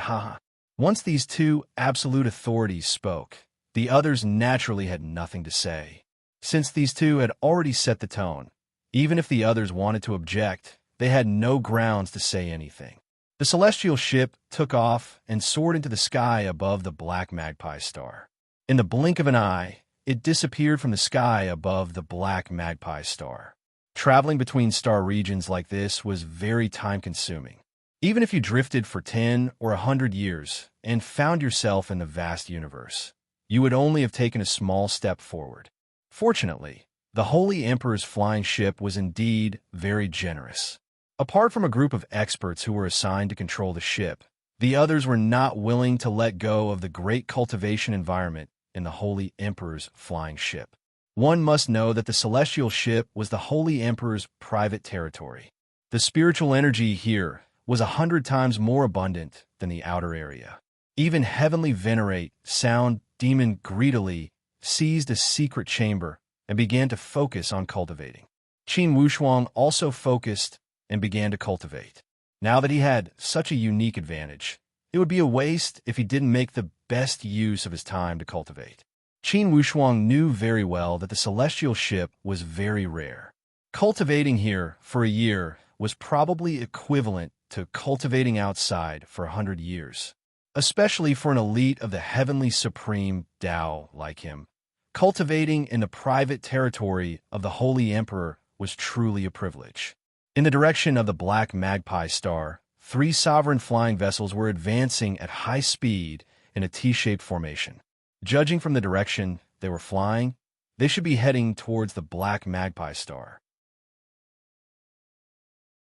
haha. Once these two absolute authorities spoke, the others naturally had nothing to say. Since these two had already set the tone, even if the others wanted to object, they had no grounds to say anything. The celestial ship took off and soared into the sky above the Black Magpie star. In the blink of an eye, it disappeared from the sky above the Black Magpie star. Traveling between star regions like this was very time-consuming. Even if you drifted for 10 or 100 years and found yourself in the vast universe, you would only have taken a small step forward. Fortunately, the Holy Emperor's flying ship was indeed very generous. Apart from a group of experts who were assigned to control the ship, the others were not willing to let go of the great cultivation environment in the Holy Emperor's flying ship. One must know that the celestial ship was the Holy Emperor's private territory. The spiritual energy here was 100 times more abundant than the outer area. Even Heavenly Venerate, Sound Demon greedily seized a secret chamber and began to focus on cultivating. Qin Wushuang also focused and began to cultivate. Now that he had such a unique advantage, it would be a waste if he didn't make the best use of his time to cultivate. Qin Wushuang knew very well that the celestial ship was very rare. Cultivating here for a year was probably equivalent to cultivating outside for 100 years. Especially for an elite of the heavenly supreme Tao like him, cultivating in the private territory of the Holy Emperor was truly a privilege. In the direction of the Black Magpie star, 3 sovereign flying vessels were advancing at high speed in a T-shaped formation. Judging from the direction they were flying, they should be heading towards the Black Magpie star.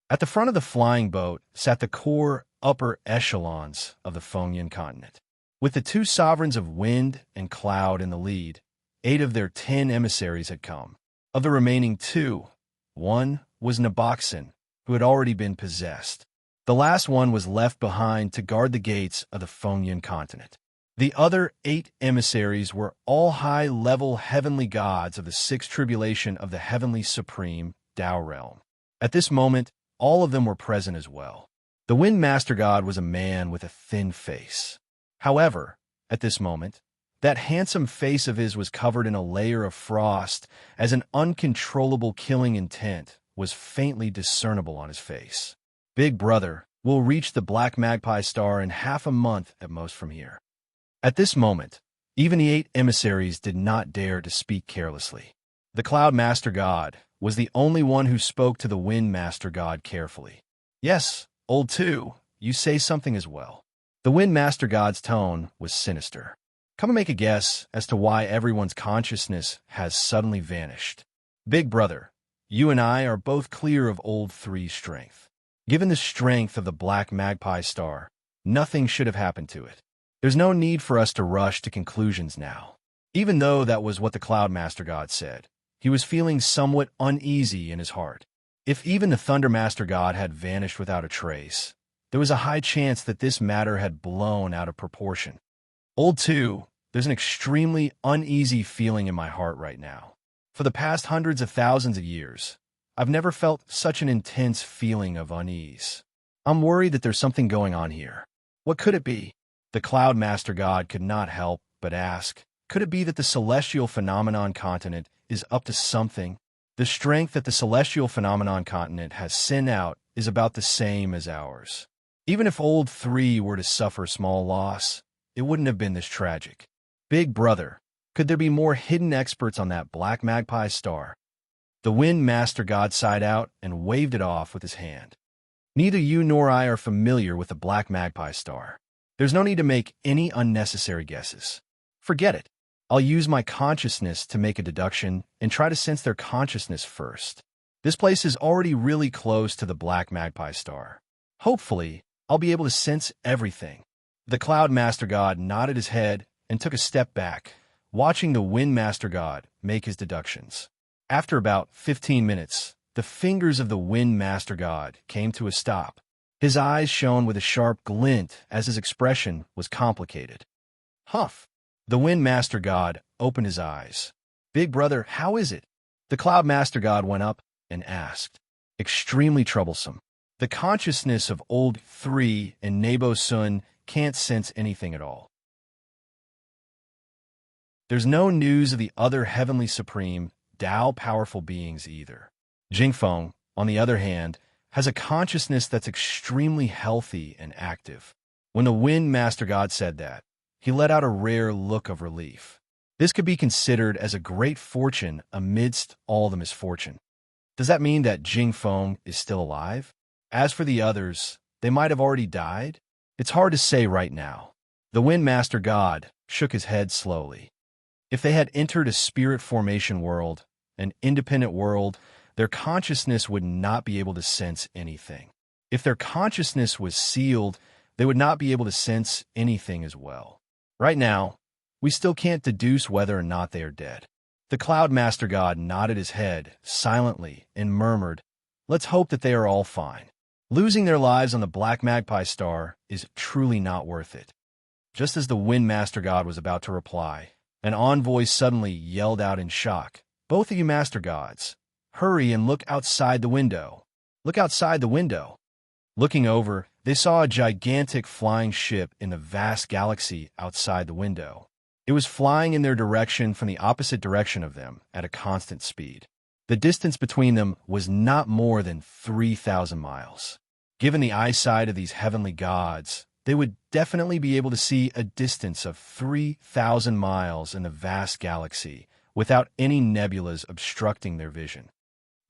At the front of the flying boat sat the core upper echelons of the Fengyan continent. With the 2 sovereigns of wind and cloud in the lead, 8 of their 10 emissaries had come. Of the remaining 2, one was Naboxen, who had already been possessed. The last one was left behind to guard the gates of the Fengyan continent. The other 8 emissaries were all high-level heavenly gods of the 6th tribulation of the heavenly supreme Tao realm. At this moment, all of them were present as well. The Wind Master God was a man with a thin face. However, at this moment, that handsome face of his was covered in a layer of frost, as an uncontrollable killing intent was faintly discernible on his face. Big Brother will reach the Black Magpie star in half a month at most from here. At this moment, even the 8 emissaries did not dare to speak carelessly. The Cloud Master God was the only one who spoke to the Wind Master God carefully. Yes, old 2, you say something as well. The Wind Master God's tone was sinister. Come and make a guess as to why everyone's consciousness has suddenly vanished. Big Brother, you and I are both clear of old 3's strength. Given the strength of the Black Magpie star, nothing should have happened to it. There's no need for us to rush to conclusions now. Even though that was what the Cloud Master God said, he was feeling somewhat uneasy in his heart. If even the Thunder Master God had vanished without a trace, there was a high chance that this matter had blown out of proportion. Old 2, there's an extremely uneasy feeling in my heart right now. For the past hundreds of thousands of years, I've never felt such an intense feeling of unease. I'm worried that there's something going on here. What could it be? The Cloud Master God could not help but ask, could it be that the Celestial Phenomenon Continent is up to something? The strength that the Celestial Phenomenon Continent has sent out is about the same as ours. Even if old 3 were to suffer small loss, it wouldn't have been this tragic. Big Brother, could there be more hidden experts on that Black Magpie star? The Wind Master God sighed out and waved it off with his hand. Neither you nor I are familiar with the Black Magpie star. There's no need to make any unnecessary guesses. Forget it. I'll use my consciousness to make a deduction and try to sense their consciousness first. This place is already really close to the Black Magpie star. Hopefully, I'll be able to sense everything. The Cloud Master God nodded his head and took a step back, watching the Wind Master God make his deductions. After about 15 minutes, the fingers of the Wind Master God came to a stop. His eyes shone with a sharp glint as his expression was complicated. Huff! The Wind Master God opened his eyes. Big Brother, how is it? The Cloud Master God went up and asked. extremely troublesome. The consciousness of Old 3 and Nebo Sun can't sense anything at all. There's no news of the other heavenly supreme, Tao powerful beings either. Jingfeng, on the other hand, has a consciousness that's extremely healthy and active. When the Wind Master God said that, he let out a rare look of relief. This could be considered as a great fortune amidst all the misfortune. Does that mean that Jingfeng is still alive? As for the others, they might have already died? It's hard to say right now. The Wind Master God shook his head slowly. If they had entered a spirit formation world, an independent world, their consciousness would not be able to sense anything. If their consciousness was sealed, they would not be able to sense anything as well. Right now, we still can't deduce whether or not they are dead. The Cloud Master God nodded his head silently and murmured, "Let's hope that they are all fine. Losing their lives on the Black Magpie Star is truly not worth it." Just as the Wind Master God was about to reply, an envoy suddenly yelled out in shock, "Both of you Master Gods, hurry and look outside the window. Look outside the window." Looking over, they saw a gigantic flying ship in the vast galaxy outside the window. It was flying in their direction from the opposite direction of them at a constant speed. The distance between them was not more than 3,000 miles. Given the eyesight of these heavenly gods, they would definitely be able to see a distance of 3,000 miles in the vast galaxy without any nebulas obstructing their vision.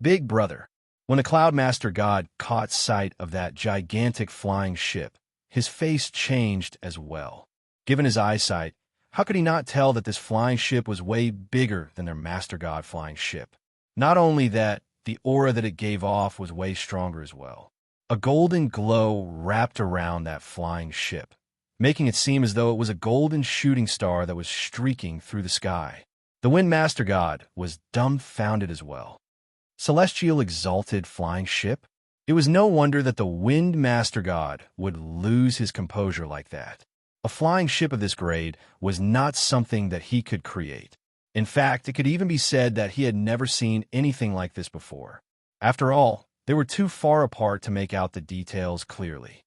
Big Brother. When the Cloud Master God caught sight of that gigantic flying ship, his face changed as well. Given his eyesight, how could he not tell that this flying ship was way bigger than their Master God flying ship? Not only that, the aura that it gave off was way stronger as well. A golden glow wrapped around that flying ship, making it seem as though it was a golden shooting star that was streaking through the sky. The Wind Master God was dumbfounded as well. Celestial exalted flying ship? It was no wonder that the Wind Master God would lose his composure like that. A flying ship of this grade was not something that he could create. In fact, it could even be said that he had never seen anything like this before. After all, they were too far apart to make out the details clearly.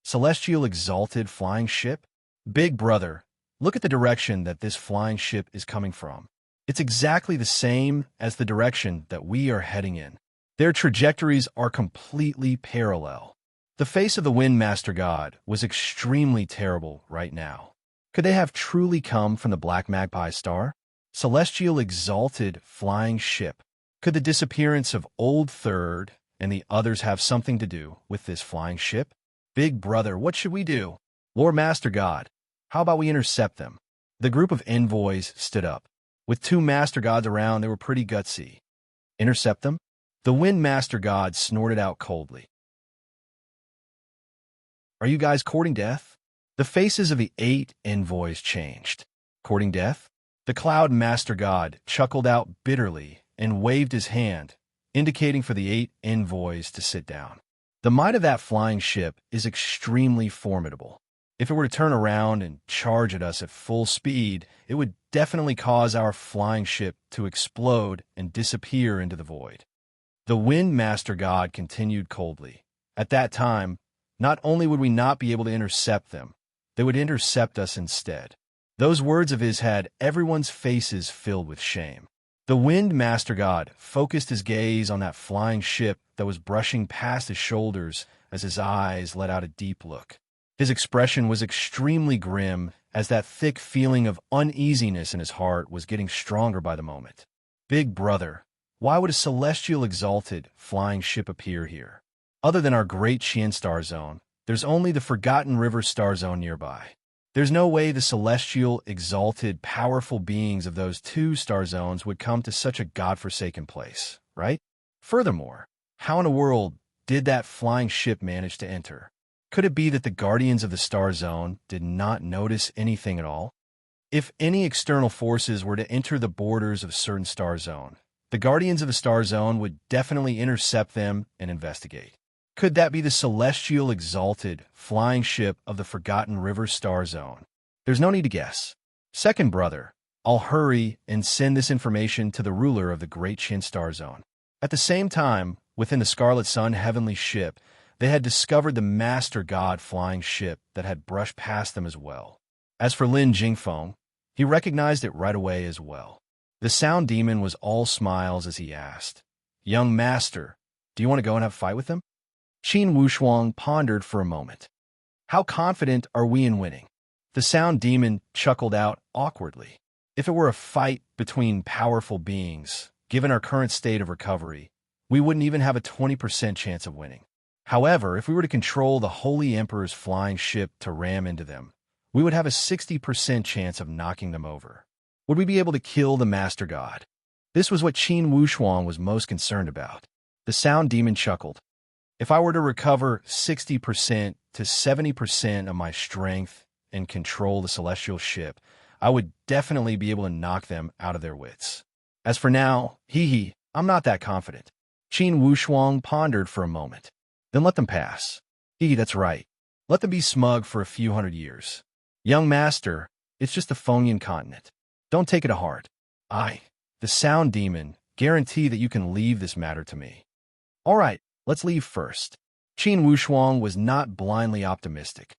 Celestial exalted flying ship? Big Brother, look at the direction that this flying ship is coming from. It's exactly the same as the direction that we are heading in. Their trajectories are completely parallel. The face of the Wind Master God was extremely terrible right now. Could they have truly come from the Black Magpie Star? Celestial exalted flying ship. Could the disappearance of Old Third and the others have something to do with this flying ship? Big Brother, what should we do? Lord Master God, how about we intercept them? The group of envoys stood up. With two Master Gods around, they were pretty gutsy. Intercept them? The Wind Master God snorted out coldly. Are you guys courting death? The faces of the 8 envoys changed. Courting death? The Cloud Master God chuckled out bitterly and waved his hand, indicating for the 8 envoys to sit down. The might of that flying ship is extremely formidable. If it were to turn around and charge at us at full speed, it would definitely cause our flying ship to explode and disappear into the void. The Wind Master God continued coldly. At that time, not only would we not be able to intercept them, they would intercept us instead. Those words of his had everyone's faces filled with shame. The Wind Master God focused his gaze on that flying ship that was brushing past his shoulders as his eyes let out a deep look. His expression was extremely grim as that thick feeling of uneasiness in his heart was getting stronger by the moment. Big Brother, why would a celestial exalted flying ship appear here? Other than our great Qian star zone, there's only the Forgotten River star zone nearby. There's no way the celestial, exalted, powerful beings of those 2 star zones would come to such a godforsaken place, right? Furthermore, how in the world did that flying ship manage to enter? Could it be that the Guardians of the Star Zone did not notice anything at all? If any external forces were to enter the borders of a certain star zone, the Guardians of the Star Zone would definitely intercept them and investigate. Could that be the celestial exalted flying ship of the Forgotten River Star Zone? There's no need to guess. Second Brother, I'll hurry and send this information to the ruler of the Great Qian Star Zone. At the same time, within the Scarlet Sun heavenly ship, they had discovered the Master God flying ship that had brushed past them as well. As for Lin Jingfeng, he recognized it right away as well. The Sound Demon was all smiles as he asked, "Young Master, do you want to go and have a fight with them?" Qin Wushuang pondered for a moment. "How confident are we in winning?" The Sound Demon chuckled out awkwardly. "If it were a fight between powerful beings, given our current state of recovery, we wouldn't even have a 20% chance of winning. However, if we were to control the Holy Emperor's flying ship to ram into them, we would have a 60% chance of knocking them over. Would we be able to kill the Master God?" This was what Qin Wushuang was most concerned about. The Sound Demon chuckled. "If I were to recover 60% to 70% of my strength and control the celestial ship, I would definitely be able to knock them out of their wits. As for now, I'm not that confident." Qin Wushuang pondered for a moment. "Then let them pass." That's right. Let them be smug for a few hundred years. Young Master, it's just the Fengyan continent. Don't take it to heart. I, the Sound Demon, guarantee that you can leave this matter to me." "All right, let's leave first." Qin Wushuang was not blindly optimistic.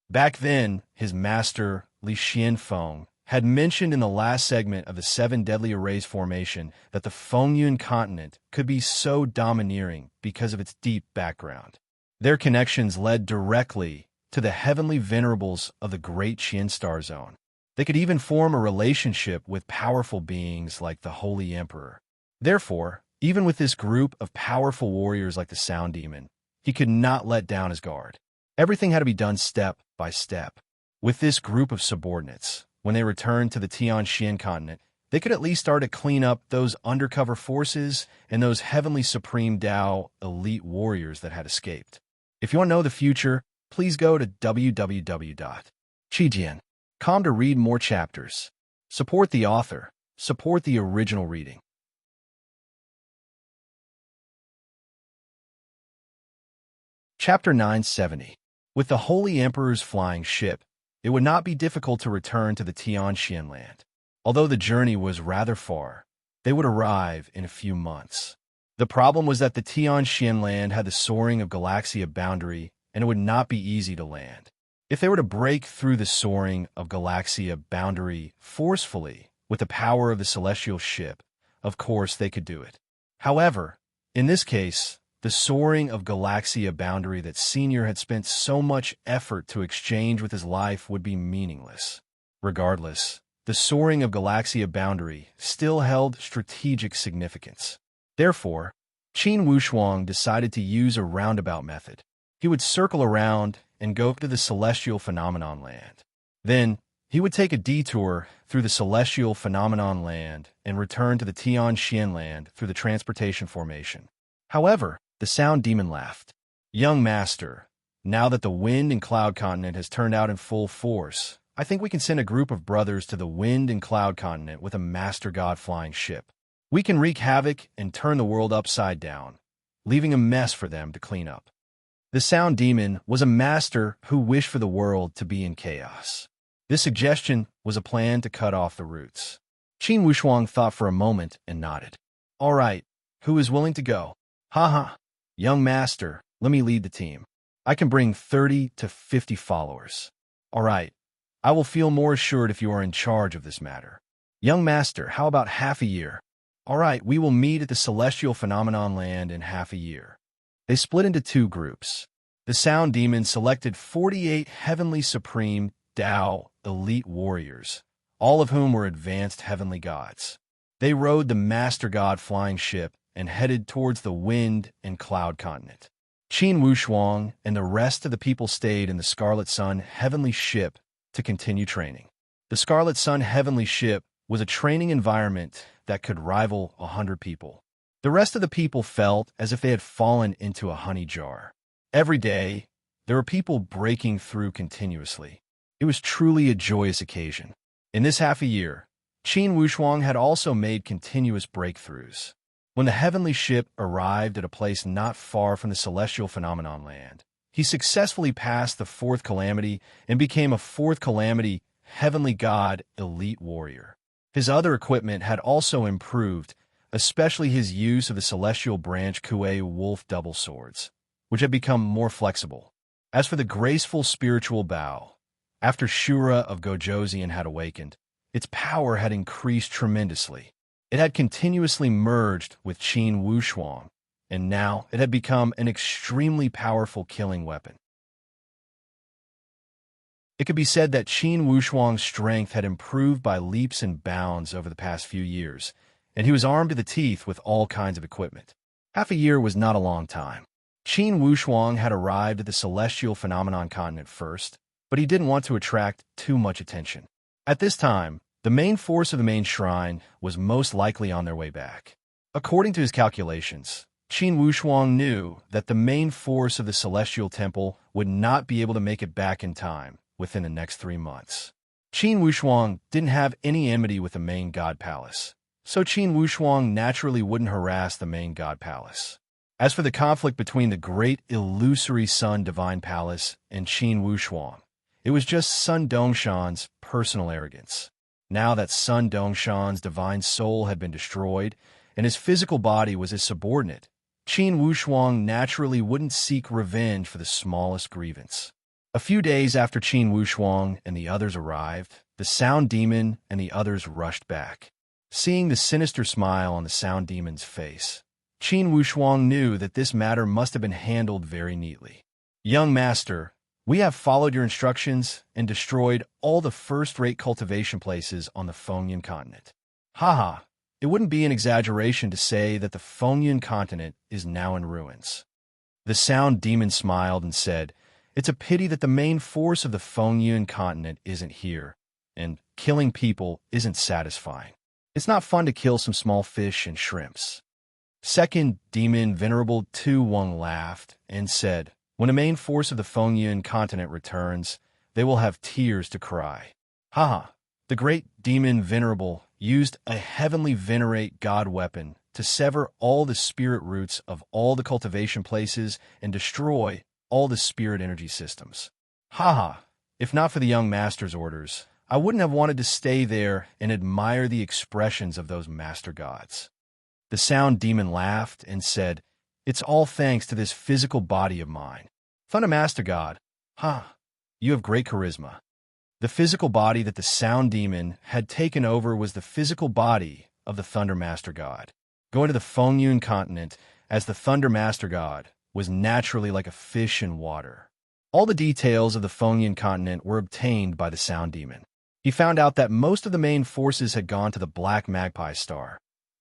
Back then, his master, Li Xianfeng, had mentioned in the last segment of the Seven Deadly Arrays formation that the Fengyun continent could be so domineering because of its deep background. Their connections led directly to the heavenly venerables of the Great Qian Star Zone. They could even form a relationship with powerful beings like the Holy Emperor. Therefore, even with this group of powerful warriors like the Sound Demon, he could not let down his guard. Everything had to be done step by step. With this group of subordinates, when they returned to the Tianxian continent, they could at least start to clean up those undercover forces and those heavenly supreme Tao elite warriors that had escaped. If you want to know the future, please go to www.qijian.com to read more chapters. Support the author. Support the original reading. Chapter 970. With the Holy Emperor's flying ship, it would not be difficult to return to the Tianxian land. Although the journey was rather far, they would arrive in a few months. The problem was that the Tianxian land had the soaring of Galaxia boundary, and it would not be easy to land. If they were to break through the soaring of Galaxia boundary forcefully with the power of the celestial ship, of course they could do it. However, in this case, the soaring of Galaxia boundary that Senior had spent so much effort to exchange with his life would be meaningless. Regardless, the soaring of Galaxia boundary still held strategic significance. Therefore, Qin Wushuang decided to use a roundabout method. He would circle around and go to the Celestial Phenomenon Land. Then, he would take a detour through the Celestial Phenomenon Land and return to the Tianxian land through the Transportation Formation. However, the Sound Demon laughed. "Young Master, now that the Wind and Cloud Continent has turned out in full force, I think we can send a group of brothers to the Wind and Cloud Continent with a Master God flying ship. We can wreak havoc and turn the world upside down, leaving a mess for them to clean up." The Sound Demon was a master who wished for the world to be in chaos. This suggestion was a plan to cut off the roots. Qin Wushuang thought for a moment and nodded. "All right, who is willing to go?" "Young Master, let me lead the team. I can bring 30 to 50 followers." "All right, I will feel more assured if you are in charge of this matter." "Young Master, how about half a year?" "All right, we will meet at the Celestial Phenomenon Land in half a year." They split into two groups. The Sound Demon selected 48 Heavenly Supreme Tao elite warriors, all of whom were advanced heavenly gods. They rode the Master God flying ship and headed towards the Wind and Cloud Continent. Qin Wushuang and the rest of the people stayed in the Scarlet Sun heavenly ship to continue training. The Scarlet Sun heavenly ship was a training environment that could rival 100 people. The rest of the people felt as if they had fallen into a honey jar. Every day, there were people breaking through continuously. It was truly a joyous occasion. In this half a year, Qin Wushuang had also made continuous breakthroughs. When the heavenly ship arrived at a place not far from the Celestial Phenomenon Land, he successfully passed the fourth calamity and became a fourth calamity heavenly god elite warrior. His other equipment had also improved, especially his use of the celestial branch Kuei wolf double swords, which had become more flexible. As for the graceful spiritual bow, after Shura of Gojoseon had awakened, its power had increased tremendously. It had continuously merged with Qin Wushuang, and now it had become an extremely powerful killing weapon. It could be said that Qin Wushuang's strength had improved by leaps and bounds over the past few years, and he was armed to the teeth with all kinds of equipment. Half a year was not a long time. Qin Wushuang had arrived at the celestial phenomenon continent first, but he didn't want to attract too much attention. At this time, the main force of the main shrine was most likely on their way back. According to his calculations, Qin Wushuang knew that the main force of the celestial temple would not be able to make it back in time within the next 3 months. Qin Wushuang didn't have any enmity with the main god palace, so Qin Wushuang naturally wouldn't harass the main god palace. As for the conflict between the great illusory Sun Divine Palace and Qin Wushuang, it was just Sun Dongshan's personal arrogance. Now that Sun Dongshan's divine soul had been destroyed and his physical body was his subordinate, Qin Wushuang naturally wouldn't seek revenge for the smallest grievance. A few days after Qin Wushuang and the others arrived, the Sound Demon and the others rushed back. Seeing the sinister smile on the Sound Demon's face, Qin Wushuang knew that this matter must have been handled very neatly. "Young master, we have followed your instructions and destroyed all the first-rate cultivation places on the Fengyun continent." Haha, it wouldn't be an exaggeration to say that the Fengyun continent is now in ruins. The Sound Demon smiled and said, "It's a pity that the main force of the Fengyun continent isn't here, and killing people isn't satisfying. It's not fun to kill some small fish and shrimps." Second Demon Venerable Tu Wang laughed and said, "When the main force of the Fengyun continent returns, they will have tears to cry." Haha, the great Demon Venerable used a heavenly venerate god weapon to sever all the spirit roots of all the cultivation places and destroy all the spirit energy systems. Haha, if not for the young master's orders, I wouldn't have wanted to stay there and admire the expressions of those master gods. The Sound Demon laughed and said, "It's all thanks to this physical body of mine." Thunder Master God, you have great charisma. The physical body that the Sound Demon had taken over was the physical body of the Thunder Master God. Going to the Fengyun continent as the Thunder Master God was naturally like a fish in water. All the details of the Fengyun continent were obtained by the Sound Demon. He found out that most of the main forces had gone to the Black Magpie Star,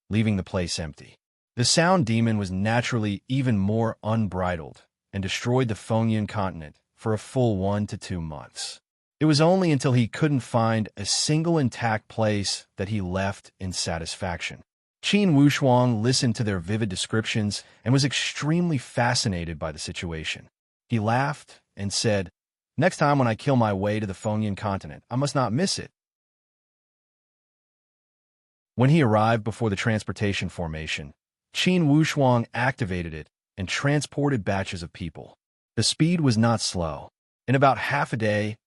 leaving the place empty. The Sound Demon was naturally even more unbridled and destroyed the Fengyun continent for a full 1 to 2 months. It was only until he couldn't find a single intact place that he left in satisfaction. Qin Wushuang listened to their vivid descriptions and was extremely fascinated by the situation. He laughed and said, "Next time when I kill my way to the Fengyun continent, I must not miss it." When he arrived before the transportation formation, Qin Wushuang activated it and transported batches of people. The speed was not slow. In about half a day,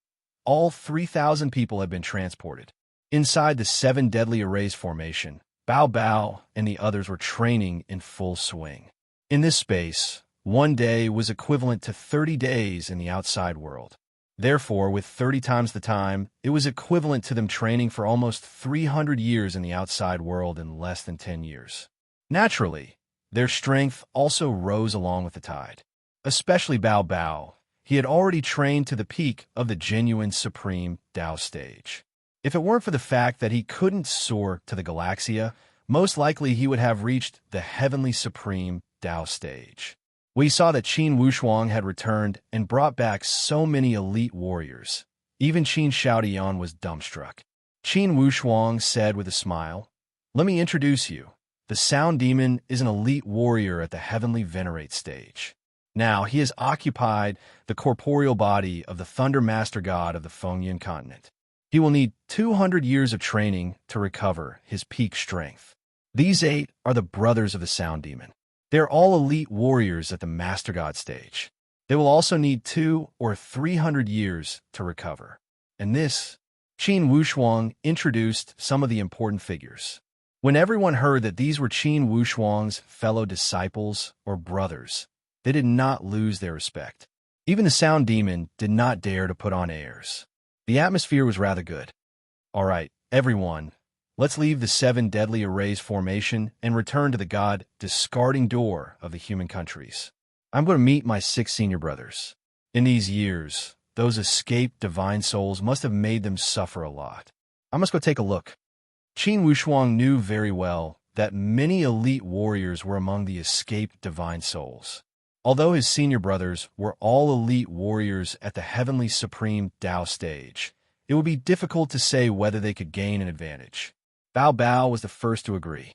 all 3,000 people had been transported. Inside the 7 Deadly Arrays formation, Bao Bao and the others were training in full swing. In this space, 1 day was equivalent to 30 days in the outside world. Therefore, with 30 times the time, it was equivalent to them training for almost 300 years in the outside world in less than 10 years. Naturally, their strength also rose along with the tide. Especially Bao Bao. He had already trained to the peak of the genuine supreme Dao stage. If it weren't for the fact that he couldn't soar to the Galaxia, most likely he would have reached the heavenly supreme Dao stage. We saw that Qin Wushuang had returned and brought back so many elite warriors. Even Qin Shaodian was dumbstruck. Qin Wushuang said with a smile, "Let me introduce you. The Sound Demon is an elite warrior at the heavenly venerate stage. Now he has occupied the corporeal body of the Thunder Master God of the Fengyun continent. He will need 200 years of training to recover his peak strength. These 8 are the brothers of the Sound Demon. They are all elite warriors at the Master God stage. They will also need 200 or 300 years to recover." And this, Qin Wushuang introduced some of the important figures. When everyone heard that these were Qin Wushuang's fellow disciples or brothers, they did not lose their respect. Even the sound demon did not dare to put on airs. The atmosphere was rather good. All right, everyone, let's leave the seven deadly arrays formation and return to the god discarding door of the human countries. I'm going to meet my 6 senior brothers. In these years, those escaped divine souls must have made them suffer a lot. I must go take a look. Qin Wushuang knew very well that many elite warriors were among the escaped divine souls. Although his senior brothers were all elite warriors at the heavenly supreme Tao stage, it would be difficult to say whether they could gain an advantage. Bao Bao was the first to agree.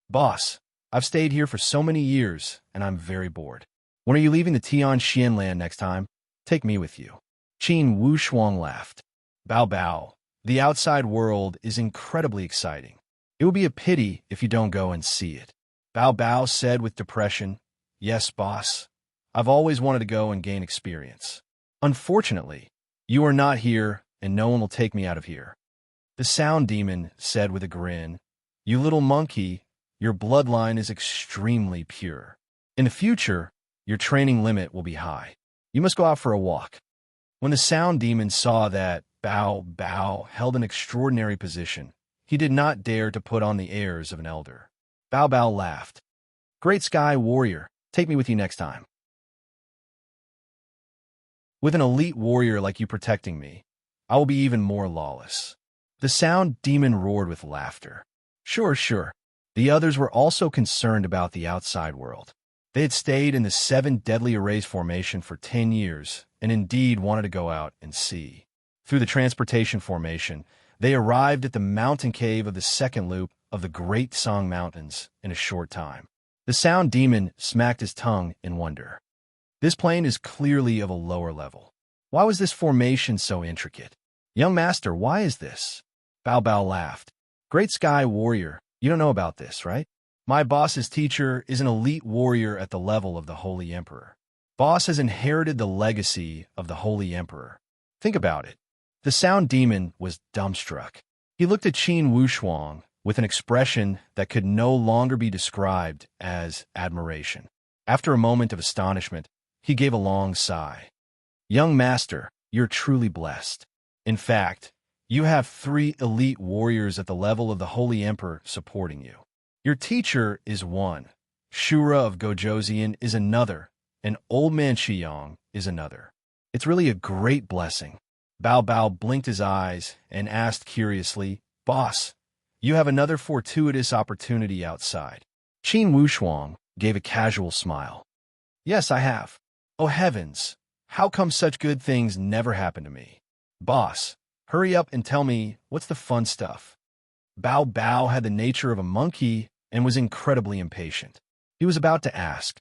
Boss, I've stayed here for so many years, and I'm very bored. When are you leaving the Tian Xian land next time? Take me with you. Qin Wushuang laughed. Bao Bao, the outside world is incredibly exciting. It would be a pity if you don't go and see it. Bao Bao said with depression, Yes, boss. I've always wanted to go and gain experience. Unfortunately, you are not here, and no one will take me out of here. The sound demon said with a grin, You little monkey, your bloodline is extremely pure. In the future, your training limit will be high. You must go out for a walk. When the sound demon saw that Bao Bao held an extraordinary position, he did not dare to put on the airs of an elder. Bao Bao laughed. Great Sky Warrior, take me with you next time. With an elite warrior like you protecting me, I will be even more lawless. The sound demon roared with laughter. Sure. The others were also concerned about the outside world. They had stayed in the 7 deadly arrays formation for 10 years and indeed wanted to go out and see. Through the transportation formation, they arrived at the mountain cave of the second loop of the Great Song Mountains in a short time. The sound demon smacked his tongue in wonder. This plane is clearly of a lower level. Why was this formation so intricate? Young master, why is this? Bao Bao laughed. Great Sky Warrior, you don't know about this, right? My boss's teacher is an elite warrior at the level of the Holy Emperor. Boss has inherited the legacy of the Holy Emperor. Think about it. The sound demon was dumbstruck. He looked at Qin Wushuang with an expression that could no longer be described as admiration. After a moment of astonishment, he gave a long sigh. Young master, you're truly blessed. In fact, you have 3 elite warriors at the level of the Holy Emperor supporting you. Your teacher is one, Shura of Gojoseon is another, and Old Man Shiyong is another. It's really a great blessing. Bao Bao blinked his eyes and asked curiously, Boss, you have another fortuitous opportunity outside. Qin Wushuang gave a casual smile. Yes, I have. Oh heavens, how come such good things never happen to me? Boss, hurry up and tell me what's the fun stuff. Bao Bao had the nature of a monkey and was incredibly impatient. He was about to ask.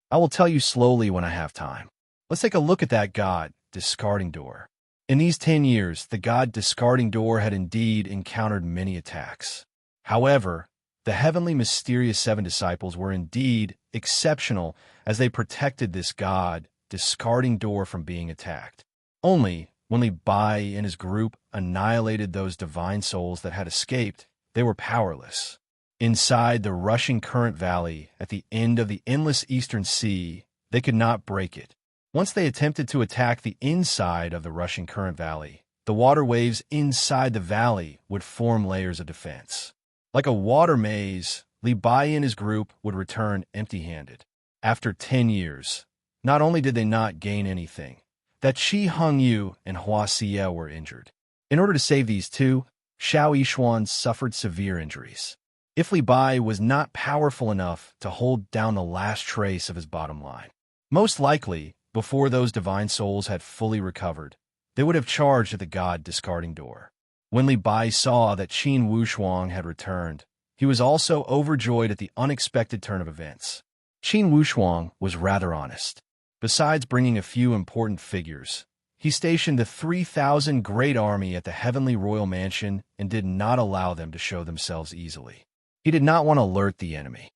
I will tell you slowly when I have time. Let's take a look at that god, discarding door. In these 10 years, the god discarding door had indeed encountered many attacks. However, the heavenly mysterious 7 disciples were indeed exceptional as they protected this god discarding door from being attacked. Only when Li Bai and his group annihilated those divine souls that had escaped, they were powerless. Inside the rushing current valley at the end of the endless eastern sea, they could not break it. Once they attempted to attack the inside of the rushing current valley, the water waves inside the valley would form layers of defense. Like a water maze, Li Bai and his group would return empty-handed. After 10 years, not only did they not gain anything, that Qi Hongyu and Hua Xie were injured. In order to save these 2, Xiao Yishuan suffered severe injuries. If Li Bai was not powerful enough to hold down the last trace of his bottom line, most likely, before those divine souls had fully recovered, they would have charged at the god discarding door. When Li Bai saw that Qin Wushuang had returned, he was also overjoyed at the unexpected turn of events. Qin Wushuang was rather honest. Besides bringing a few important figures, he stationed the 3,000 great army at the heavenly royal mansion and did not allow them to show themselves easily. He did not want to alert the enemy.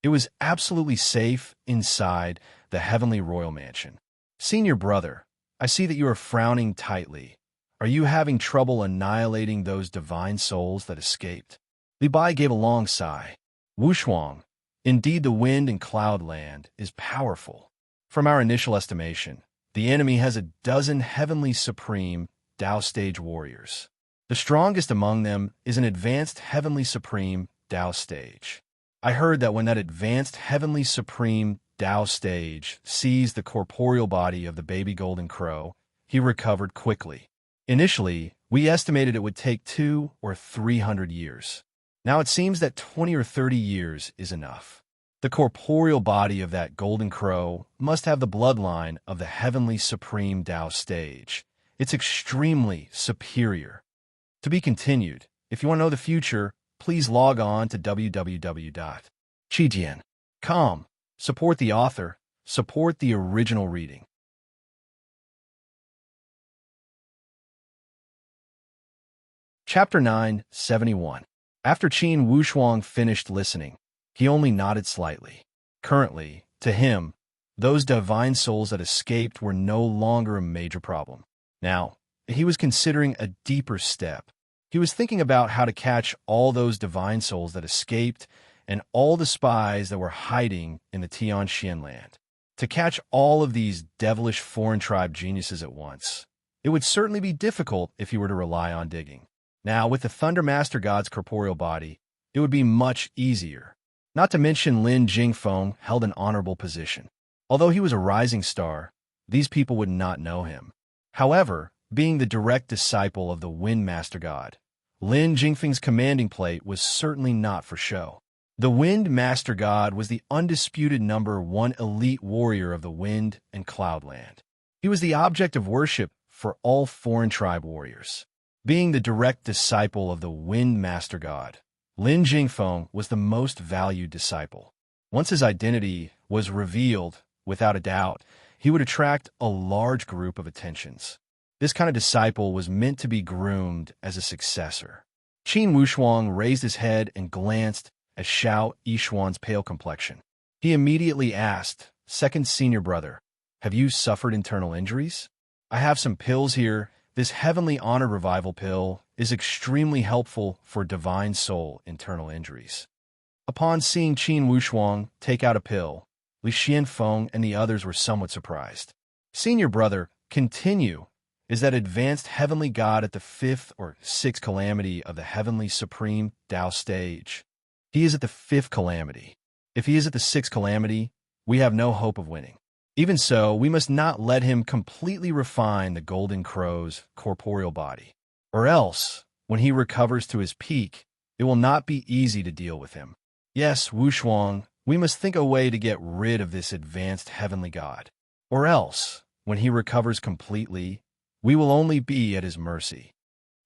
It was absolutely safe inside the heavenly royal mansion. Senior brother, I see that you are frowning tightly. Are you having trouble annihilating those divine souls that escaped? Li Bai gave a long sigh. Wushuang, indeed the wind and cloud land is powerful. From our initial estimation, the enemy has a dozen heavenly supreme Tao stage warriors. The strongest among them is an advanced heavenly supreme Tao stage. I heard that when that advanced heavenly supreme Tao stage seized the corporeal body of the baby golden crow, he recovered quickly. Initially, we estimated it would take 200 or 300 years. Now it seems that 20 or 30 years is enough. The corporeal body of that golden crow must have the bloodline of the heavenly supreme Tao stage. It's extremely superior. To be continued. If you want to know the future, please log on to www.chijian.com. Support the author. Support the original reading. Chapter 971. After Qin Wushuang finished listening, he only nodded slightly. Currently, to him, those divine souls that escaped were no longer a major problem. Now, he was considering a deeper step. He was thinking about how to catch all those divine souls that escaped and all the spies that were hiding in the Tianxian land. To catch all of these devilish foreign tribe geniuses at once, it would certainly be difficult if he were to rely on digging. Now, with the Thunder Master God's corporeal body, it would be much easier. Not to mention Lin Jingfeng held an honorable position. Although he was a rising star, these people would not know him. However, being the direct disciple of the Wind Master God, Lin Jingfeng's commanding plate was certainly not for show. The Wind Master God was the undisputed #1 elite warrior of the Wind and Cloudland. He was the object of worship for all foreign tribe warriors. Being the direct disciple of the Wind Master God, Lin Jingfeng was the most valued disciple. Once his identity was revealed, without a doubt, he would attract a large group of attentions. This kind of disciple was meant to be groomed as a successor. Qin Wushuang raised his head and glanced at Xiao Yishuan's pale complexion. He immediately asked, "Second senior brother, have you suffered internal injuries? I have some pills here. This heavenly honor revival pill is extremely helpful for divine soul internal injuries." Upon seeing Qin Wushuang take out a pill, Li Xianfeng and the others were somewhat surprised. "Senior brother, continue. Is that advanced heavenly God at the 5th or 6th calamity of the heavenly supreme Tao stage? He is at the 5th calamity. If he is at the 6th calamity, we have no hope of winning. Even so, we must not let him completely refine the golden crow's corporeal body. Or else, when he recovers to his peak, it will not be easy to deal with him. Yes, Wushuang, we must think a way to get rid of this advanced heavenly God. Or else, when he recovers completely, we will only be at his mercy."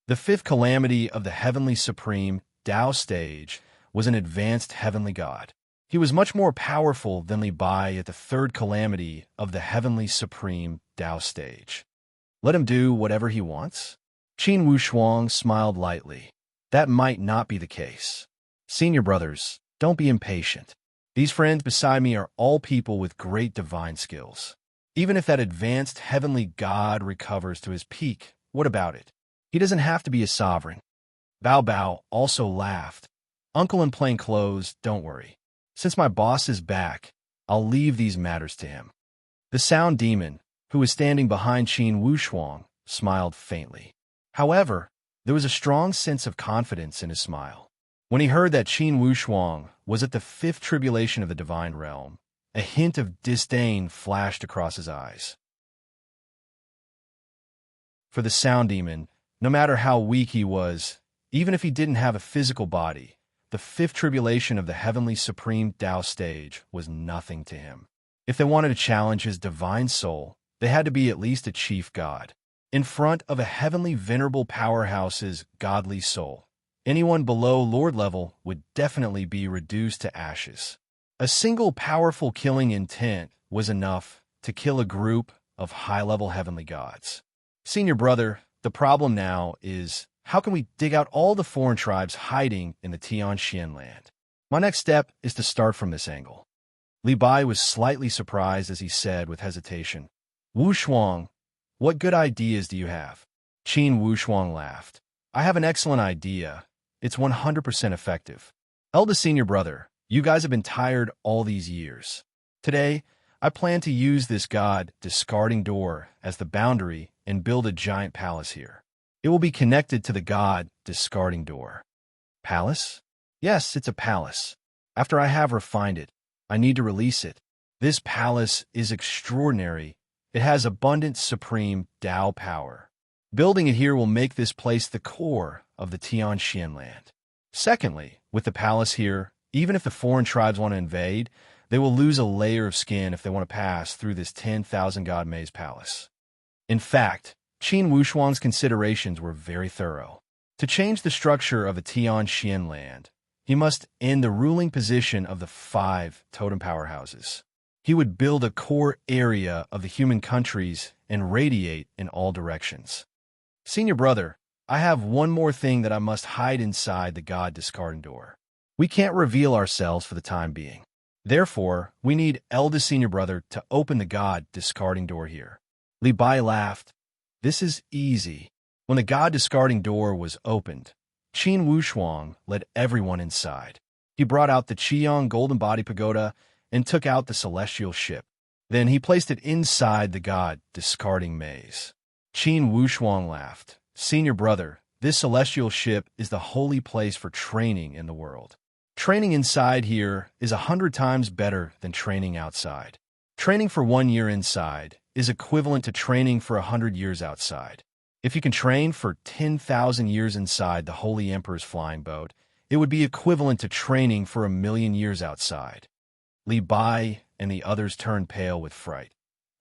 The 5th calamity of the heavenly supreme Tao stage was an advanced heavenly God. He was much more powerful than Li Bai at the 3rd calamity of the heavenly supreme Tao stage. Let him do whatever he wants? Qin Wushuang smiled lightly. That might not be the case. Senior brothers, don't be impatient. These friends beside me are all people with great divine skills. Even if that advanced heavenly God recovers to his peak, what about it? He doesn't have to be a sovereign. Bao Bao also laughed. "Uncle in plain clothes, don't worry. Since my boss is back, I'll leave these matters to him." The sound demon, who was standing behind Qin Wushuang, smiled faintly. However, there was a strong sense of confidence in his smile. When he heard that Qin Wushuang was at the 5th tribulation of the divine realm, a hint of disdain flashed across his eyes. For the sound demon, no matter how weak he was, even if he didn't have a physical body, the 5th tribulation of the heavenly supreme Tao stage was nothing to him. If they wanted to challenge his divine soul, they had to be at least a chief god. In front of a heavenly venerable powerhouse's godly soul, anyone below Lord level would definitely be reduced to ashes. A single powerful killing intent was enough to kill a group of high-level heavenly gods. Senior brother, the problem now is, how can we dig out all the foreign tribes hiding in the Tianxian land? My next step is to start from this angle. Li Bai was slightly surprised as he said with hesitation, "Wushuang, what good ideas do you have?" Qin Wushuang laughed. I have an excellent idea. It's 100% effective. Eldest senior brother, you guys have been tired all these years. Today, I plan to use this god discarding door as the boundary and build a giant palace here. It will be connected to the god discarding door. Palace? Yes, it's a palace. After I have refined it, I need to release it. This palace is extraordinary. It has abundant supreme Tao power. Building it here will make this place the core of the Tianxian land. Secondly, with the palace here, even if the foreign tribes want to invade, they will lose a layer of skin if they want to pass through this 10,000 god maze palace. In fact, Qin Wushuang's considerations were very thorough. To change the structure of the Tianxian land, he must end the ruling position of the 5 totem powerhouses. He would build a core area of the human countries and radiate in all directions. Senior brother, I have one more thing that I must hide inside the god discarding door. We can't reveal ourselves for the time being. Therefore, we need eldest senior brother to open the god discarding door here. Li Bai laughed. This is easy. When the god discarding door was opened, Qin Wushuang led everyone inside. He brought out the Qiang golden body pagoda and took out the celestial ship. Then he placed it inside the god discarding maze. Qin Wushuang laughed. Senior brother, this celestial ship is the holy place for training in the world. Training inside here is 100 times better than training outside. Training for 1 year inside is equivalent to training for 100 years outside. If you can train for 10,000 years inside the Holy Emperor's flying boat, it would be equivalent to training for 1,000,000 years outside. Li Bai and the others turned pale with fright.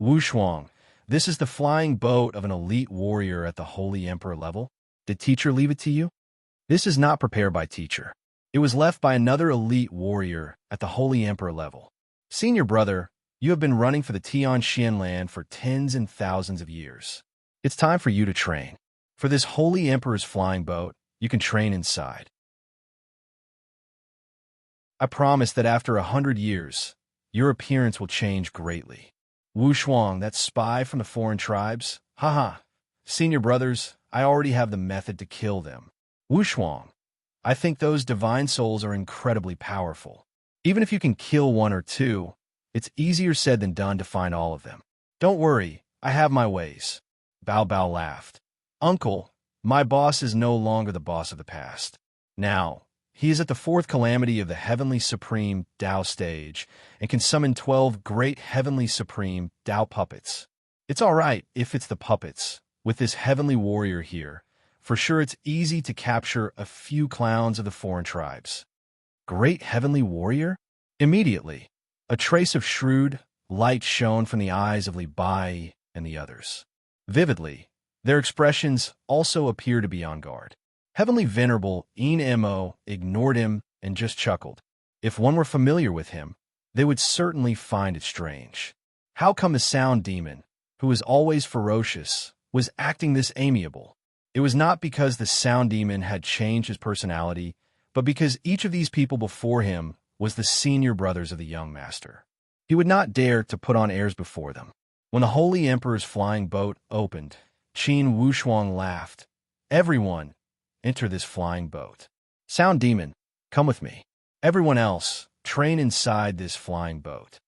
Wushuang, this is the flying boat of an elite warrior at the Holy Emperor level? Did teacher leave it to you? This is not prepared by teacher. It was left by another elite warrior at the Holy Emperor level. Senior brother, you have been running for the Tianxian land for tens and thousands of years. It's time for you to train. For this Holy Emperor's flying boat, you can train inside. I promise that after 100 years, your appearance will change greatly. Wushuang, that spy from the foreign tribes? Haha. Senior brothers, I already have the method to kill them. Wushuang, I think those divine souls are incredibly powerful. Even if you can kill 1 or 2, it's easier said than done to find all of them. Don't worry, I have my ways. Bao Bao laughed. Uncle, my boss is no longer the boss of the past. Now, he is at the 4th calamity of the Heavenly Supreme Tao stage and can summon 12 great Heavenly Supreme Tao puppets. It's all right if it's the puppets. With this heavenly warrior here, for sure it's easy to capture a few clowns of the foreign tribes. Great heavenly warrior? Immediately, a trace of shrewd light shone from the eyes of Li Bai and the others. Vividly, their expressions also appear to be on guard. Heavenly Venerable En-Mo ignored him and just chuckled. If one were familiar with him, they would certainly find it strange. How come the sound demon, who is always ferocious, was acting this amiable? It was not because the sound demon had changed his personality, but because each of these people before him was the senior brothers of the young master. He would not dare to put on airs before them. When the Holy Emperor's flying boat opened, Qin Wushuang laughed. Everyone, enter this flying boat. Sound demon, come with me. Everyone else, train inside this flying boat.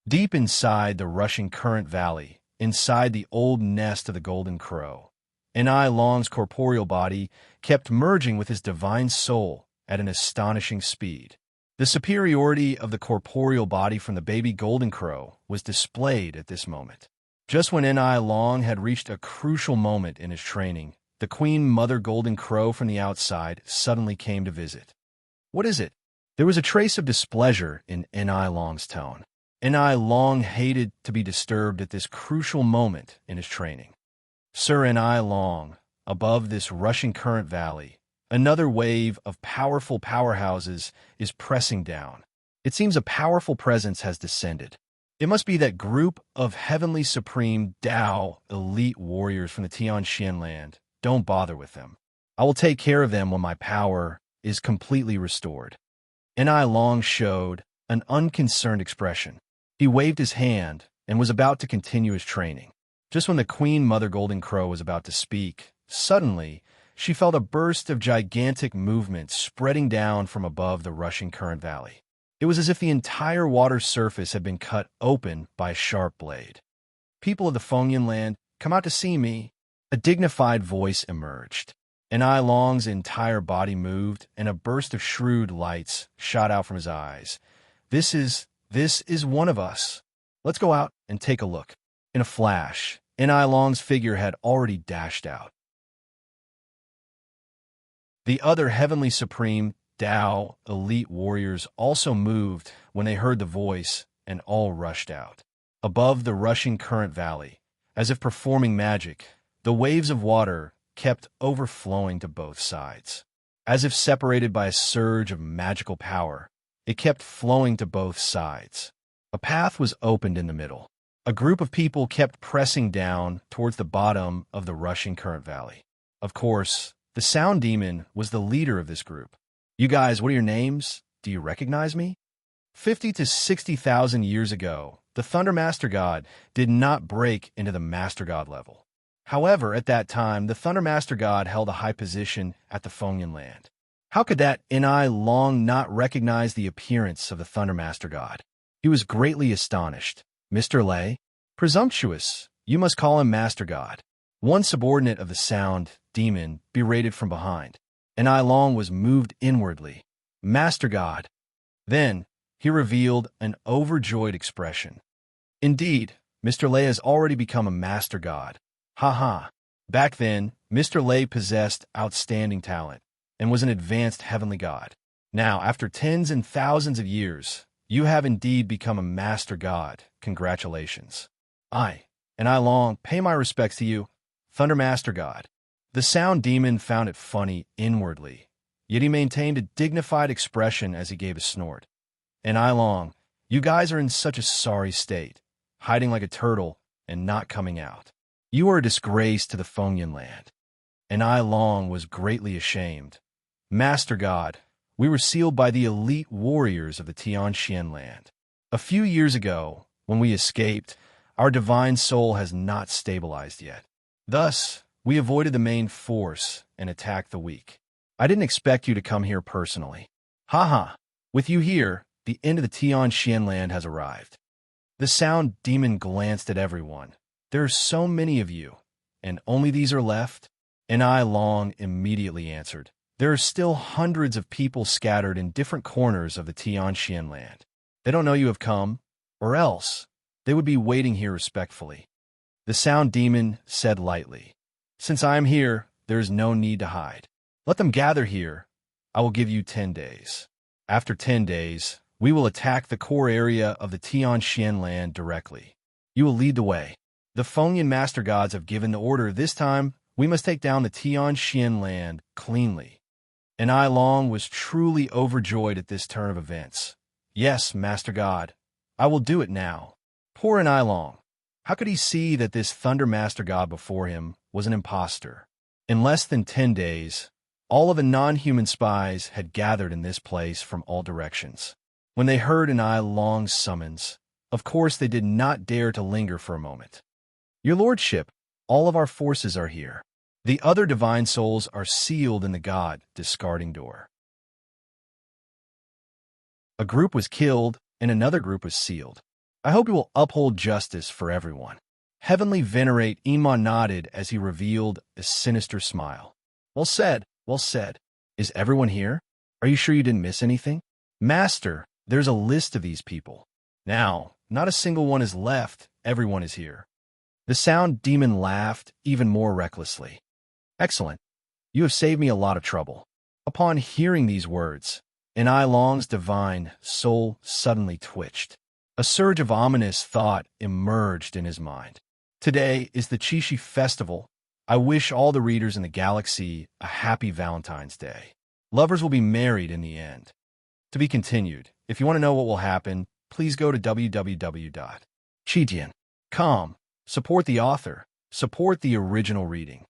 Deep inside the rushing current valley, inside the old nest of the golden crow, En-I Long's corporeal body kept merging with his divine soul at an astonishing speed. The superiority of the corporeal body from the baby golden crow was displayed at this moment. Just when En-I Long had reached a crucial moment in his training, the Queen Mother Golden Crow from the outside suddenly came to visit. What is it? There was a trace of displeasure in En-I Long's tone. En-I Long hated to be disturbed at this crucial moment in his training. Sir En-I Long, above this rushing current valley, another wave of powerful powerhouses is pressing down. It seems a powerful presence has descended. It must be that group of heavenly supreme Tao elite warriors from the Tianxian land. Don't bother with them. I will take care of them when my power is completely restored. En-I Long showed an unconcerned expression. He waved his hand and was about to continue his training. Just when the Queen Mother Golden Crow was about to speak, Suddenly, she felt a burst of gigantic movement spreading down from above the rushing current valley. It was as if the entire water surface had been cut open by a sharp blade. "People of the Fengyan land, come out to see me." A dignified voice emerged. And I Long's entire body moved, and a burst of shrewd lights shot out from his eyes. This is one of us. Let's go out and take a look." In a flash, and I Long's figure had already dashed out. The other Heavenly Supreme Tao elite warriors also moved when they heard the voice, and all rushed out. Above the rushing current valley, as if performing magic, the waves of water kept overflowing to both sides. As if separated by a surge of magical power, it kept flowing to both sides. A path was opened in the middle. A group of people kept pressing down towards the bottom of the rushing current valley. Of course, the Sound Demon was the leader of this group. "You guys, what are your names? Do you recognize me?" 50 to 60,000 years ago, the Thunder Master God did not break into the Master God level. However, at that time, the Thunder Master God held a high position at the Fengyan land. How could that I Long not recognize the appearance of the Thunder Master God? He was greatly astonished. "Mr. Lei? Presumptuous, you must call him Master God." One subordinate of the Sound Demon berated from behind, and I Long was moved inwardly. "Master God." Then he revealed an overjoyed expression. "Indeed, Mr. Lei has already become a Master God. Ha ha. Back then, Mr. Lei possessed outstanding talent and was an advanced heavenly god. Now, after tens and thousands of years, you have indeed become a Master God. Congratulations. I Long pay my respects to you, Thunder Master God." The Sound Demon found it funny inwardly, yet he maintained a dignified expression as he gave a snort. "And I Long, you guys are in such a sorry state, hiding like a turtle and not coming out. You are a disgrace to the Fengyan land." And I Long was greatly ashamed. "Master God, we were sealed by the elite warriors of the Tianxian land. A few years ago, when we escaped, our divine soul has not stabilized yet. Thus, we avoided the main force and attacked the weak. I didn't expect you to come here personally. Ha ha. With you here, the end of the Tianxian land has arrived." The Sound Demon glanced at everyone. "There are so many of you, and only these are left?" And I Long immediately answered, "There are still hundreds of people scattered in different corners of the Tianxian land. They don't know you have come, or else they would be waiting here respectfully." The Sound Demon said lightly, "Since I am here, there is no need to hide. Let them gather here. I will give you 10 days. After 10 days, we will attack the core area of the Tianxian land directly. You will lead the way. The Fengyan Master Gods have given the order. This time, we must take down the Tianxian land cleanly." And I Long was truly overjoyed at this turn of events. "Yes, Master God, I will do it now." Poor I Long. How could he see that this Thunder Master God before him was an impostor? In less than 10 days, all of the non-human spies had gathered in this place from all directions. When they heard I Long's summons, of course they did not dare to linger for a moment. "Your Lordship, all of our forces are here. The other divine souls are sealed in the god discarding door." A group was killed, and another group was sealed. "I hope you will uphold justice for everyone." Heavenly Venerate Iman nodded as he revealed a sinister smile. Well said, well said. "Is everyone here? Are you sure you didn't miss anything?" "Master, there's a list of these people. Now, not a single one is left. Everyone is here." The Sound Demon laughed even more recklessly. "Excellent. You have saved me a lot of trouble." Upon hearing these words, I Long's divine soul suddenly twitched. A surge of ominous thought emerged in his mind. Today is the Qixi festival. I wish all the readers in the galaxy a happy Valentine's Day. Lovers will be married in the end. To be continued. If you want to know what will happen, please go to www.chijian.com. Support the author. Support the original reading.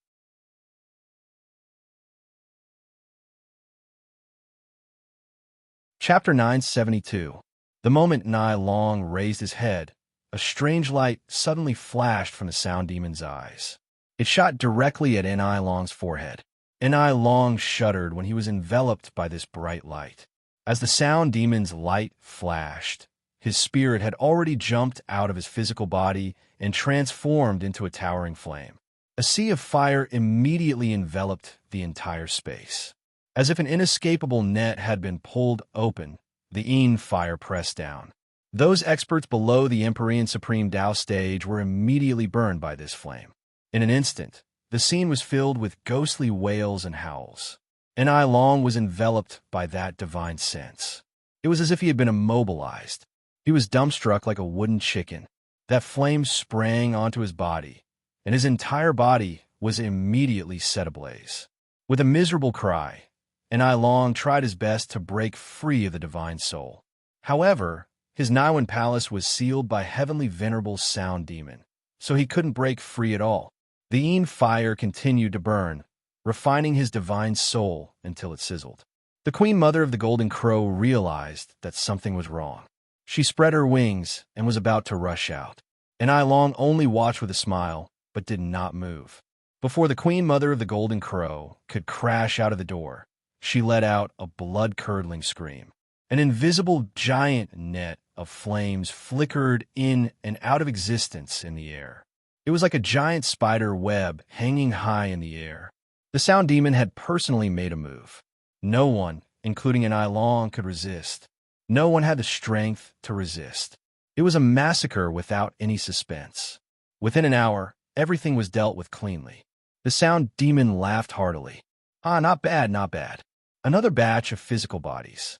Chapter 972. The moment I Long raised his head, a strange light suddenly flashed from the Sound Demon's eyes. It shot directly at Ni Long's forehead. Ni Long shuddered when he was enveloped by this bright light. As the sound demon's light flashed, his spirit had already jumped out of his physical body and transformed into a towering flame. A sea of fire immediately enveloped the entire space. As if an inescapable net had been pulled open, the fire pressed down. Those experts below the Empyrean Supreme Tao stage were immediately burned by this flame. In an instant, the scene was filled with ghostly wails and howls. Ni Long was enveloped by that divine sense. It was as if he had been immobilized. He was dumbstruck like a wooden chicken. That flame sprang onto his body, and his entire body was immediately set ablaze. With a miserable cry, Ni Long tried his best to break free of the divine soul. However, his Niwen palace was sealed by heavenly venerable sound demon, so he couldn't break free at all. The fire continued to burn, refining his divine soul until it sizzled. The Queen Mother of the Golden Crow realized that something was wrong. She spread her wings and was about to rush out. Ni Long only watched with a smile, but did not move. Before the Queen Mother of the Golden Crow could crash out of the door, she let out a blood-curdling scream. An invisible giant net of flames flickered in and out of existence in the air. It was like a giant spider web hanging high in the air. The sound demon had personally made a move. No one, including Ni Long, could resist. No one had the strength to resist. It was a massacre without any suspense. Within an hour, everything was dealt with cleanly. The sound demon laughed heartily. Not bad, not bad. Another batch of physical bodies.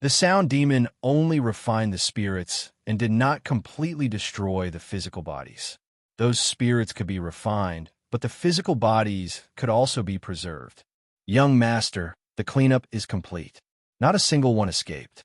The sound demon only refined the spirits and did not completely destroy the physical bodies. Those spirits could be refined, but the physical bodies could also be preserved. Young master, the cleanup is complete. Not a single one escaped.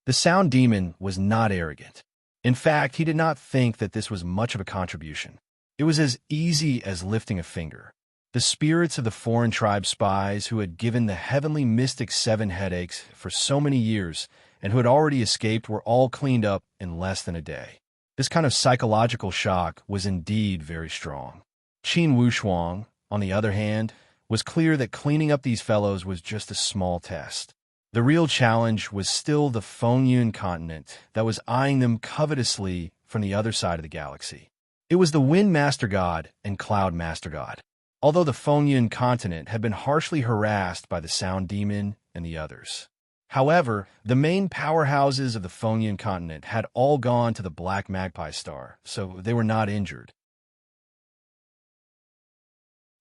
The sound demon was not arrogant. In fact, he did not think that this was much of a contribution. It was as easy as lifting a finger. The spirits of the foreign tribe spies who had given the heavenly mystic 7 headaches for so many years and who had already escaped were all cleaned up in less than a day. This kind of psychological shock was indeed very strong. Qin Wushuang, on the other hand, was clear that cleaning up these fellows was just a small test. The real challenge was still the Fengyun continent that was eyeing them covetously from the other side of the galaxy. It was the Wind Master God and Cloud Master God. Although the Fengyun continent had been harshly harassed by the Sound Demon and the others. However, the main powerhouses of the Fengyun continent had all gone to the Black Magpie Star, so they were not injured.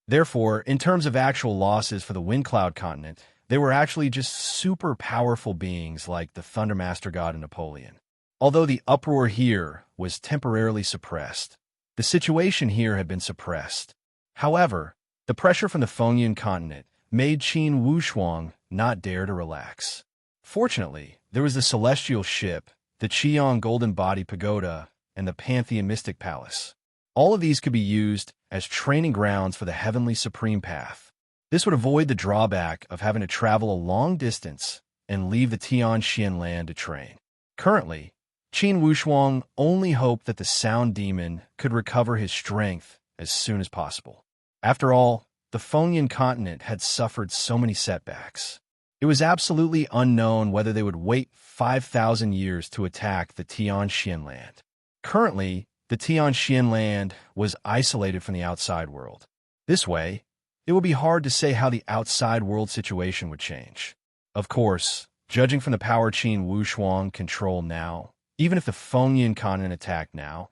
Therefore, in terms of actual losses for the Wind Cloud continent, they were actually just super powerful beings like the Thunder Master God and Napoleon. Although the uproar here was temporarily suppressed, the situation here had been suppressed. However, the pressure from the Fengyun continent made Qin Wushuang not dare to relax. Fortunately, there was the celestial ship, the Qiong Golden Body Pagoda, and the Pantheon Mystic Palace. All of these could be used as training grounds for the Heavenly Supreme Path. This would avoid the drawback of having to travel a long distance and leave the Tianxian land to train. Currently, Qin Wushuang only hoped that the Sound Demon could recover his strength as soon as possible. After all, the Fengyun continent had suffered so many setbacks. It was absolutely unknown whether they would wait 5,000 years to attack the Tianxian land. Currently, the Tianxian land was isolated from the outside world. This way, it would be hard to say how the outside world situation would change. Of course, judging from the power Qin Wushuang controlled now, even if the Fengyun continent attacked now,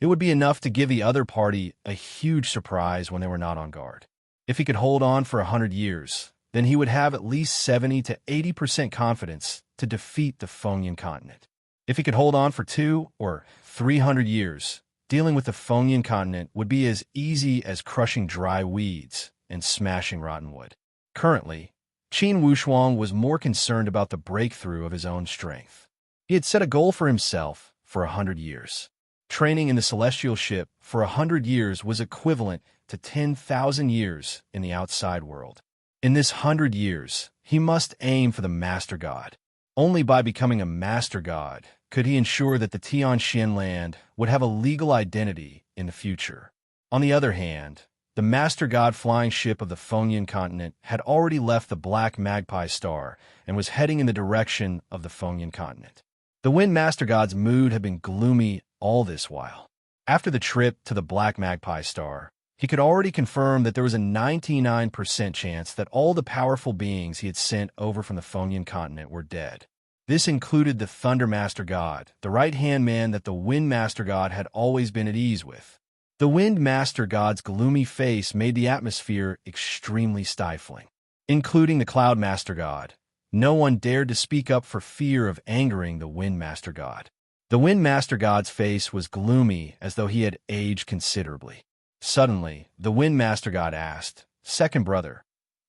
it would be enough to give the other party a huge surprise when they were not on guard. If he could hold on for 100 years, then he would have at least 70 to 80% confidence to defeat the Fengyun continent. If he could hold on for 200 or 300 years, dealing with the Fengyun continent would be as easy as crushing dry weeds and smashing rotten wood. Currently, Qin Wushuang was more concerned about the breakthrough of his own strength. He had set a goal for himself for 100 years. Training in the celestial ship for 100 years was equivalent to 10,000 years in the outside world. In this 100 years, he must aim for the Master God. Only by becoming a Master God could he ensure that the Tianxian land would have a legal identity in the future. On the other hand, the Master God flying ship of the Phonian continent had already left the Black Magpie star and was heading in the direction of the Phonian continent. The Wind Master God's mood had been gloomy all this while. After the trip to the Black Magpie star, he could already confirm that there was a 99% chance that all the powerful beings he had sent over from the Phonian continent were dead. This included the Thunder Master God, the right-hand man that the Wind Master God had always been at ease with. The Wind Master God's gloomy face made the atmosphere extremely stifling, including the Cloud Master God. No one dared to speak up for fear of angering the Wind Master God. The Wind Master God's face was gloomy as though he had aged considerably. Suddenly, the Wind Master God asked, "Second brother,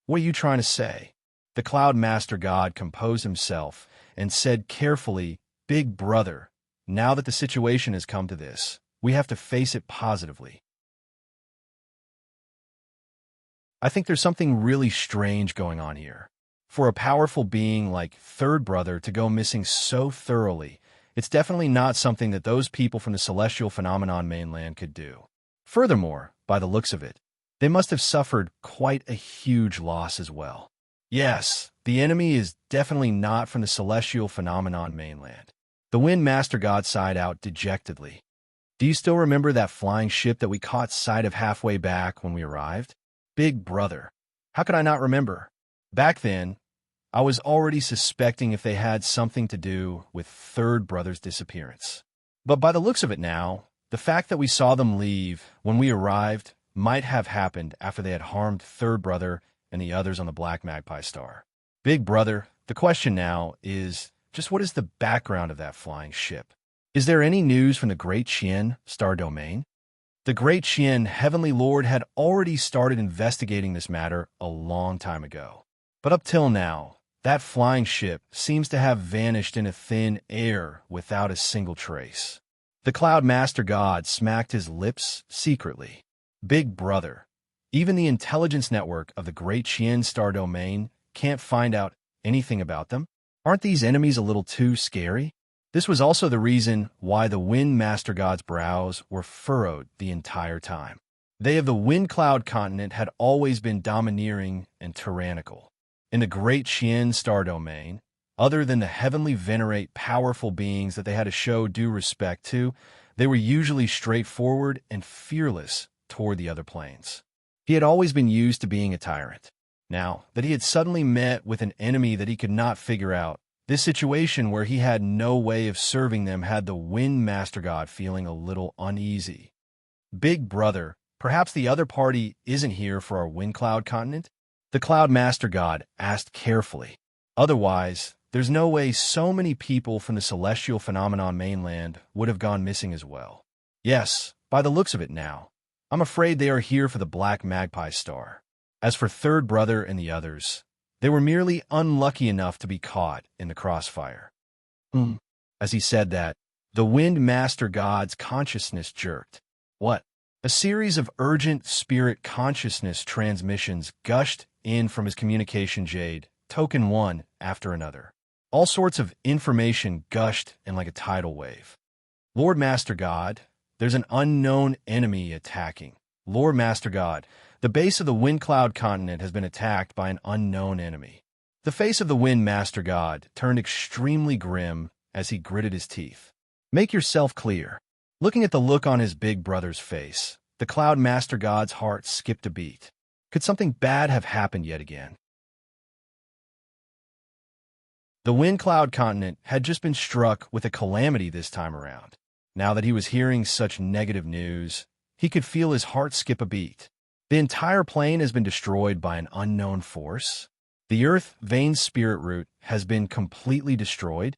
what are you trying to say?" The Cloud Master God composed himself and said carefully, "Big brother, now that the situation has come to this, we have to face it positively. I think there's something really strange going on here. For a powerful being like Third Brother to go missing so thoroughly, it's definitely not something that those people from the celestial phenomenon mainland could do. Furthermore, by the looks of it, they must have suffered quite a huge loss as well. Yes, the enemy is definitely not from the celestial phenomenon mainland." The Wind Master God sighed out dejectedly. "Do you still remember that flying ship that we caught sight of halfway back when we arrived? Big brother, how could I not remember? Back then, I was already suspecting if they had something to do with Third Brother's disappearance. But by the looks of it now, the fact that we saw them leave when we arrived might have happened after they had harmed Third Brother and the others on the Black Magpie star. Big brother, the question now is, just what is the background of that flying ship? Is there any news from the Great Qian star domain?" The Great Qian Heavenly Lord had already started investigating this matter a long time ago. But up till now, that flying ship seems to have vanished into thin air without a single trace. The Cloud Master God smacked his lips secretly. "Big brother, even the intelligence network of the Great Qian star domain can't find out anything about them? Aren't these enemies a little too scary?" This was also the reason why the Wind Master God's brows were furrowed the entire time. They of the Wind Cloud continent had always been domineering and tyrannical. In the Great Qian star domain, other than the heavenly venerate powerful beings that they had to show due respect to, they were usually straightforward and fearless toward the other planes. He had always been used to being a tyrant. Now that he had suddenly met with an enemy that he could not figure out, this situation where he had no way of serving them had the Wind Master God feeling a little uneasy. "Big brother, perhaps the other party isn't here for our Wind Cloud continent?" The Cloud Master God asked carefully. "Otherwise, there's no way so many people from the celestial phenomenon mainland would have gone missing as well." "Yes, by the looks of it now, I'm afraid they are here for the Black Magpie star. As for Third Brother and the others, they were merely unlucky enough to be caught in the crossfire." As he said that, the Wind Master God's consciousness jerked. What? A series of urgent spirit consciousness transmissions gushed in from his communication jade, token one after another. All sorts of information gushed in like a tidal wave. "Lord Master God, there's an unknown enemy attacking. Lord Master God, the base of the Wind Cloud continent has been attacked by an unknown enemy." The face of the Wind Master God turned extremely grim as he gritted his teeth. "Make yourself clear." Looking at the look on his big brother's face, the Cloud Master God's heart skipped a beat. Could something bad have happened yet again? The Wind Cloud continent had just been struck with a calamity this time around. Now that he was hearing such negative news, he could feel his heart skip a beat. The entire plane has been destroyed by an unknown force. The Earth Vein Spirit Root has been completely destroyed.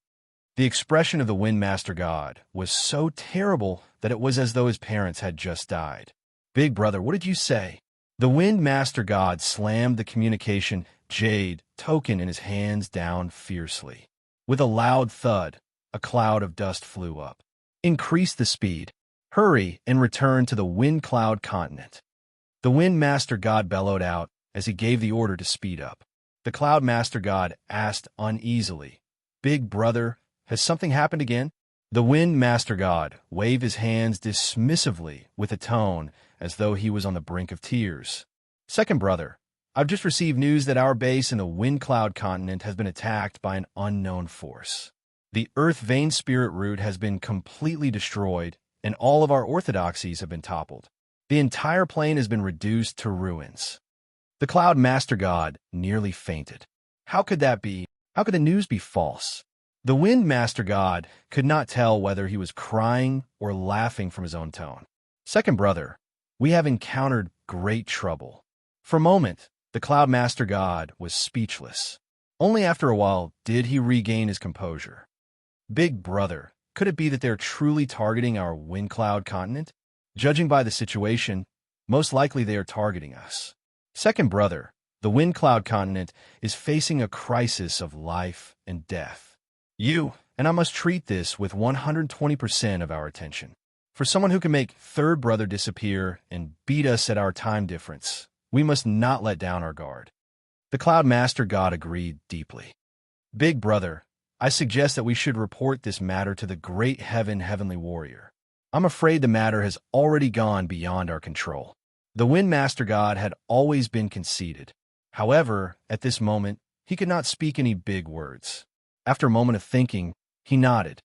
The expression of the Wind Master God was so terrible that it was as though his parents had just died. "Big brother, what did you say?" The Wind Master God slammed the communication jade token in his hands down fiercely. With a loud thud, a cloud of dust flew up. "Increase the speed. Hurry and return to the Wind Cloud continent." The Wind Master God bellowed out as he gave the order to speed up. The Cloud Master God asked uneasily, "Big brother, has something happened again?" The Wind Master God waved his hands dismissively with a tone as though he was on the brink of tears. Second brother, I've just received news that our base in the Wind Cloud continent has been attacked by an unknown force. The Earth Vein Spirit Root has been completely destroyed, and all of our orthodoxies have been toppled. The entire plane has been reduced to ruins. The Cloud Master God nearly fainted. How could that be? How could the news be false? The Wind Master God could not tell whether he was crying or laughing from his own tone. Second brother, we have encountered great trouble. For a moment, the Cloud Master God was speechless. Only after a while did he regain his composure. Big brother, could it be that they're truly targeting our Wind Cloud continent? Judging by the situation, most likely they are targeting us. Second brother, the Wind Cloud continent is facing a crisis of life and death. You and I must treat this with 120% of our attention. For someone who can make third brother disappear and beat us at our time difference, we must not let down our guard. The Cloud Master God agreed deeply. Big brother, I suggest that we should report this matter to the great heavenly warrior. I'm afraid the matter has already gone beyond our control. The Wind Master God had always been conceited. However, at this moment, he could not speak any big words. After a moment of thinking, he nodded.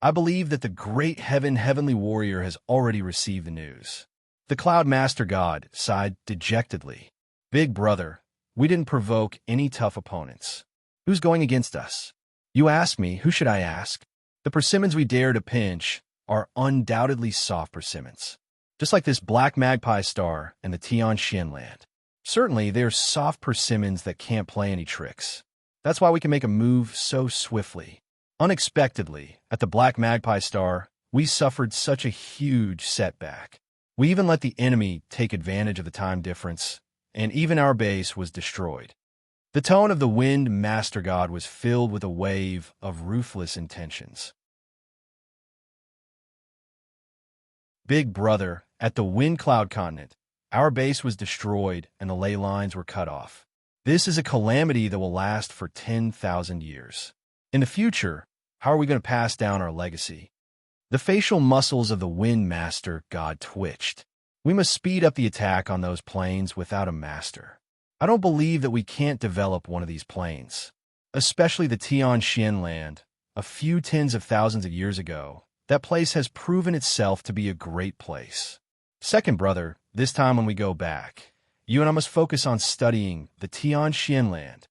I believe that the great heavenly warrior has already received the news. The Cloud Master God sighed dejectedly. Big brother, we didn't provoke any tough opponents. Who's going against us? You ask me, who should I ask? The persimmons we dare to pinch are undoubtedly soft persimmons. Just like this black magpie star and the Tian Shin land. Certainly, they're soft persimmons that can't play any tricks. That's why we can make a move so swiftly. Unexpectedly, at the black magpie star, we suffered such a huge setback. We even let the enemy take advantage of the time difference, and even our base was destroyed. The tone of the Wind Master God was filled with a wave of ruthless intentions. Big brother, at the Wind Cloud continent, our base was destroyed and the ley lines were cut off. This is a calamity that will last for 10,000 years. In the future, how are we going to pass down our legacy? The facial muscles of the Wind Master God twitched. We must speed up the attack on those planes without a master. I don't believe that we can't develop one of these planes, especially the Tian Shin land. A few tens of thousands of years ago, that place has proven itself to be a great place. Second brother, this time when we go back, you and I must focus on studying the Tian Shin land.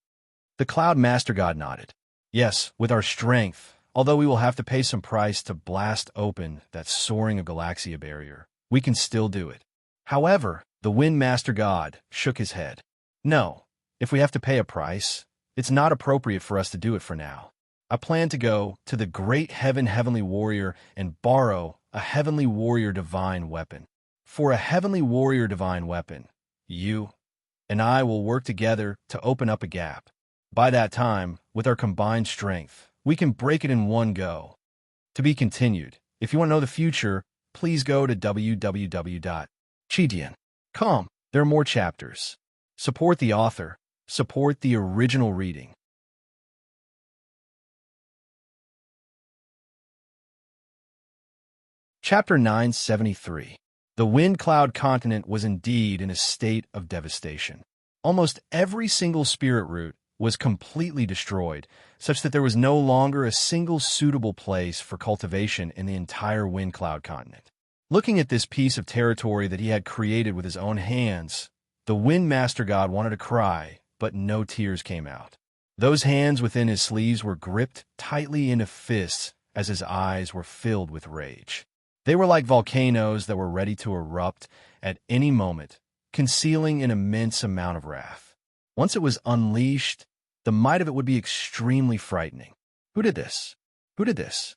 The Cloud Master God nodded. Yes, with our strength, although we will have to pay some price to blast open that soaring of Galaxia barrier, we can still do it. However, the Wind Master God shook his head. No, if we have to pay a price, it's not appropriate for us to do it for now. I plan to go to the great heavenly warrior and borrow a heavenly warrior divine weapon. For a heavenly warrior divine weapon, you and I will work together to open up a gap. By that time, with our combined strength, we can break it in one go. To be continued. If you want to know the future, please go to www.chidian.com. There are more chapters. Support the author. Support the original reading. Chapter 973. The Wind Cloud continent was indeed in a state of devastation. Almost every single spirit root was completely destroyed, such that there was no longer a single suitable place for cultivation in the entire Wind Cloud continent. Looking at this piece of territory that he had created with his own hands, the Wind Master God wanted to cry, but no tears came out. Those hands within his sleeves were gripped tightly into fists as his eyes were filled with rage. They were like volcanoes that were ready to erupt at any moment, concealing an immense amount of wrath. Once it was unleashed, the might of it would be extremely frightening. Who did this? Who did this?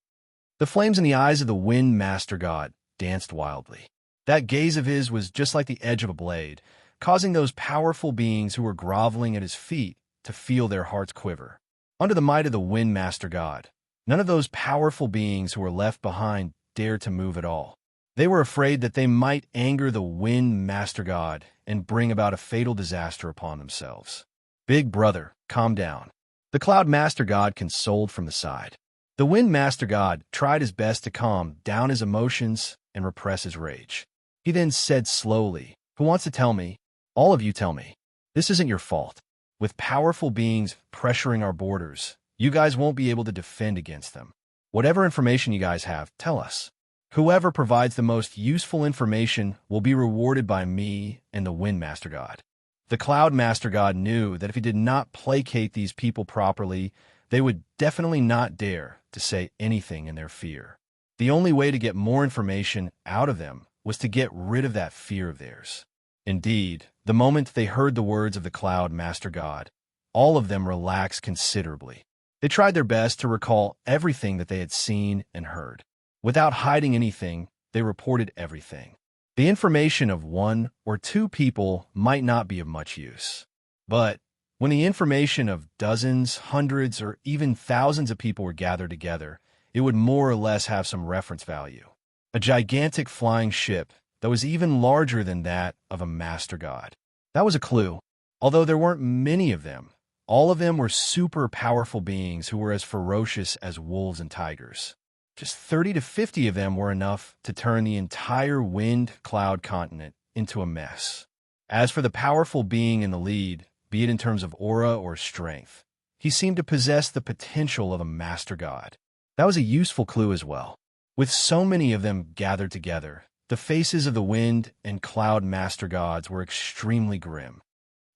The flames in the eyes of the Wind Master God danced wildly. That gaze of his was just like the edge of a blade, causing those powerful beings who were groveling at his feet to feel their hearts quiver. Under the might of the Wind Master God, none of those powerful beings who were left behind dared to move at all. They were afraid that they might anger the Wind Master God and bring about a fatal disaster upon themselves. Big brother, calm down. The Cloud Master God consoled from the side. The Wind Master God tried his best to calm down his emotions and repress his rage. He then said slowly, "Who wants to tell me? All of you tell me. This isn't your fault. With powerful beings pressuring our borders, you guys won't be able to defend against them. Whatever information you guys have, tell us. Whoever provides the most useful information will be rewarded by me and the Wind Master God." The Cloud Master God knew that if he did not placate these people properly, they would definitely not dare to say anything in their fear. The only way to get more information out of them was to get rid of that fear of theirs. Indeed, the moment they heard the words of the Cloud Master God, all of them relaxed considerably. They tried their best to recall everything that they had seen and heard. Without hiding anything, they reported everything. The information of one or two people might not be of much use. But when the information of dozens, hundreds, or even thousands of people were gathered together, it would more or less have some reference value. A gigantic flying ship that was even larger than that of a master god. That was a clue. Although there weren't many of them, all of them were super powerful beings who were as ferocious as wolves and tigers. Just 30 to 50 of them were enough to turn the entire wind cloud continent into a mess. As for the powerful being in the lead, be it in terms of aura or strength, he seemed to possess the potential of a master god. That was a useful clue as well. With so many of them gathered together, the faces of the wind and cloud master gods were extremely grim.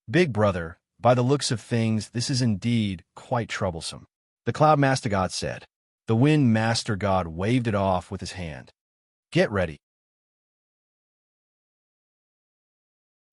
"Big brother, by the looks of things, this is indeed quite troublesome," the cloud master god said. The Wind Master God waved it off with his hand. "Get ready.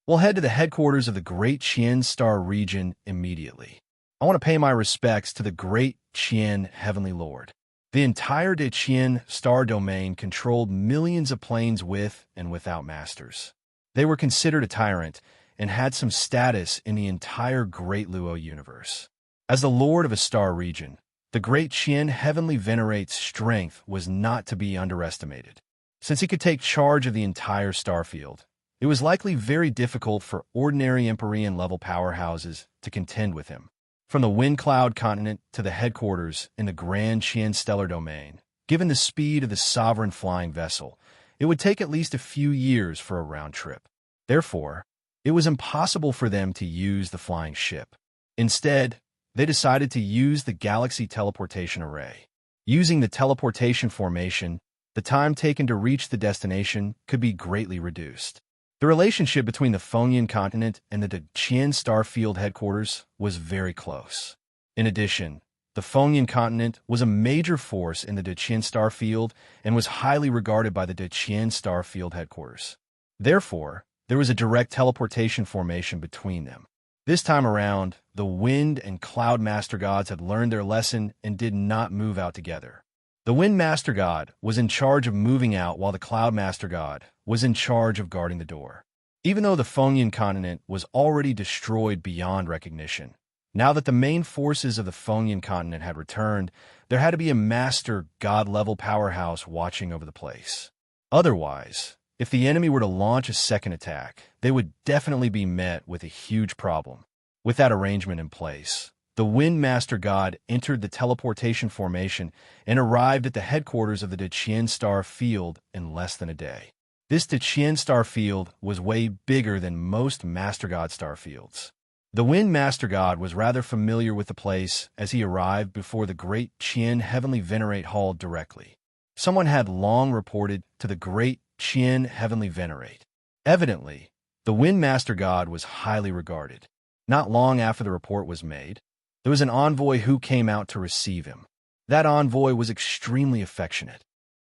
We'll head to the headquarters of the Great Qian Star region immediately. I want to pay my respects to the Great Qian Heavenly Lord." The entire De Qian Star domain controlled millions of planes with and without masters. They were considered a tyrant and had some status in the entire Great Luo universe. As the Lord of a star region, the Great Qian Heavenly Venerate's strength was not to be underestimated. Since he could take charge of the entire star field, it was likely very difficult for ordinary Empyrean-level powerhouses to contend with him. From the Wind Cloud continent to the headquarters in the Grand Qian Stellar Domain, given the speed of the sovereign flying vessel, it would take at least a few years for a round trip. Therefore, it was impossible for them to use the flying ship. Instead, they decided to use the Galaxy teleportation array. Using the teleportation formation, the time taken to reach the destination could be greatly reduced. The relationship between the Fengyan continent and the De Qian star field headquarters was very close. In addition, the Fengyan continent was a major force in the De Qian star field and was highly regarded by the De Qian star field headquarters. Therefore, there was a direct teleportation formation between them. This time around, the Wind and Cloud Master Gods had learned their lesson and did not move out together. The Wind Master God was in charge of moving out while the Cloud Master God was in charge of guarding the door. Even though the Fengyan continent was already destroyed beyond recognition, now that the main forces of the Fengyan continent had returned, there had to be a master god-level powerhouse watching over the place. Otherwise, if the enemy were to launch a second attack, they would definitely be met with a huge problem. With that arrangement in place, the Wind Master God entered the teleportation formation and arrived at the headquarters of the De Qian Star Field in less than a day. This De Qian Star Field was way bigger than most Master God star fields. The Wind Master God was rather familiar with the place as he arrived before the Great Qian Heavenly Venerate Hall directly. Someone had long reported to the Great Qian Heavenly Venerate. Evidently, the Wind Master God was highly regarded. Not long after the report was made, there was an envoy who came out to receive him. That envoy was extremely affectionate.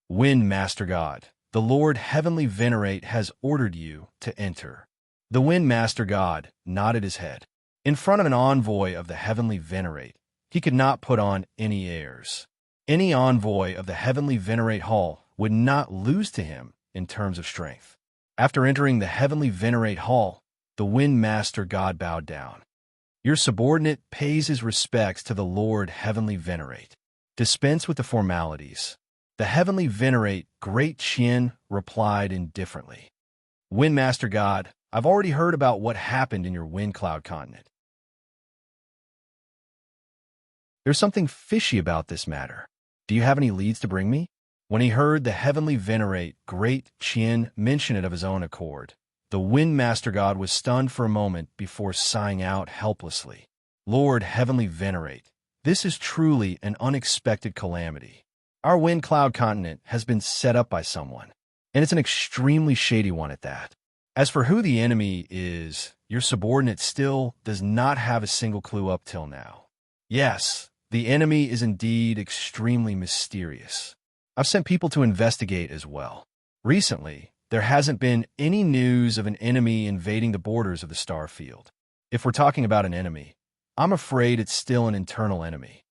"Wind Master God, the Lord Heavenly Venerate has ordered you to enter." The Wind Master God nodded his head. In front of an envoy of the Heavenly Venerate, he could not put on any airs. Any envoy of the Heavenly Venerate Hall would not lose to him in terms of strength. After entering the Heavenly Venerate Hall, the Wind Master God bowed down. "Your subordinate pays his respects to the Lord Heavenly Venerate. Dispense with the formalities." The Heavenly Venerate, Great Qian, replied indifferently. "Wind Master God, I've already heard about what happened in your Wind Cloud continent. There's something fishy about this matter. Do you have any leads to bring me?" When he heard the heavenly venerate, great Qian, mention it of his own accord, the Wind Master God was stunned for a moment before sighing out helplessly. Lord heavenly venerate, this is truly an unexpected calamity. Our wind cloud continent has been set up by someone, and it's an extremely shady one at that. As for who the enemy is, your subordinate still does not have a single clue up till now. Yes, the enemy is indeed extremely mysterious. I've sent people to investigate as well. Recently, there hasn't been any news of an enemy invading the borders of the star field. If we're talking about an enemy, I'm afraid it's still an internal enemy.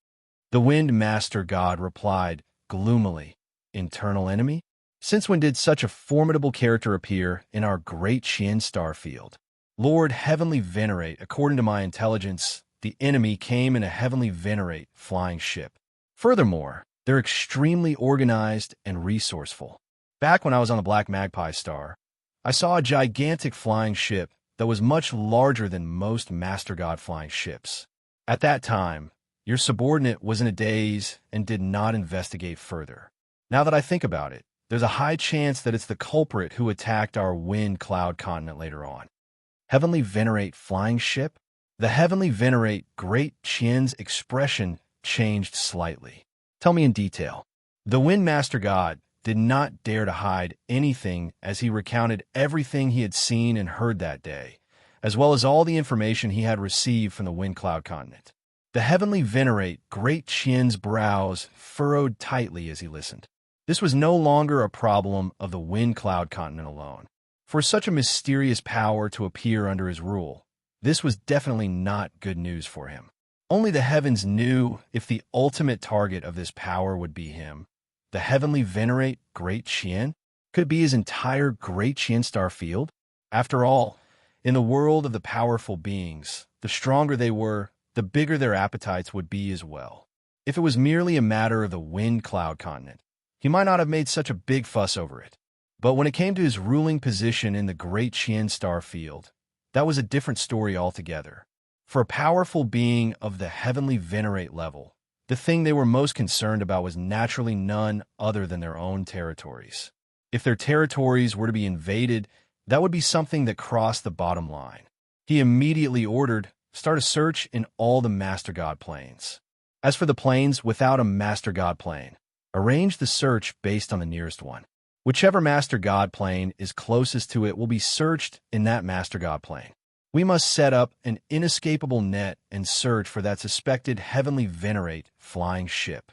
The Wind Master God replied gloomily, Internal enemy? Since when did such a formidable character appear in our great Qian star field? Lord heavenly venerate, according to my intelligence, the enemy came in a heavenly venerate flying ship. Furthermore, they're extremely organized and resourceful. Back when I was on the Black Magpie star, I saw a gigantic flying ship that was much larger than most Master God flying ships. At that time, your subordinate was in a daze and did not investigate further. Now that I think about it, there's a high chance that it's the culprit who attacked our wind cloud continent later on. Heavenly venerate flying ship? The heavenly venerate great Qian's expression changed slightly. Tell me in detail. The Wind Master God did not dare to hide anything as he recounted everything he had seen and heard that day, as well as all the information he had received from the Wind Cloud continent. The heavenly venerate great Qian's brows furrowed tightly as he listened. This was no longer a problem of the Wind Cloud continent alone. For such a mysterious power to appear under his rule, this was definitely not good news for him. Only the heavens knew if the ultimate target of this power would be him. The heavenly venerate great Qian? Could it be his entire great Qian star field? After all, in the world of the powerful beings, the stronger they were, the bigger their appetites would be as well. If it was merely a matter of the Wind Cloud continent, he might not have made such a big fuss over it. But when it came to his ruling position in the great Qian star field, that was a different story altogether. For a powerful being of the heavenly venerate level, the thing they were most concerned about was naturally none other than their own territories. If their territories were to be invaded, that would be something that crossed the bottom line. He immediately ordered, start a search in all the Master God planes. As for the planes without a Master God plane, arrange the search based on the nearest one. Whichever Master God plane is closest to it will be searched in that Master God plane. We must set up an inescapable net and search for that suspected heavenly venerate flying ship.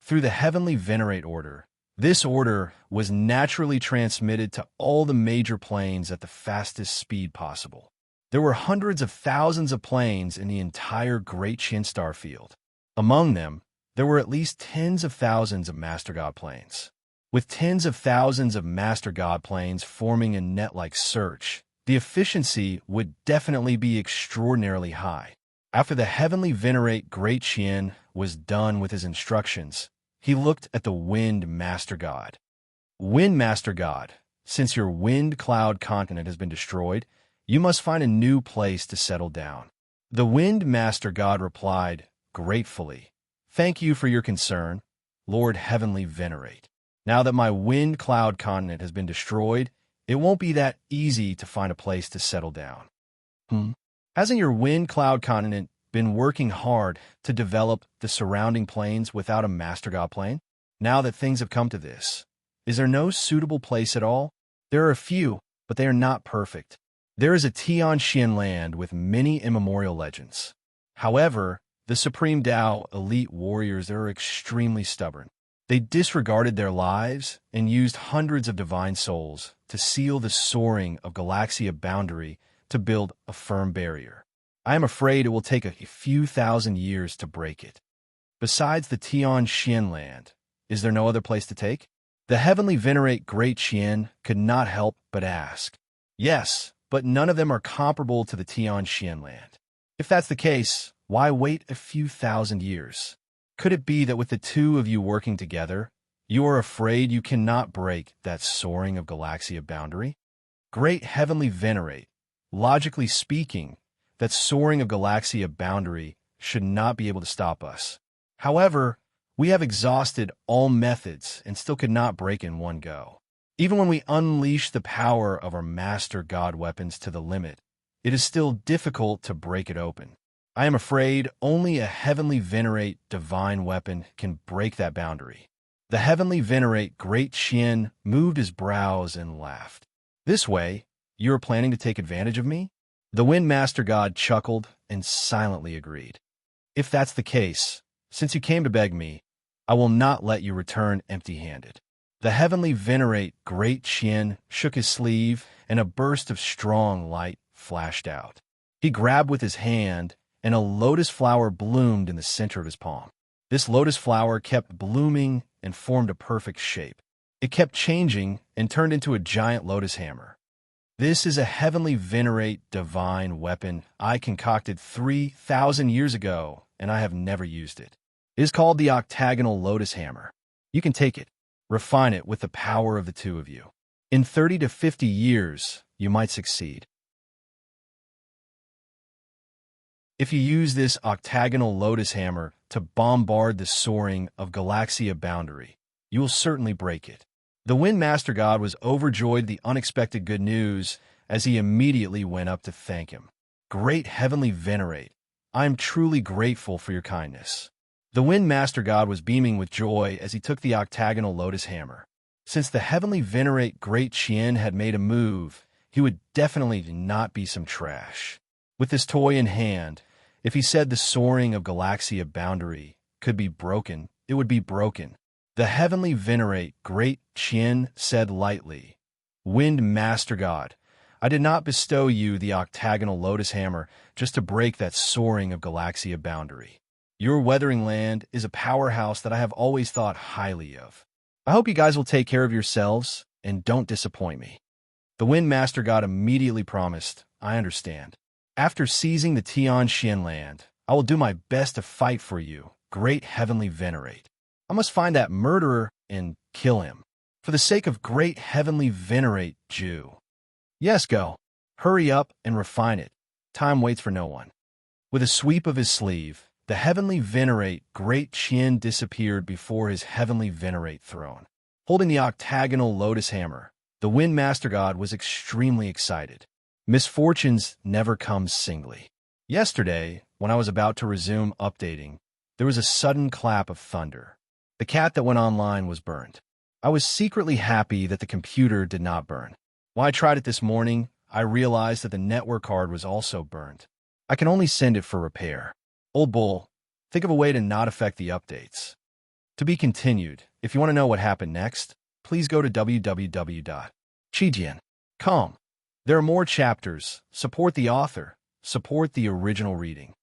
Through the heavenly venerate order, this order was naturally transmitted to all the major planes at the fastest speed possible. There were hundreds of thousands of planes in the entire Great Qian star field. Among them, there were at least tens of thousands of Master God planes. With tens of thousands of Master God planes forming a net-like search, the efficiency would definitely be extraordinarily high. After the heavenly venerate Great Qian was done with his instructions, he looked at the Wind Master God. Wind Master God, since your wind cloud continent has been destroyed, you must find a new place to settle down. The Wind Master God replied, gratefully, thank you for your concern, Lord Heavenly Venerate. Now that my wind cloud continent has been destroyed, it won't be that easy to find a place to settle down. Hasn't your wind cloud continent been working hard to develop the surrounding plains without a Master God plane? Now that things have come to this, is there no suitable place at all? There are a few, but they are not perfect. There is a Tianxian land with many immemorial legends. However, the Supreme Tao elite warriors are extremely stubborn. They disregarded their lives and used hundreds of divine souls to seal the soaring of Galaxia boundary to build a firm barrier. I am afraid it will take a few thousand years to break it. Besides the Tianxian land, is there no other place to take? The heavenly venerate Great Qian could not help but ask. Yes, but none of them are comparable to the Tianxian land. If that's the case, why wait a few thousand years? Could it be that with the two of you working together, you are afraid you cannot break that soaring of Galaxia boundary? Great heavenly venerate, logically speaking, that soaring of Galaxia boundary should not be able to stop us. However, We have exhausted all methods and still could not break in one go. Even when we unleash the power of our master god weapons to the limit, it is still difficult to break it open. I am afraid only a heavenly venerate divine weapon can break that boundary. The heavenly venerate Great Qian moved his brows and laughed. This way, you are planning to take advantage of me? The Wind Master God chuckled and silently agreed. If that's the case, since you came to beg me, I will not let you return empty-handed. The heavenly venerate Great Qian shook his sleeve, and a burst of strong light flashed out. He grabbed with his hand, and a lotus flower bloomed in the center of his palm. This lotus flower kept blooming and formed a perfect shape. It kept changing and turned into a giant lotus hammer. This is a heavenly venerate divine weapon I concocted 3,000 years ago, and I have never used it. It is called the octagonal lotus hammer. You can take it, refine it with the power of the two of you. In 30 to 50 years, you might succeed. If you use this octagonal lotus hammer to bombard the soaring of Galaxia boundary, you will certainly break it. The Wind Master God was overjoyed at the unexpected good news as he immediately went up to thank him. Great heavenly venerate, I am truly grateful for your kindness. The Wind Master God was beaming with joy as he took the octagonal lotus hammer. Since the heavenly venerate Great Qian had made a move, he would definitely not be some trash. With this toy in hand, if he said the soaring of Galaxia boundary could be broken, it would be broken. The heavenly venerate Great Qian said lightly, Wind Master God, I did not bestow you the octagonal lotus hammer just to break that soaring of Galaxia boundary. Your weathering land is a powerhouse that I have always thought highly of. I hope you guys will take care of yourselves and don't disappoint me. The Wind Master God immediately promised, I understand. After seizing the Tianxian land, I will do my best to fight for you, Great Heavenly Venerate. I must find that murderer and kill him. For the sake of Great Heavenly Venerate, Jew. Yes, go. Hurry up and refine it. Time waits for no one. With a sweep of his sleeve, the Heavenly Venerate Great Qian disappeared before his Heavenly Venerate throne. Holding the octagonal lotus hammer, the Wind Master God was extremely excited. Misfortunes never come singly. Yesterday, when I was about to resume updating, there was a sudden clap of thunder. The cat that went online was burned. I was secretly happy that the computer did not burn. When I tried it this morning, I realized that the network card was also burned. I can only send it for repair. Old bull, think of a way to not affect the updates. To be continued. If you want to know what happened next, please go to www.chijian.com. There are more chapters. Support the author. Support the original reading.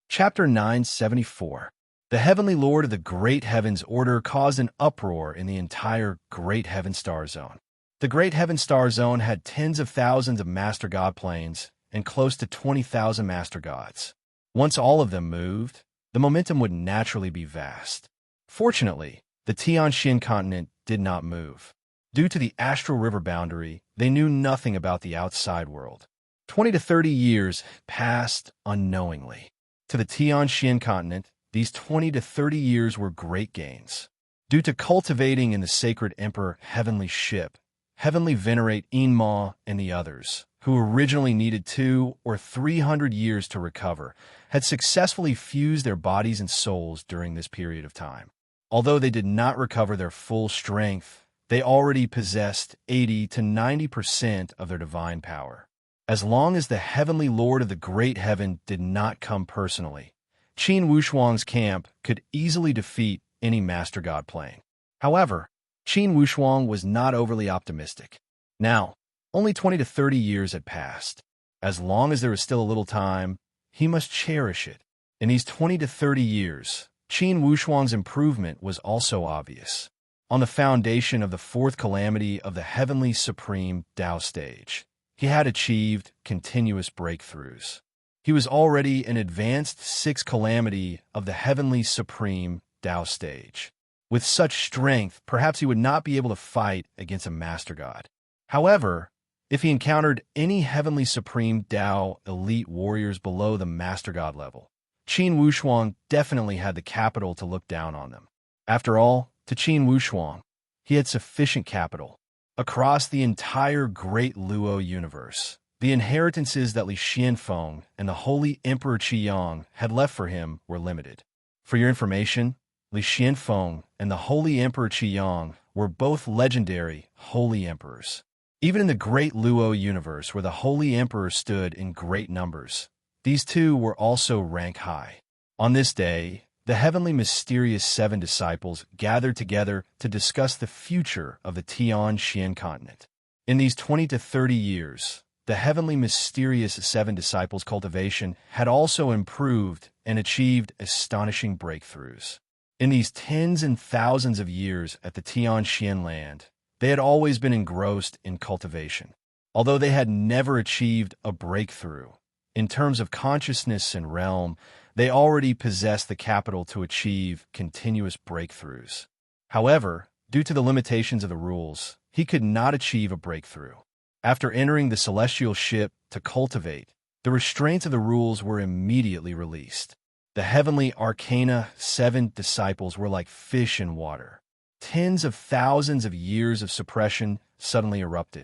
Chapter 974. The Heavenly Lord of the Great Heavens Order caused an uproar in the entire Great Heaven Star Zone. The Great Heaven Star Zone had tens of thousands of Master God planes and close to 20,000 Master Gods. Once all of them moved, the momentum would naturally be vast. Fortunately, the Tianxian continent did not move. Due to the astral river boundary, they knew nothing about the outside world. 20 to 30 years passed unknowingly. To the Tianxian continent, these 20 to 30 years were great gains. Due to cultivating in the sacred emperor heavenly ship, Heavenly Venerate Enma and the others, who originally needed 200 or 300 years to recover, had successfully fused their bodies and souls during this period of time. Although they did not recover their full strength, they already possessed 80 to 90% of their divine power. As long as the Heavenly Lord of the Great Heaven did not come personally, Qin Wushuang's camp could easily defeat any Master God plane. However, Qin Wushuang was not overly optimistic. Now, only 20 to 30 years had passed. As long as there was still a little time, he must cherish it. In these 20 to 30 years, Qin Wushuang's improvement was also obvious. On the foundation of the fourth calamity of the Heavenly Supreme Tao stage, he had achieved continuous breakthroughs. He was already an advanced sixth calamity of the Heavenly Supreme Tao stage. With such strength, perhaps he would not be able to fight against a Master God. However, If he encountered any heavenly supreme Tao elite warriors below the Master God level, Qin Wushuang definitely had the capital to look down on them. After all, to Qin Wushuang, he had sufficient capital. Across the entire Great Luo universe, the inheritances that Li Xianfeng and the Holy Emperor Qiyang had left for him were limited. For your information, Li Xianfeng and the Holy Emperor Qiyang were both legendary Holy Emperors. Even in the Great Luo universe, where the Holy Emperor stood in great numbers, these two were also rank high. On this day, the heavenly mysterious 7 disciples gathered together to discuss the future of the Tian-Xian continent. In these 20 to 30 years, the heavenly mysterious 7 disciples' cultivation had also improved and achieved astonishing breakthroughs. In these tens and thousands of years at the Tian-Xian land, they had always been engrossed in cultivation. Although they had never achieved a breakthrough, in terms of consciousness and realm, they already possessed the capital to achieve continuous breakthroughs. However, due to the limitations of the rules, he could not achieve a breakthrough. After entering the celestial ship to cultivate, the restraints of the rules were immediately released. The heavenly arcana 7 disciples were like fish in water. Tens of thousands of years of suppression suddenly erupted.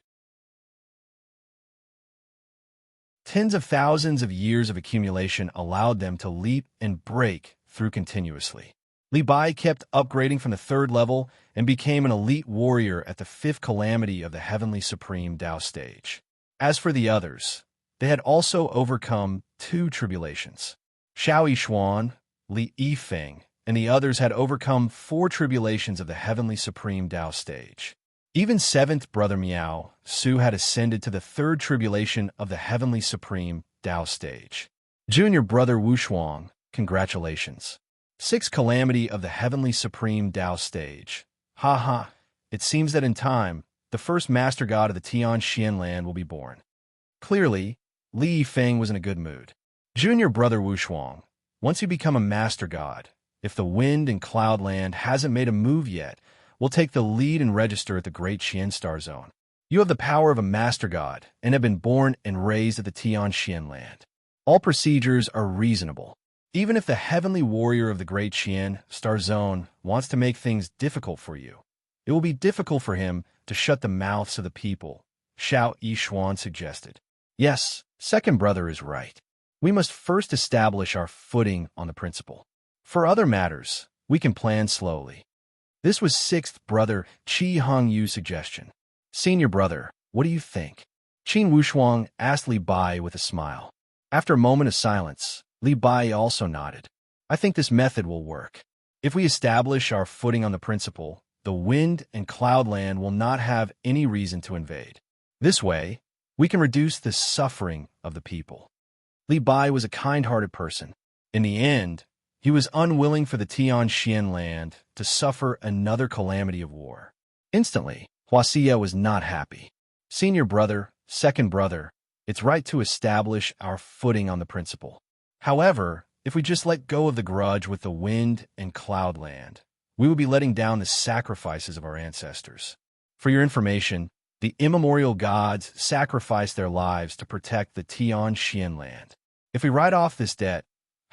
Tens of thousands of years of accumulation allowed them to leap and break through continuously. Li Bai kept upgrading from the 3rd level and became an elite warrior at the 5th calamity of the Heavenly Supreme Tao stage. As for the others, they had also overcome 2 tribulations. Xiao Yishuan, Li Yifeng, and the others had overcome 4 tribulations of the Heavenly Supreme Tao stage. Even 7th brother Miao Su had ascended to the 3rd tribulation of the Heavenly Supreme Tao stage. Junior brother Wushuang, congratulations. 6th calamity of the Heavenly Supreme Tao stage. Ha! It seems that in time, the first Master God of the Tian-Xian land will be born. Clearly, Li Yifeng was in a good mood. Junior brother Wushuang, once you become a Master God, if the wind and cloud land hasn't made a move yet, we'll take the lead and register at the Great Xian Star Zone. You have the power of a Master God and have been born and raised at the Tian-Xian land. All procedures are reasonable. Even if the heavenly warrior of the Great Xian Star Zone wants to make things difficult for you, it will be difficult for him to shut the mouths of the people, Xiao Yishuan suggested. Yes, 2nd brother is right. We must first establish our footing on the principle. For other matters, we can plan slowly. This was 6th brother Qi Hongyu's suggestion. Senior brother, what do you think? Qin Wushuang asked Li Bai with a smile. After a moment of silence, Li Bai also nodded. I think this method will work. If we establish our footing on the principle, the wind and cloud land will not have any reason to invade. This way, we can reduce the suffering of the people. Li Bai was a kind-hearted person. In the end, he was unwilling for the Tian-Xian land to suffer another calamity of war. Instantly, Huaxia was not happy. Senior brother, 2nd brother, it's right to establish our footing on the principle. However, if we just let go of the grudge with the wind and cloud land, we will be letting down the sacrifices of our ancestors. For your information, the immemorial gods sacrificed their lives to protect the Tian-Xian land. If we write off this debt,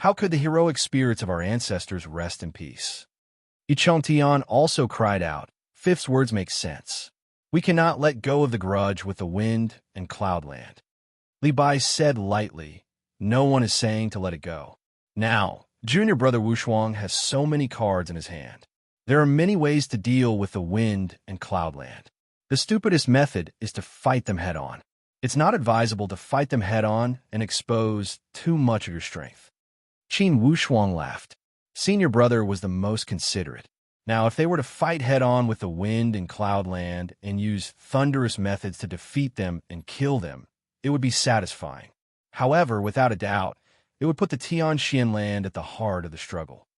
how could the heroic spirits of our ancestors rest in peace? Yichongtian also cried out, 5th's words make sense. We cannot let go of the grudge with the wind and cloud land. Li Bai said lightly, no one is saying to let it go. Now, junior brother Wushuang has so many cards in his hand. There are many ways to deal with the wind and cloud land. The stupidest method is to fight them head on. It's not advisable to fight them head on and expose too much of your strength. Qin Wushuang laughed. Senior brother was the most considerate. Now, if they were to fight head-on with the wind and cloud land and use thunderous methods to defeat them and kill them, it would be satisfying. However, without a doubt, it would put the Tian-Xian land at the heart of the struggle.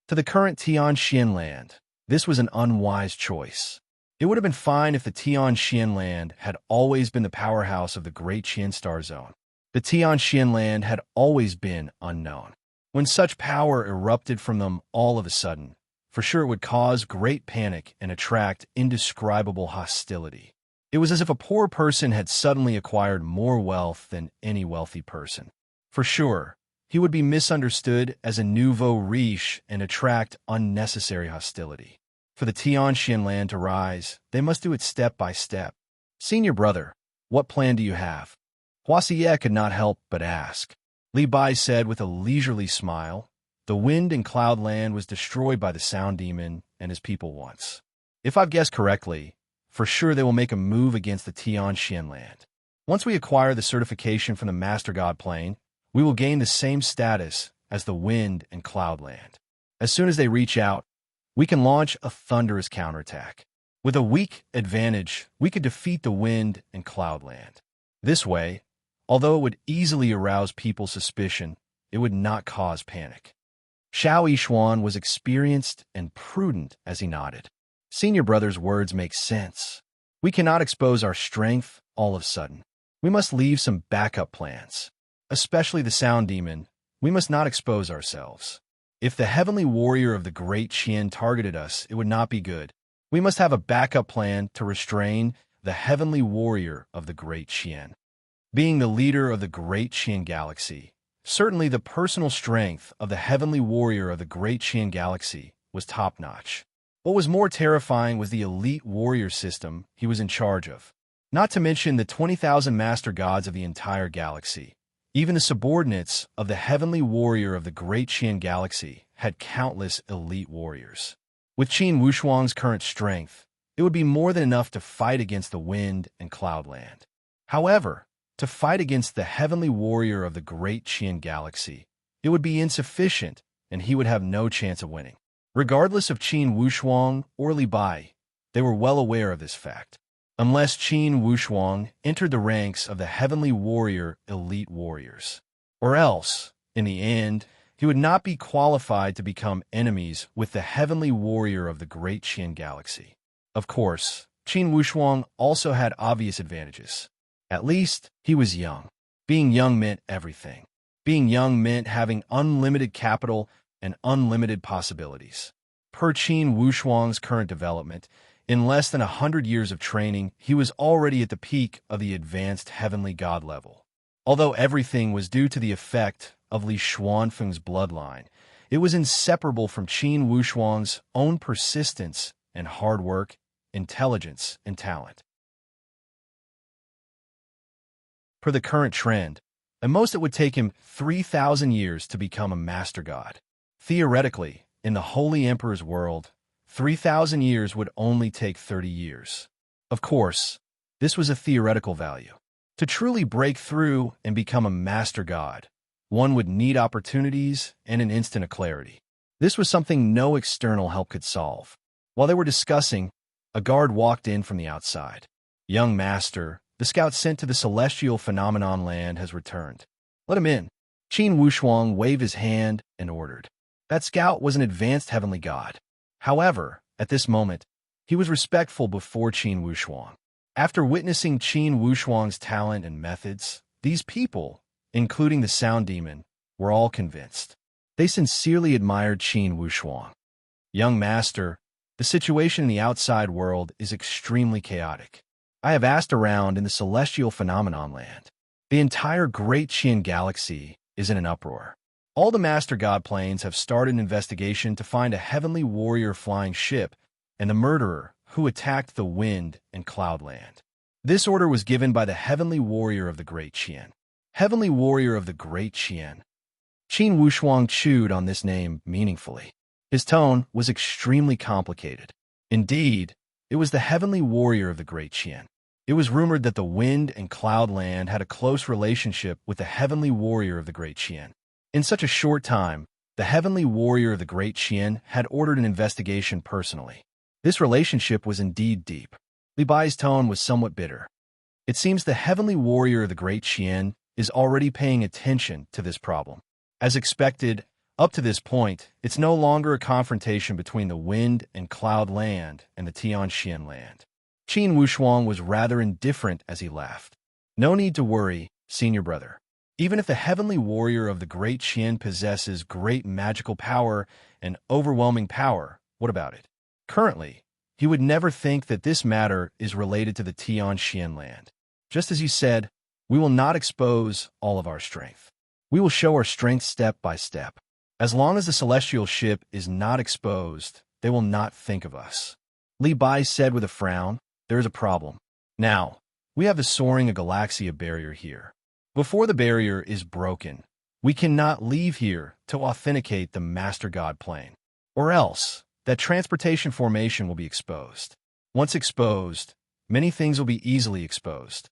To the current Tian-Xian land, this was an unwise choice. It would have been fine if the Tian-Xian land had always been the powerhouse of the Great Xian Star Zone. The Tian-Xian land had always been unknown. When such power erupted from them all of a sudden, For sure it would cause great panic and attract indescribable hostility. It was as if a poor person had suddenly acquired more wealth than any wealthy person. For sure, he would be misunderstood as a nouveau riche and attract unnecessary hostility. For the Tianxian land to rise, they must do it step by step. Senior brother, what plan do you have? Huasiye could not help but ask. Li Bai said with a leisurely smile, the wind and cloud land was destroyed by the sound demon and his people once. If I've guessed correctly, for sure they will make a move against the Tianxian land. Once we acquire the certification from the Master God plane, we will gain the same status as the wind and cloud land. As soon as they reach out, we can launch a thunderous counterattack. With a weak advantage, we could defeat the wind and cloud land. This way, although it would easily arouse people's suspicion, it would not cause panic. Xiao Yishuan was experienced and prudent as he nodded. Senior brother's words make sense. We cannot expose our strength all of a sudden. We must leave some backup plans. Especially the sound demon, we must not expose ourselves. If the heavenly warrior of the Great Qian targeted us, it would not be good. We must have a backup plan to restrain the heavenly warrior of the Great Qian. Being the leader of the Great Qian Galaxy, certainly the personal strength of the heavenly warrior of the Great Qian Galaxy was top-notch. What was more terrifying was the elite warrior system he was in charge of. Not to mention the 20,000 master gods of the entire galaxy. Even the subordinates of the heavenly warrior of the Great Qian Galaxy had countless elite warriors. With Qin Wushuang's current strength, it would be more than enough to fight against the wind and cloud land. However, to fight against the heavenly warrior of the Great Qian Galaxy, it would be insufficient and he would have no chance of winning. Regardless of Qin Wushuang or Li Bai, they were well aware of this fact. Unless Qin Wushuang entered the ranks of the heavenly warrior elite warriors. Or else, in the end, he would not be qualified to become enemies with the heavenly warrior of the Great Qian Galaxy. Of course, Qin Wushuang also had obvious advantages. At least, he was young. Being young meant everything. Being young meant having unlimited capital and unlimited possibilities. Per Qin Wushuang's current development, in less than 100 years of training, he was already at the peak of the advanced heavenly god level. Although everything was due to the effect of Li Xuanfeng's bloodline, it was inseparable from Qin Wushuang's own persistence and hard work, intelligence, and talent. Per the current trend, at most it would take him 3,000 years to become a master god. Theoretically, in the Holy Emperor's world, 3,000 years would only take 30 years. Of course, this was a theoretical value. To truly break through and become a master god, one would need opportunities and an instant of clarity. This was something no external help could solve. While they were discussing, a guard walked in from the outside. Young master, the scout sent to the celestial phenomenon land has returned. Let him in. Qin Wushuang waved his hand and ordered. That scout was an advanced heavenly god. However, at this moment, he was respectful before Qin Wushuang. After witnessing Qin Wushuang's talent and methods, these people, including the sound demon, were all convinced. They sincerely admired Qin Wushuang. Young master, the situation in the outside world is extremely chaotic. I have asked around in the celestial phenomenon land. The entire Great Qian Galaxy is in an uproar. All the Master God planes have started an investigation to find a heavenly warrior flying ship and the murderer who attacked the wind and cloud land. This order was given by the heavenly warrior of the Great Qian. Heavenly warrior of the Great Qian. Qin Wushuang chewed on this name meaningfully. His tone was extremely complicated. Indeed, it was the heavenly warrior of the Great Qian. It was rumored that the wind and cloud land had a close relationship with the heavenly warrior of the Great Qian. In such a short time, the heavenly warrior of the Great Qian had ordered an investigation personally. This relationship was indeed deep. Li Bai's tone was somewhat bitter. It seems the heavenly warrior of the Great Qian is already paying attention to this problem. As expected, up to this point, it's no longer a confrontation between the wind and cloud land and the Tianxian land. Qin Wushuang was rather indifferent as he laughed. No need to worry, senior brother. Even if the heavenly warrior of the Great Qian possesses great magical power and overwhelming power, What about it? Currently, he would never think that this matter is related to the Tianxian land. Just as you said, we will not expose all of our strength. We will show our strength step by step. As long as the celestial ship is not exposed, they will not think of us. Li Bai said with a frown, there is a problem. Now, we have the soaring Galaxia barrier here. Before the barrier is broken, we cannot leave here to authenticate the Master God plane. Or else, that transportation formation will be exposed. Once exposed, many things will be easily exposed.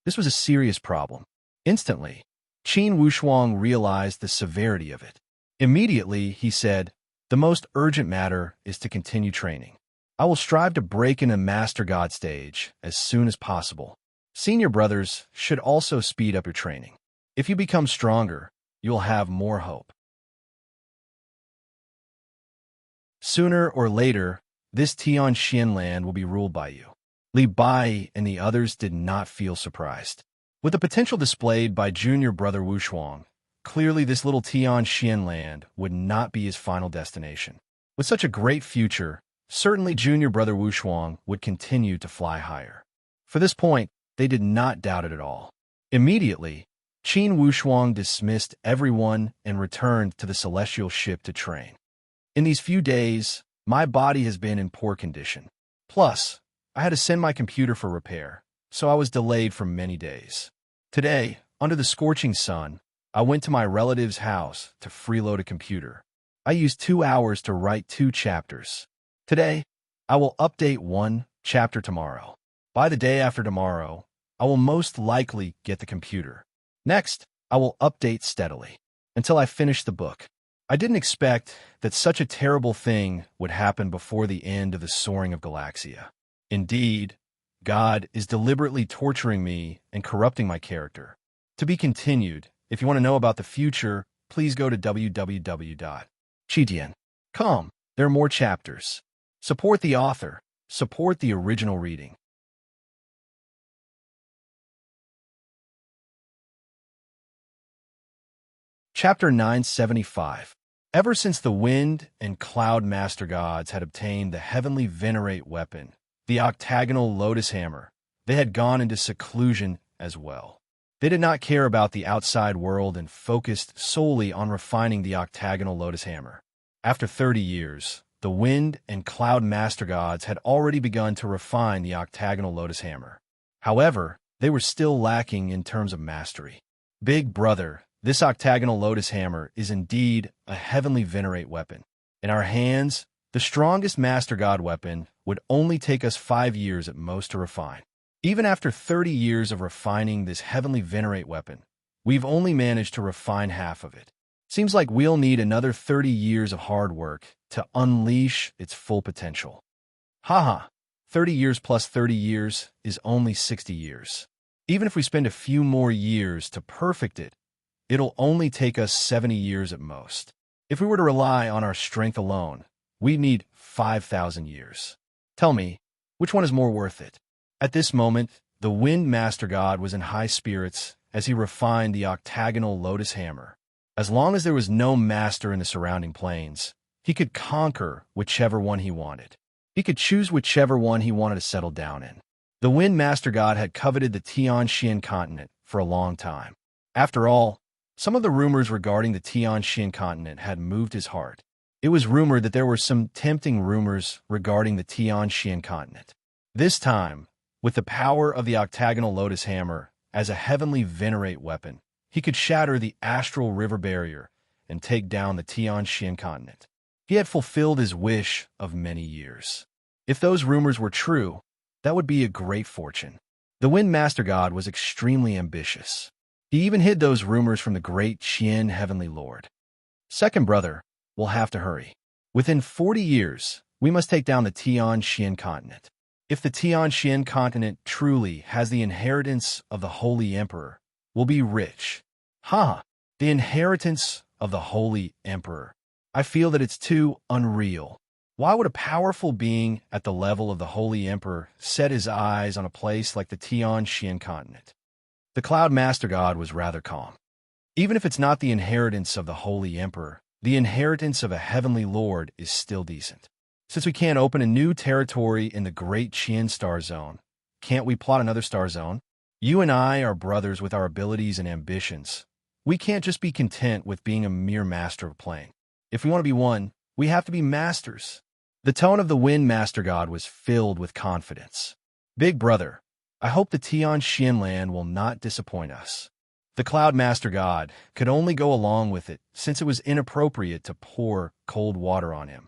This was a serious problem. Instantly, Qin Wushuang realized the severity of it. Immediately, he said, the most urgent matter is to continue training. I will strive to break in a Master God stage as soon as possible. Senior brothers should also speed up your training. If you become stronger, you will have more hope. Sooner or later, this Tianxian land will be ruled by you. Li Bai and the others did not feel surprised. With the potential displayed by junior brother Wushuang, clearly this little Tianxian land would not be his final destination. With such a great future, certainly junior brother Wushuang would continue to fly higher. For this point, they did not doubt it at all. Immediately, Qin Wushuang dismissed everyone and returned to the celestial ship to train. In these few days, my body has been in poor condition. Plus, I had to send my computer for repair, so I was delayed for many days. Today, under the scorching sun, I went to my relative's house to freeload a computer. I used 2 hours to write 2 chapters. Today, I will update 1 chapter tomorrow. By the day after tomorrow, I will most likely get the computer. Next, I will update steadily until I finish the book. I didn't expect that such a terrible thing would happen before the end of the soaring of Galaxia. Indeed, God is deliberately torturing me and corrupting my character. To be continued. If you want to know about the future, please go to www.chidian.com. There are more chapters. Support the author. Support the original reading. Chapter 975. Ever since the Wind and Cloud Master Gods had obtained the heavenly venerate weapon, the octagonal lotus hammer, they had gone into seclusion as well. They did not care about the outside world and focused solely on refining the octagonal lotus hammer. After 30 years, the Wind and Cloud Master Gods had already begun to refine the octagonal lotus hammer. However, they were still lacking in terms of mastery. Big brother, this octagonal lotus hammer is indeed a heavenly venerate weapon. In our hands, the strongest Master God weapon would only take us 5 years at most to refine. Even after 30 years of refining this heavenly venerate weapon, we've only managed to refine half of it. Seems like we'll need another 30 years of hard work to unleash its full potential. Haha, 30 years plus 30 years is only 60 years. Even if we spend a few more years to perfect it, it'll only take us 70 years at most. If we were to rely on our strength alone, we'd need 5,000 years. Tell me, which one is more worth it? At this moment, the Wind Master God was in high spirits as he refined the octagonal lotus hammer. As long as there was no master in the surrounding plains, he could conquer whichever one he wanted. He could choose whichever one he wanted to settle down in. The Wind Master God had coveted the Tianxian continent for a long time. After all, some of the rumors regarding the Tianxian continent had moved his heart. It was rumored that there were some tempting rumors regarding the Tianxian continent. This time, with the power of the octagonal lotus hammer as a heavenly venerate weapon, he could shatter the astral river barrier and take down the Tianxian continent. He had fulfilled his wish of many years. If those rumors were true, that would be a great fortune. The Wind Master God was extremely ambitious. He even hid those rumors from the great Qian Heavenly Lord. Second brother, we'll have to hurry. Within 40 years, we must take down the Tianxian continent. If the Tianxian continent truly has the inheritance of the Holy Emperor, we'll be rich. The inheritance of the Holy Emperor. I feel that it's too unreal. Why would a powerful being at the level of the Holy Emperor set his eyes on a place like the Tianxian continent? The Cloud Master God was rather calm. Even if it's not the inheritance of the Holy Emperor, the inheritance of a Heavenly Lord is still decent. Since we can't open a new territory in the Great Qian Star Zone, can't we plot another star zone? You and I are brothers with our abilities and ambitions. We can't just be content with being a mere master of playing. If we want to be one, we have to be masters. The tone of the Wind Master God was filled with confidence. Big brother, I hope the Tian Xianlan will not disappoint us. The Cloud Master God could only go along with it since it was inappropriate to pour cold water on him.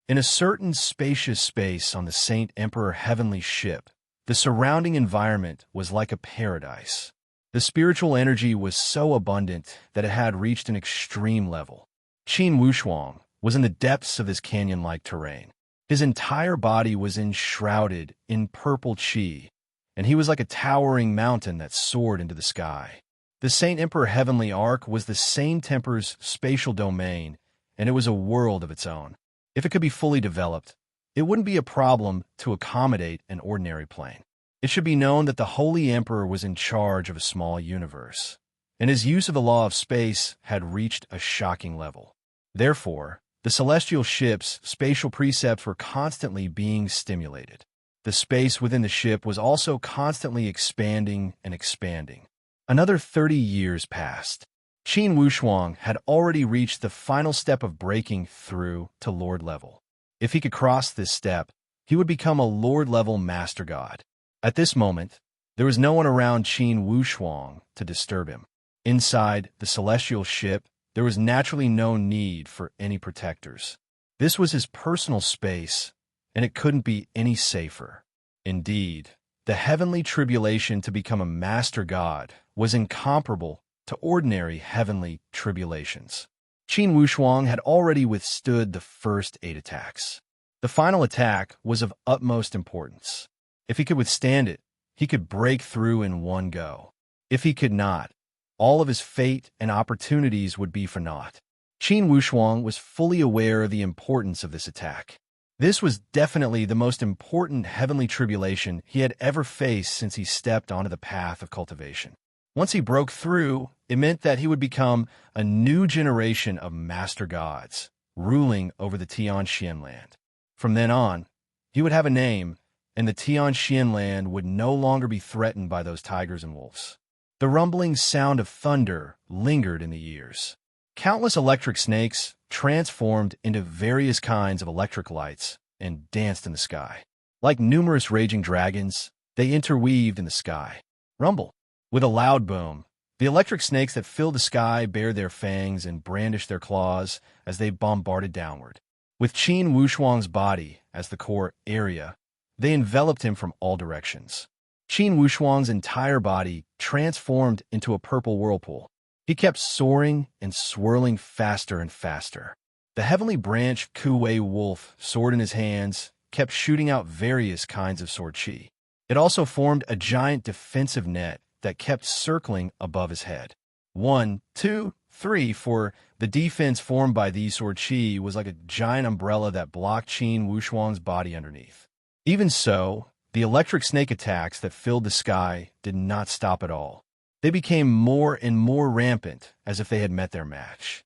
In a certain spacious space on the Saint Emperor Heavenly ship, the surrounding environment was like a paradise. The spiritual energy was so abundant that it had reached an extreme level. Qin Wushuang was in the depths of this canyon-like terrain. His entire body was enshrouded in purple qi, and he was like a towering mountain that soared into the sky. The Saint Emperor Heavenly Ark was the same temper's spatial domain, and it was a world of its own. If it could be fully developed, it wouldn't be a problem to accommodate an ordinary plane. It should be known that the Holy Emperor was in charge of a small universe, and his use of the law of space had reached a shocking level. Therefore, the celestial ship's spatial precepts were constantly being stimulated. The space within the ship was also constantly expanding and expanding. Another 30 years passed. Qin Wushuang had already reached the final step of breaking through to Lord level. If he could cross this step, he would become a Lord-level Master God. At this moment, there was no one around Qin Wushuang to disturb him. Inside the celestial ship, there was naturally no need for any protectors. This was his personal space, and it couldn't be any safer. Indeed, the heavenly tribulation to become a Master God was incomparable to ordinary heavenly tribulations. Qin Wushuang had already withstood the first 8 attacks. The final attack was of utmost importance. If he could withstand it, he could break through in one go. If he could not, all of his fate and opportunities would be for naught. Qin Wushuang was fully aware of the importance of this attack. This was definitely the most important heavenly tribulation he had ever faced since he stepped onto the path of cultivation. Once he broke through, it meant that he would become a new generation of Master Gods, ruling over the Tian Xianland. From then on, he would have a name, and the Tian Xianland would no longer be threatened by those tigers and wolves. The rumbling sound of thunder lingered in the ears. Countless electric snakes transformed into various kinds of electric lights and danced in the sky. Like numerous raging dragons, they interweaved in the sky. Rumble. With a loud boom, the electric snakes that filled the sky bared their fangs and brandished their claws as they bombarded downward. With Qin Wushuang's body as the core area, they enveloped him from all directions. Qin Wushuang's entire body transformed into a purple whirlpool. He kept soaring and swirling faster and faster. The heavenly branch Kuei Wolf, sword in his hands, kept shooting out various kinds of sword chi. It also formed a giant defensive net that kept circling above his head. 1, 2, 3, for the defense formed by these sword chi was like a giant umbrella that blocked Qin Wushuang's body underneath. Even so, the electric snake attacks that filled the sky did not stop at all. They became more and more rampant, as if they had met their match.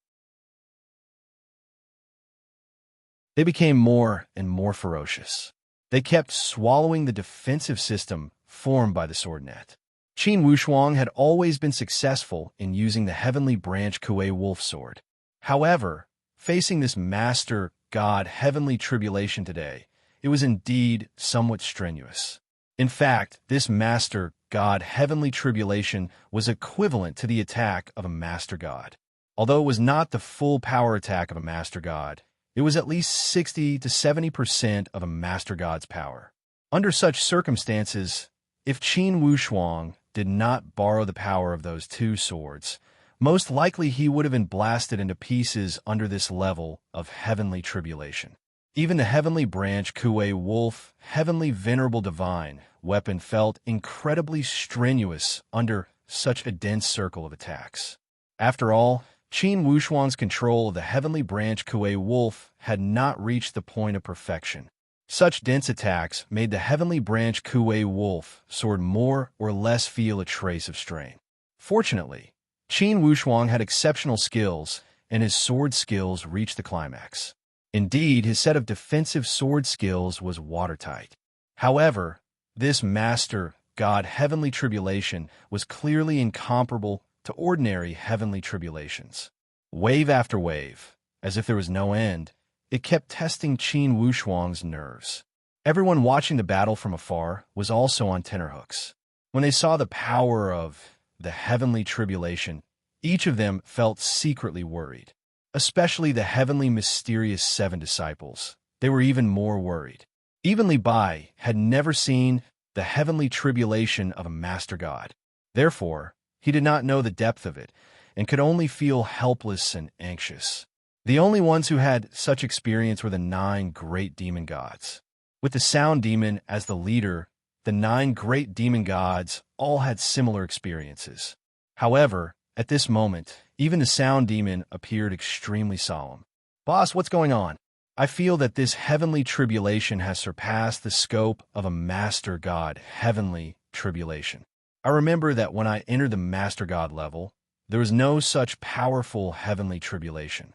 They became more and more ferocious. They kept swallowing the defensive system formed by the sword net. Qin Wushuang had always been successful in using the heavenly branch Kuei Wolf sword. However, facing this Master God heavenly tribulation today, it was indeed somewhat strenuous. In fact, this Master God heavenly tribulation was equivalent to the attack of a Master God. Although it was not the full power attack of a Master God, it was at least 60 to 70% of a Master God's power. Under such circumstances, if Qin Wushuang did not borrow the power of those 2 swords, most likely he would have been blasted into pieces under this level of heavenly tribulation. Even the heavenly branch Kuei Wolf, heavenly venerable divine, weapon felt incredibly strenuous under such a dense circle of attacks. After all, Qin Wushuang's control of the heavenly branch Kuei Wolf had not reached the point of perfection. Such dense attacks made the heavenly branch Kuei Wolf sword more or less feel a trace of strain. Fortunately, Qin Wushuang had exceptional skills and his sword skills reached the climax. Indeed, his set of defensive sword skills was watertight. However, this master god heavenly tribulation was clearly incomparable to ordinary heavenly tribulations. Wave after wave, as if there was no end, it kept testing Qin Wushuang's nerves. Everyone watching the battle from afar was also on tenterhooks. When they saw the power of the heavenly tribulation, each of them felt secretly worried. Especially the heavenly mysterious 7 disciples. They were even more worried. Even Li Bai had never seen the heavenly tribulation of a master god. Therefore, he did not know the depth of it and could only feel helpless and anxious. The only ones who had such experience were the 9 great demon gods. With the sound demon as the leader, the 9 great demon gods all had similar experiences. However, at this moment, even the sound demon appeared extremely solemn. "Boss, what's going on? I feel that this heavenly tribulation has surpassed the scope of a master god heavenly tribulation. I remember that when I entered the master god level, there was no such powerful heavenly tribulation."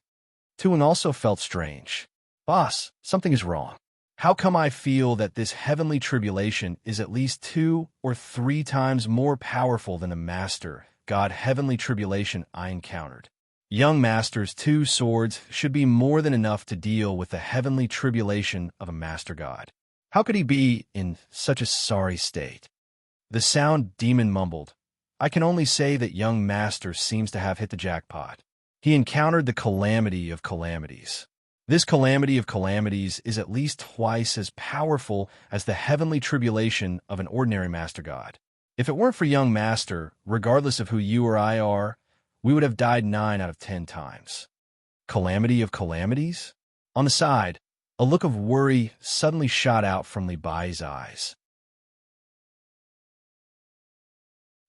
Tuang also felt strange. "Boss, something is wrong. How come I feel that this heavenly tribulation is at least 2 or 3 times more powerful than the master god heavenly tribulation I encountered? Young master's 2 swords should be more than enough to deal with the heavenly tribulation of a master god. How could he be in such a sorry state?" The sound demon mumbled, "I can only say that young master seems to have hit the jackpot. He encountered the calamity of calamities. This calamity of calamities is at least twice as powerful as the heavenly tribulation of an ordinary master god. If it weren't for young master, regardless of who you or I are, we would have died 9 out of 10 times." Calamity of calamities? On the side, a look of worry suddenly shot out from Li Bai's eyes.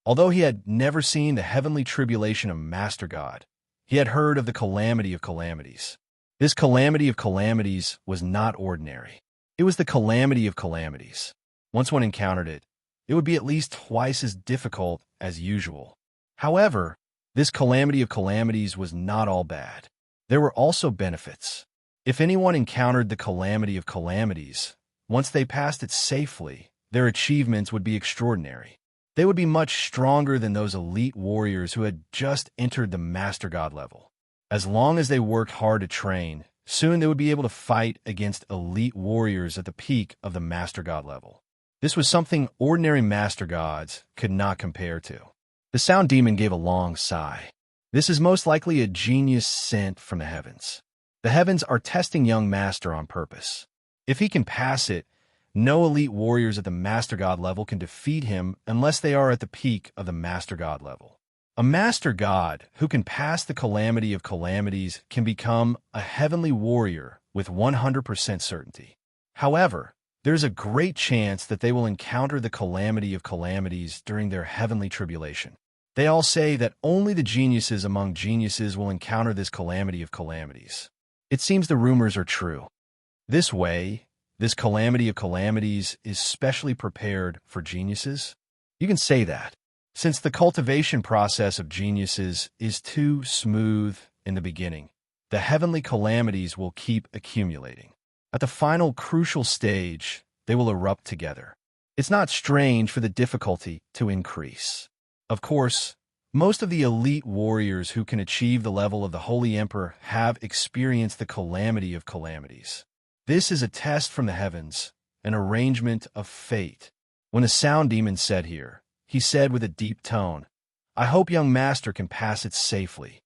Although he had never seen the heavenly tribulation of master god, he had heard of the calamity of calamities. This calamity of calamities was not ordinary. It was the calamity of calamities. Once one encountered it, it would be at least twice as difficult as usual. However, this calamity of calamities was not all bad. There were also benefits. If anyone encountered the calamity of calamities, once they passed it safely, their achievements would be extraordinary. They would be much stronger than those elite warriors who had just entered the Master God level. As long as they worked hard to train, soon they would be able to fight against elite warriors at the peak of the Master God level. This was something ordinary Master Gods could not compare to. The Sound Demon gave a long sigh. This is most likely a genius sent from the heavens. The heavens are testing young Master on purpose. If he can pass it, no elite warriors at the Master God level can defeat him unless they are at the peak of the Master God level. A Master God who can pass the calamity of calamities can become a heavenly warrior with 100% certainty. However, there's a great chance that they will encounter the calamity of calamities during their heavenly tribulation. They all say that only the geniuses among geniuses will encounter this calamity of calamities. It seems the rumors are true. This way, this calamity of calamities is specially prepared for geniuses? You can say that. Since the cultivation process of geniuses is too smooth in the beginning, the heavenly calamities will keep accumulating. At the final crucial stage, they will erupt together. It's not strange for the difficulty to increase. Of course, most of the elite warriors who can achieve the level of the Holy Emperor have experienced the calamity of calamities. This is a test from the heavens, an arrangement of fate. When the Sound Demon said here, he said with a deep tone, "I hope young Master can pass it safely."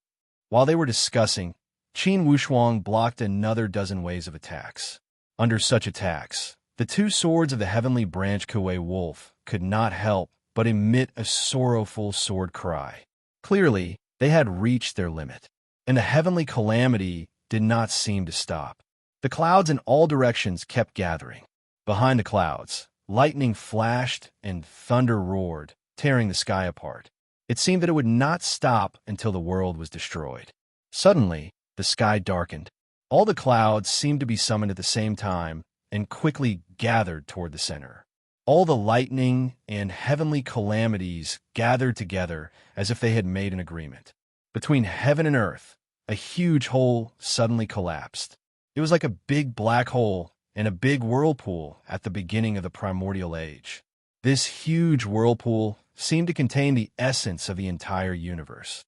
While they were discussing, Qin Wushuang blocked another dozen waves of attacks. Under such attacks, the 2 swords of the heavenly branch Kuei Wolf could not help but emit a sorrowful sword cry. Clearly, they had reached their limit, and the heavenly calamity did not seem to stop. The clouds in all directions kept gathering. Behind the clouds, lightning flashed and thunder roared, tearing the sky apart. It seemed that it would not stop until the world was destroyed. Suddenly, the sky darkened. All the clouds seemed to be summoned at the same time and quickly gathered toward the center. All the lightning and heavenly calamities gathered together as if they had made an agreement. Between heaven and earth, a huge hole suddenly collapsed. It was like a big black hole and a big whirlpool at the beginning of the primordial age. This huge whirlpool seemed to contain the essence of the entire universe.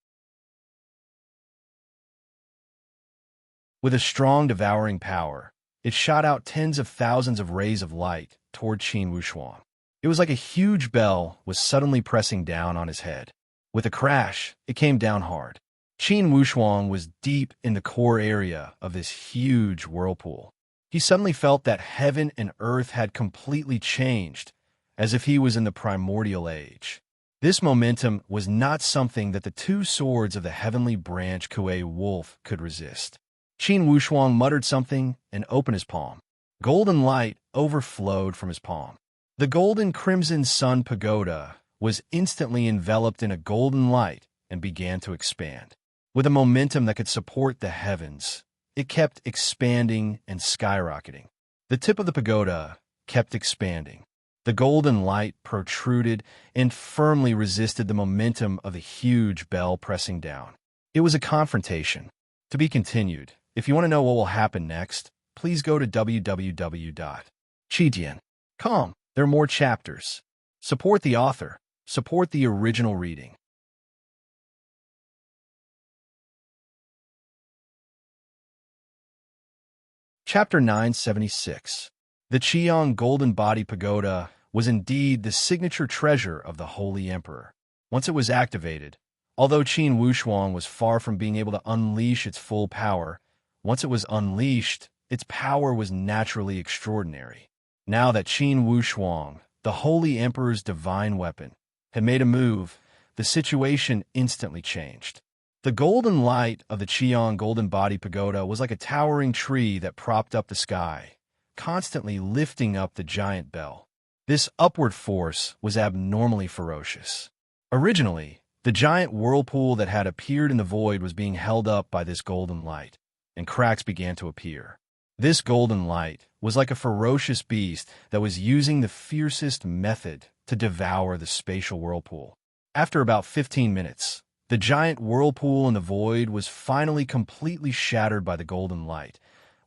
With a strong devouring power, it shot out tens of thousands of rays of light toward Qin Wushuang. It was like a huge bell was suddenly pressing down on his head. With a crash, it came down hard. Qin Wushuang was deep in the core area of this huge whirlpool. He suddenly felt that heaven and earth had completely changed, as if he was in the primordial age. This momentum was not something that the two swords of the heavenly branch Kuei Wolf could resist. Qin Wushuang muttered something and opened his palm. Golden light overflowed from his palm. The golden crimson sun pagoda was instantly enveloped in a golden light and began to expand. With a momentum that could support the heavens, it kept expanding and skyrocketing. The tip of the pagoda kept expanding. The golden light protruded and firmly resisted the momentum of the huge bell pressing down. It was a confrontation. To be continued. If you want to know what will happen next, please go to www.chidian.com. There are more chapters. Support the author. Support the original reading. Chapter 976. The Qiang Golden Body Pagoda was indeed the signature treasure of the Holy Emperor. Once it was activated, although Qin Wushuang was far from being able to unleash its full power, once it was unleashed, its power was naturally extraordinary. Now that Qin Wushuang, the Holy Emperor's divine weapon, had made a move, the situation instantly changed. The golden light of the Qiang Golden Body Pagoda was like a towering tree that propped up the sky, constantly lifting up the giant bell. This upward force was abnormally ferocious. Originally, the giant whirlpool that had appeared in the void was being held up by this golden light, and cracks began to appear. This golden light was like a ferocious beast that was using the fiercest method to devour the spatial whirlpool. After about 15 minutes, the giant whirlpool in the void was finally completely shattered by the golden light,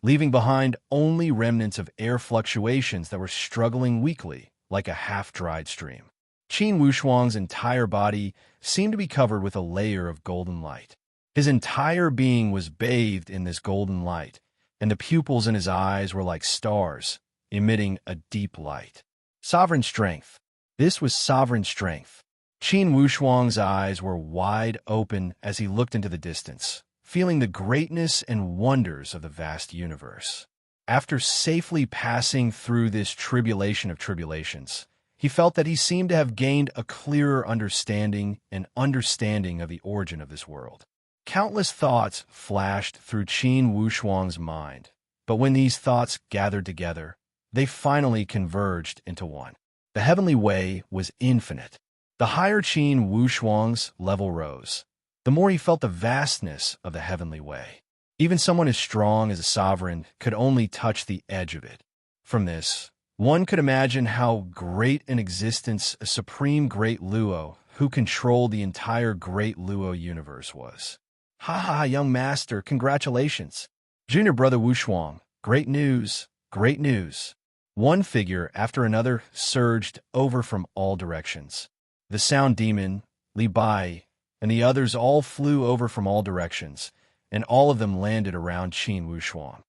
leaving behind only remnants of air fluctuations that were struggling weakly like a half-dried stream. Qin Wushuang's entire body seemed to be covered with a layer of golden light. His entire being was bathed in this golden light, and the pupils in his eyes were like stars, emitting a deep light. Sovereign strength. This was sovereign strength. Qin Wushuang's eyes were wide open as he looked into the distance, feeling the greatness and wonders of the vast universe. After safely passing through this tribulation of tribulations, he felt that he seemed to have gained a clearer understanding and understanding of the origin of this world. Countless thoughts flashed through Qin Wushuang's mind, but when these thoughts gathered together, they finally converged into one. The heavenly way was infinite. The higher Qin Wushuang's level rose, the more he felt the vastness of the heavenly way. Even someone as strong as a sovereign could only touch the edge of it. From this, one could imagine how great in existence a supreme great Luo who controlled the entire great Luo universe was. Ha ha, young master, congratulations. Junior brother Wushuang, great news, great news. One figure after another surged over from all directions. The sound demon, Li Bai, and the others all flew over from all directions, and all of them landed around Qin Wushuang.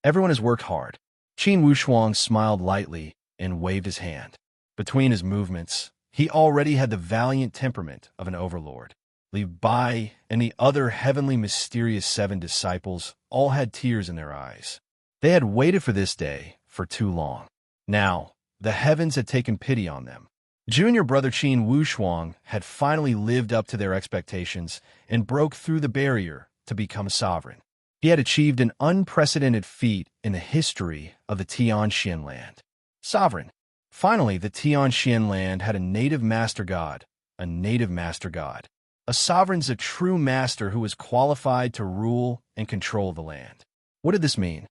Everyone has worked hard. Qin Wushuang smiled lightly and waved his hand. Between his movements, he already had the valiant temperament of an overlord. Li Bai and the other heavenly mysterious 7 disciples all had tears in their eyes. They had waited for this day for too long. Now, the heavens had taken pity on them. Junior brother Qin Wushuang had finally lived up to their expectations and broke through the barrier to become a sovereign. He had achieved an unprecedented feat in the history of the Tianxian land. Sovereign. Finally, the Tianxian land had a native master god, a native master god. A sovereign's a true master who is qualified to rule and control the land. What did this mean?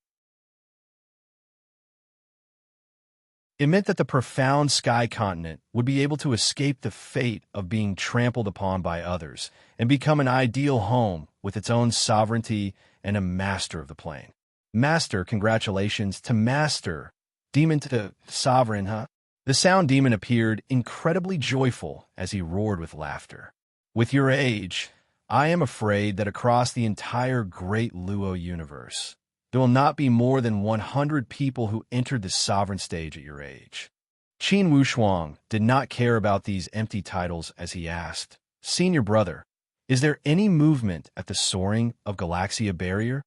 It meant that the profound sky continent would be able to escape the fate of being trampled upon by others and become an ideal home with its own sovereignty and a master of the plane. Master, congratulations to master. Demon to sovereign, huh? The sound demon appeared incredibly joyful as he roared with laughter. With your age, I am afraid that across the entire great Luo universe, there will not be more than 100 people who entered the sovereign stage at your age. Qin Wushuang did not care about these empty titles as he asked, Senior brother, is there any movement at the soaring of Galaxia Barrier?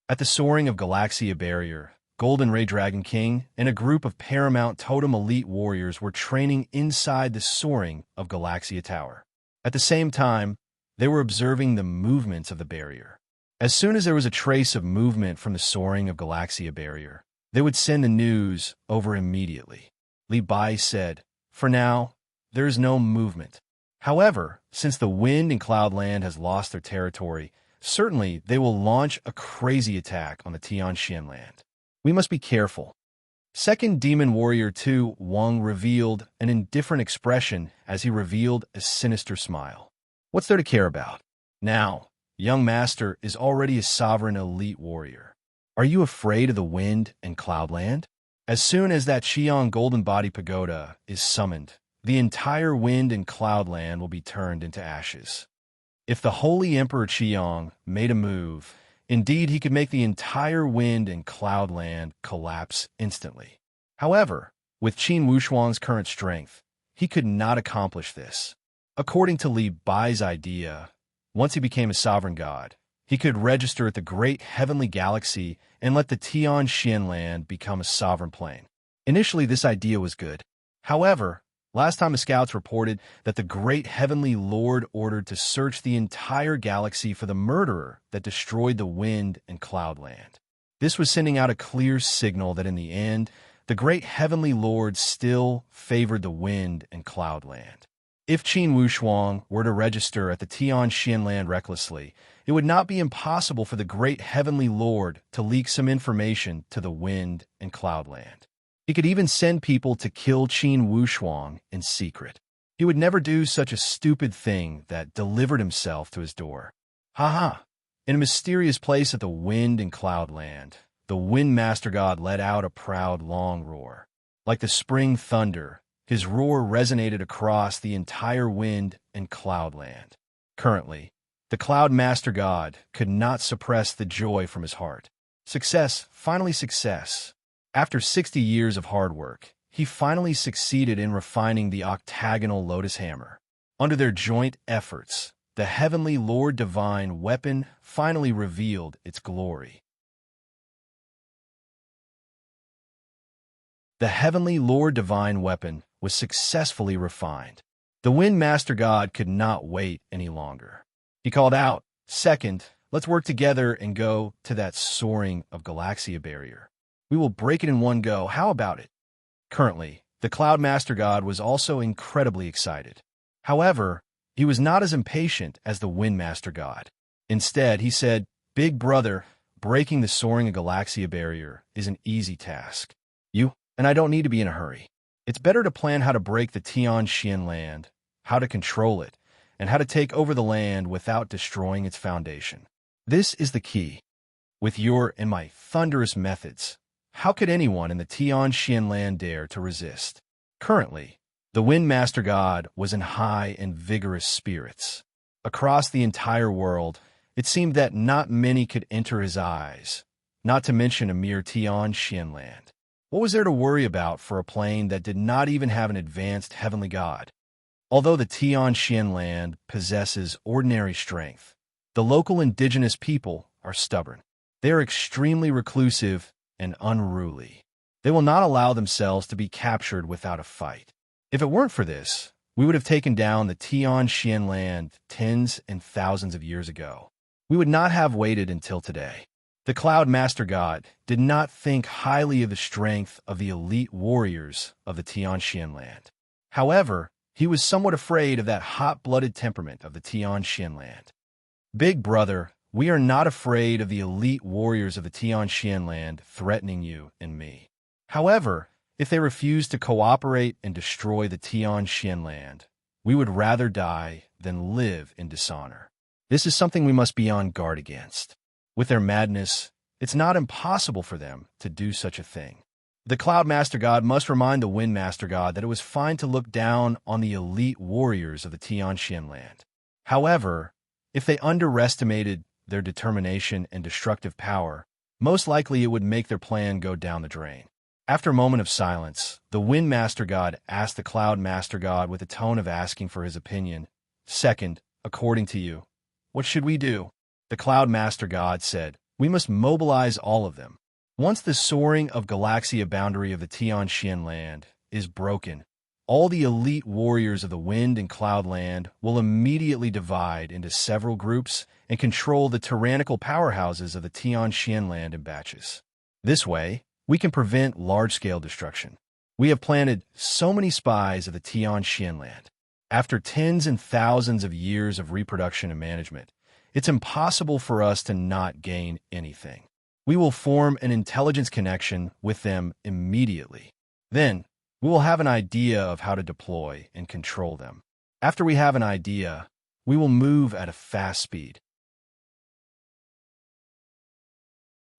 At the soaring of Galaxia Barrier, Golden Ray Dragon King and a group of Paramount Totem elite warriors were training inside the soaring of Galaxia Tower. At the same time, they were observing the movements of the barrier. As soon as there was a trace of movement from the soaring of Galaxia Barrier, they would send the news over immediately. Li Bai said, For now, there is no movement. However, since the Wind and Cloudland has lost their territory, certainly they will launch a crazy attack on the Tianxian land. We must be careful. Second Demon Warrior 2 Wang revealed an indifferent expression as he revealed a sinister smile. What's there to care about? Now, young master is already a sovereign elite warrior. Are you afraid of the Wind and Cloudland? As soon as that Xiang Golden Body Pagoda is summoned, the entire Wind and Cloudland will be turned into ashes. If the Holy Emperor Xiang made a move, indeed he could make the entire Wind and Cloudland collapse instantly. However, with Qin Wushuang's current strength, he could not accomplish this. According to Li Bai's idea, once he became a sovereign god, he could register at the great heavenly galaxy and let the Tianxian land become a sovereign plane. Initially, this idea was good. However, last time the scouts reported that the great heavenly lord ordered to search the entire galaxy for the murderer that destroyed the Wind and Cloudland. This was sending out a clear signal that in the end, the great heavenly lord still favored the Wind and Cloudland. If Qin Wushuang were to register at the Tianxian land recklessly, it would not be impossible for the great heavenly lord to leak some information to the Wind and Cloudland. He could even send people to kill Qin Wushuang in secret. He would never do such a stupid thing that delivered himself to his door. Ha! In a mysterious place at the Wind and Cloudland, the Wind Master God let out a proud long roar. Like the spring thunder, his roar resonated across the entire Wind and Cloudland. Currently, the Cloud Master God could not suppress the joy from his heart. Success, finally success. After 60 years of hard work, he finally succeeded in refining the octagonal lotus hammer. Under their joint efforts, the Heavenly Lord Divine weapon finally revealed its glory. The Heavenly Lord Divine weapon was successfully refined. The Wind Master God could not wait any longer. He called out, Second, let's work together and go to that soaring of Galaxia Barrier. We will break it in one go. How about it? Currently, the Cloud Master God was also incredibly excited. However, he was not as impatient as the Wind Master God. Instead, he said, Big brother, breaking the soaring of Galaxia Barrier is an easy task. And I don't need to be in a hurry. It's better to plan how to break the Tianxian land, how to control it, and how to take over the land without destroying its foundation. This is the key. With your and my thunderous methods, how could anyone in the Tianxian land dare to resist? Currently, the Wind Master God was in high and vigorous spirits. Across the entire world, it seemed that not many could enter his eyes, not to mention a mere Tianxian land. What was there to worry about for a plane that did not even have an advanced heavenly god? Although the Tianxian land possesses ordinary strength, the local indigenous people are stubborn. They are extremely reclusive and unruly. They will not allow themselves to be captured without a fight. If it weren't for this, we would have taken down the Tianxian land tens and thousands of years ago. We would not have waited until today. The Cloud Master God did not think highly of the strength of the elite warriors of the Tianxian land. However, he was somewhat afraid of that hot-blooded temperament of the Tianxian land. Big brother, we are not afraid of the elite warriors of the Tianxian land threatening you and me. However, If they refuse to cooperate and destroy the Tian land, we would rather die than live in dishonor. This is something we must be on guard against. With their madness, it's not impossible for them to do such a thing. The Cloud Master God must remind the Wind Master God that it was fine to look down on the elite warriors of the Tian land. However, if they underestimated their determination and destructive power, most likely it would make their plan go down the drain. After a moment of silence, the Wind Master God asked the Cloud Master God with a tone of asking for his opinion, "Second, according to you, what should we do?" The Cloud Master God said, "We must mobilize all of them. Once the soaring of Galaxia boundary of the Tian land is broken, all the elite warriors of the Wind and Cloud land will immediately divide into several groups and control the tyrannical powerhouses of the Tian land in batches. This way, we can prevent large-scale destruction. We have planted so many spies of the Tian land. After tens and thousands of years of reproduction and management, it's impossible for us to not gain anything. We will form an intelligence connection with them immediately. Then, we will have an idea of how to deploy and control them. After we have an idea, we will move at a fast speed.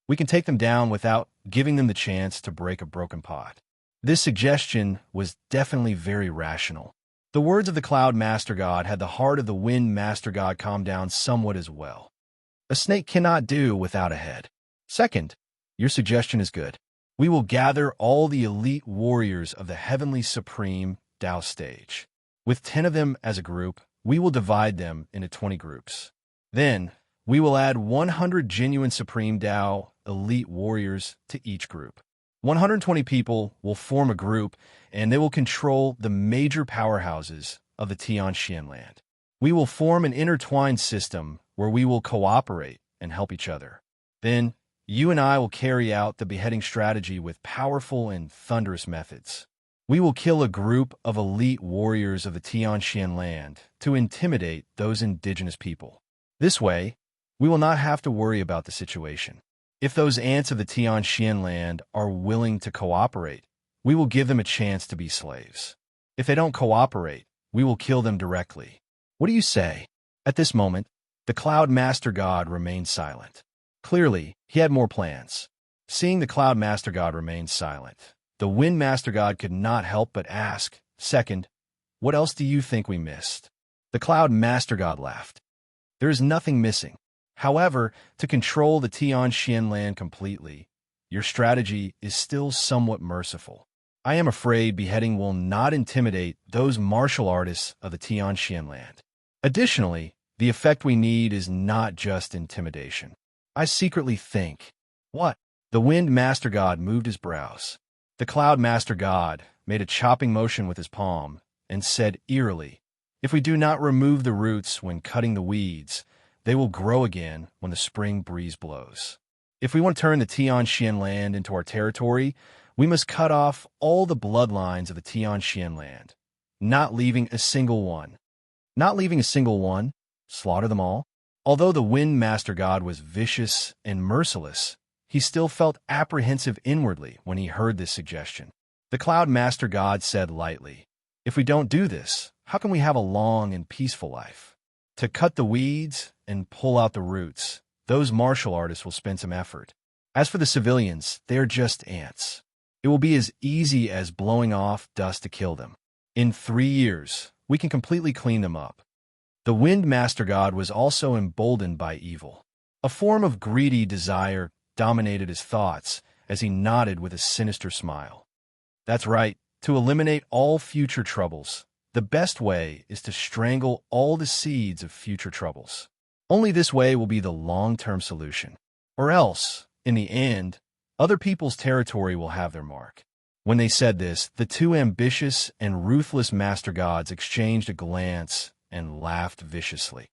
We can take them down without giving them the chance to break a broken pot." This suggestion was definitely very rational. The words of the Cloud Master God had the heart of the Wind Master God calm down somewhat as well. A snake cannot do without a head. Second, your suggestion is good. We will gather all the elite warriors of the Heavenly Supreme Tao stage. With 10 of them as a group, we will divide them into 20 groups. Then, we will add 100 genuine Supreme Tao elite warriors to each group. 120 people will form a group, and they will control the major powerhouses of the Tian land. We will form an intertwined system where we will cooperate and help each other. Then, you and I will carry out the beheading strategy with powerful and thunderous methods. We will kill a group of elite warriors of the Tian land to intimidate those indigenous people. This way, we will not have to worry about the situation. If those ants of the Tian land are willing to cooperate, we will give them a chance to be slaves. If they don't cooperate, we will kill them directly. What do you say? At this moment, the Cloud Master God remained silent. Clearly, he had more plans. Seeing the Cloud Master God remain silent, the Wind Master God could not help but ask, "Second, what else do you think we missed?" The Cloud Master God laughed. "There is nothing missing. However, to control the Tian land completely, your strategy is still somewhat merciful. I am afraid beheading will not intimidate those martial artists of the Tian land. Additionally, the effect we need is not just intimidation. I secretly think." "What?" The Wind Master God moved his brows. The Cloud Master God made a chopping motion with his palm and said eerily, "If we do not remove the roots when cutting the weeds, they will grow again when the spring breeze blows. If we want to turn the Tian land into our territory, we must cut off all the bloodlines of the Tian land, not leaving a single one. Not leaving a single one, slaughter them all." Although the Wind Master God was vicious and merciless, he still felt apprehensive inwardly when he heard this suggestion. The Cloud Master God said lightly, "If we don't do this, how can we have a long and peaceful life? To cut the weeds and pull out the roots, those martial artists will spend some effort. As for the civilians, they are just ants. It will be as easy as blowing off dust to kill them. In 3 years, we can completely clean them up." The Wind Master God was also emboldened by evil. A form of greedy desire dominated his thoughts as he nodded with a sinister smile. "That's right. To eliminate all future troubles, the best way is to strangle all the seeds of future troubles. Only this way will be the long-term solution. Or else, in the end, other people's territory will have their mark." When they said this, the two ambitious and ruthless Master Gods exchanged a glance and laughed viciously.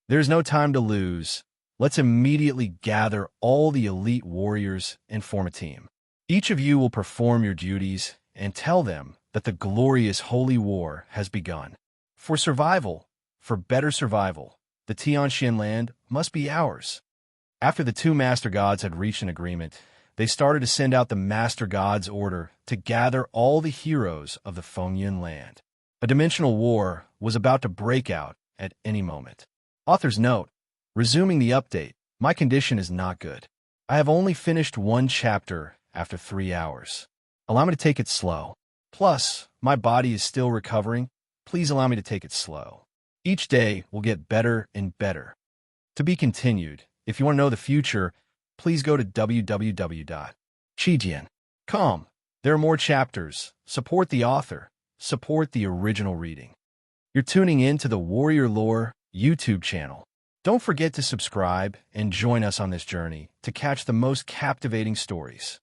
"There's no time to lose. Let's immediately gather all the elite warriors and form a team. Each of you will perform your duties and tell them that the glorious holy war has begun. For survival, for better survival, the Tian land must be ours." After the two Master Gods had reached an agreement, they started to send out the Master God's order to gather all the heroes of the Fengyan land. A dimensional war was about to break out at any moment. Author's note: resuming the update, my condition is not good. I have only finished one chapter after 3 hours. Allow me to take it slow. Plus, my body is still recovering. Please allow me to take it slow. Each day will get better and better. To be continued. If you want to know the future, please go to www.chijian.com. There are more chapters. Support the author. Support the original reading. You're tuning in to the Warrior Lore YouTube channel. Don't forget to subscribe and join us on this journey to catch the most captivating stories.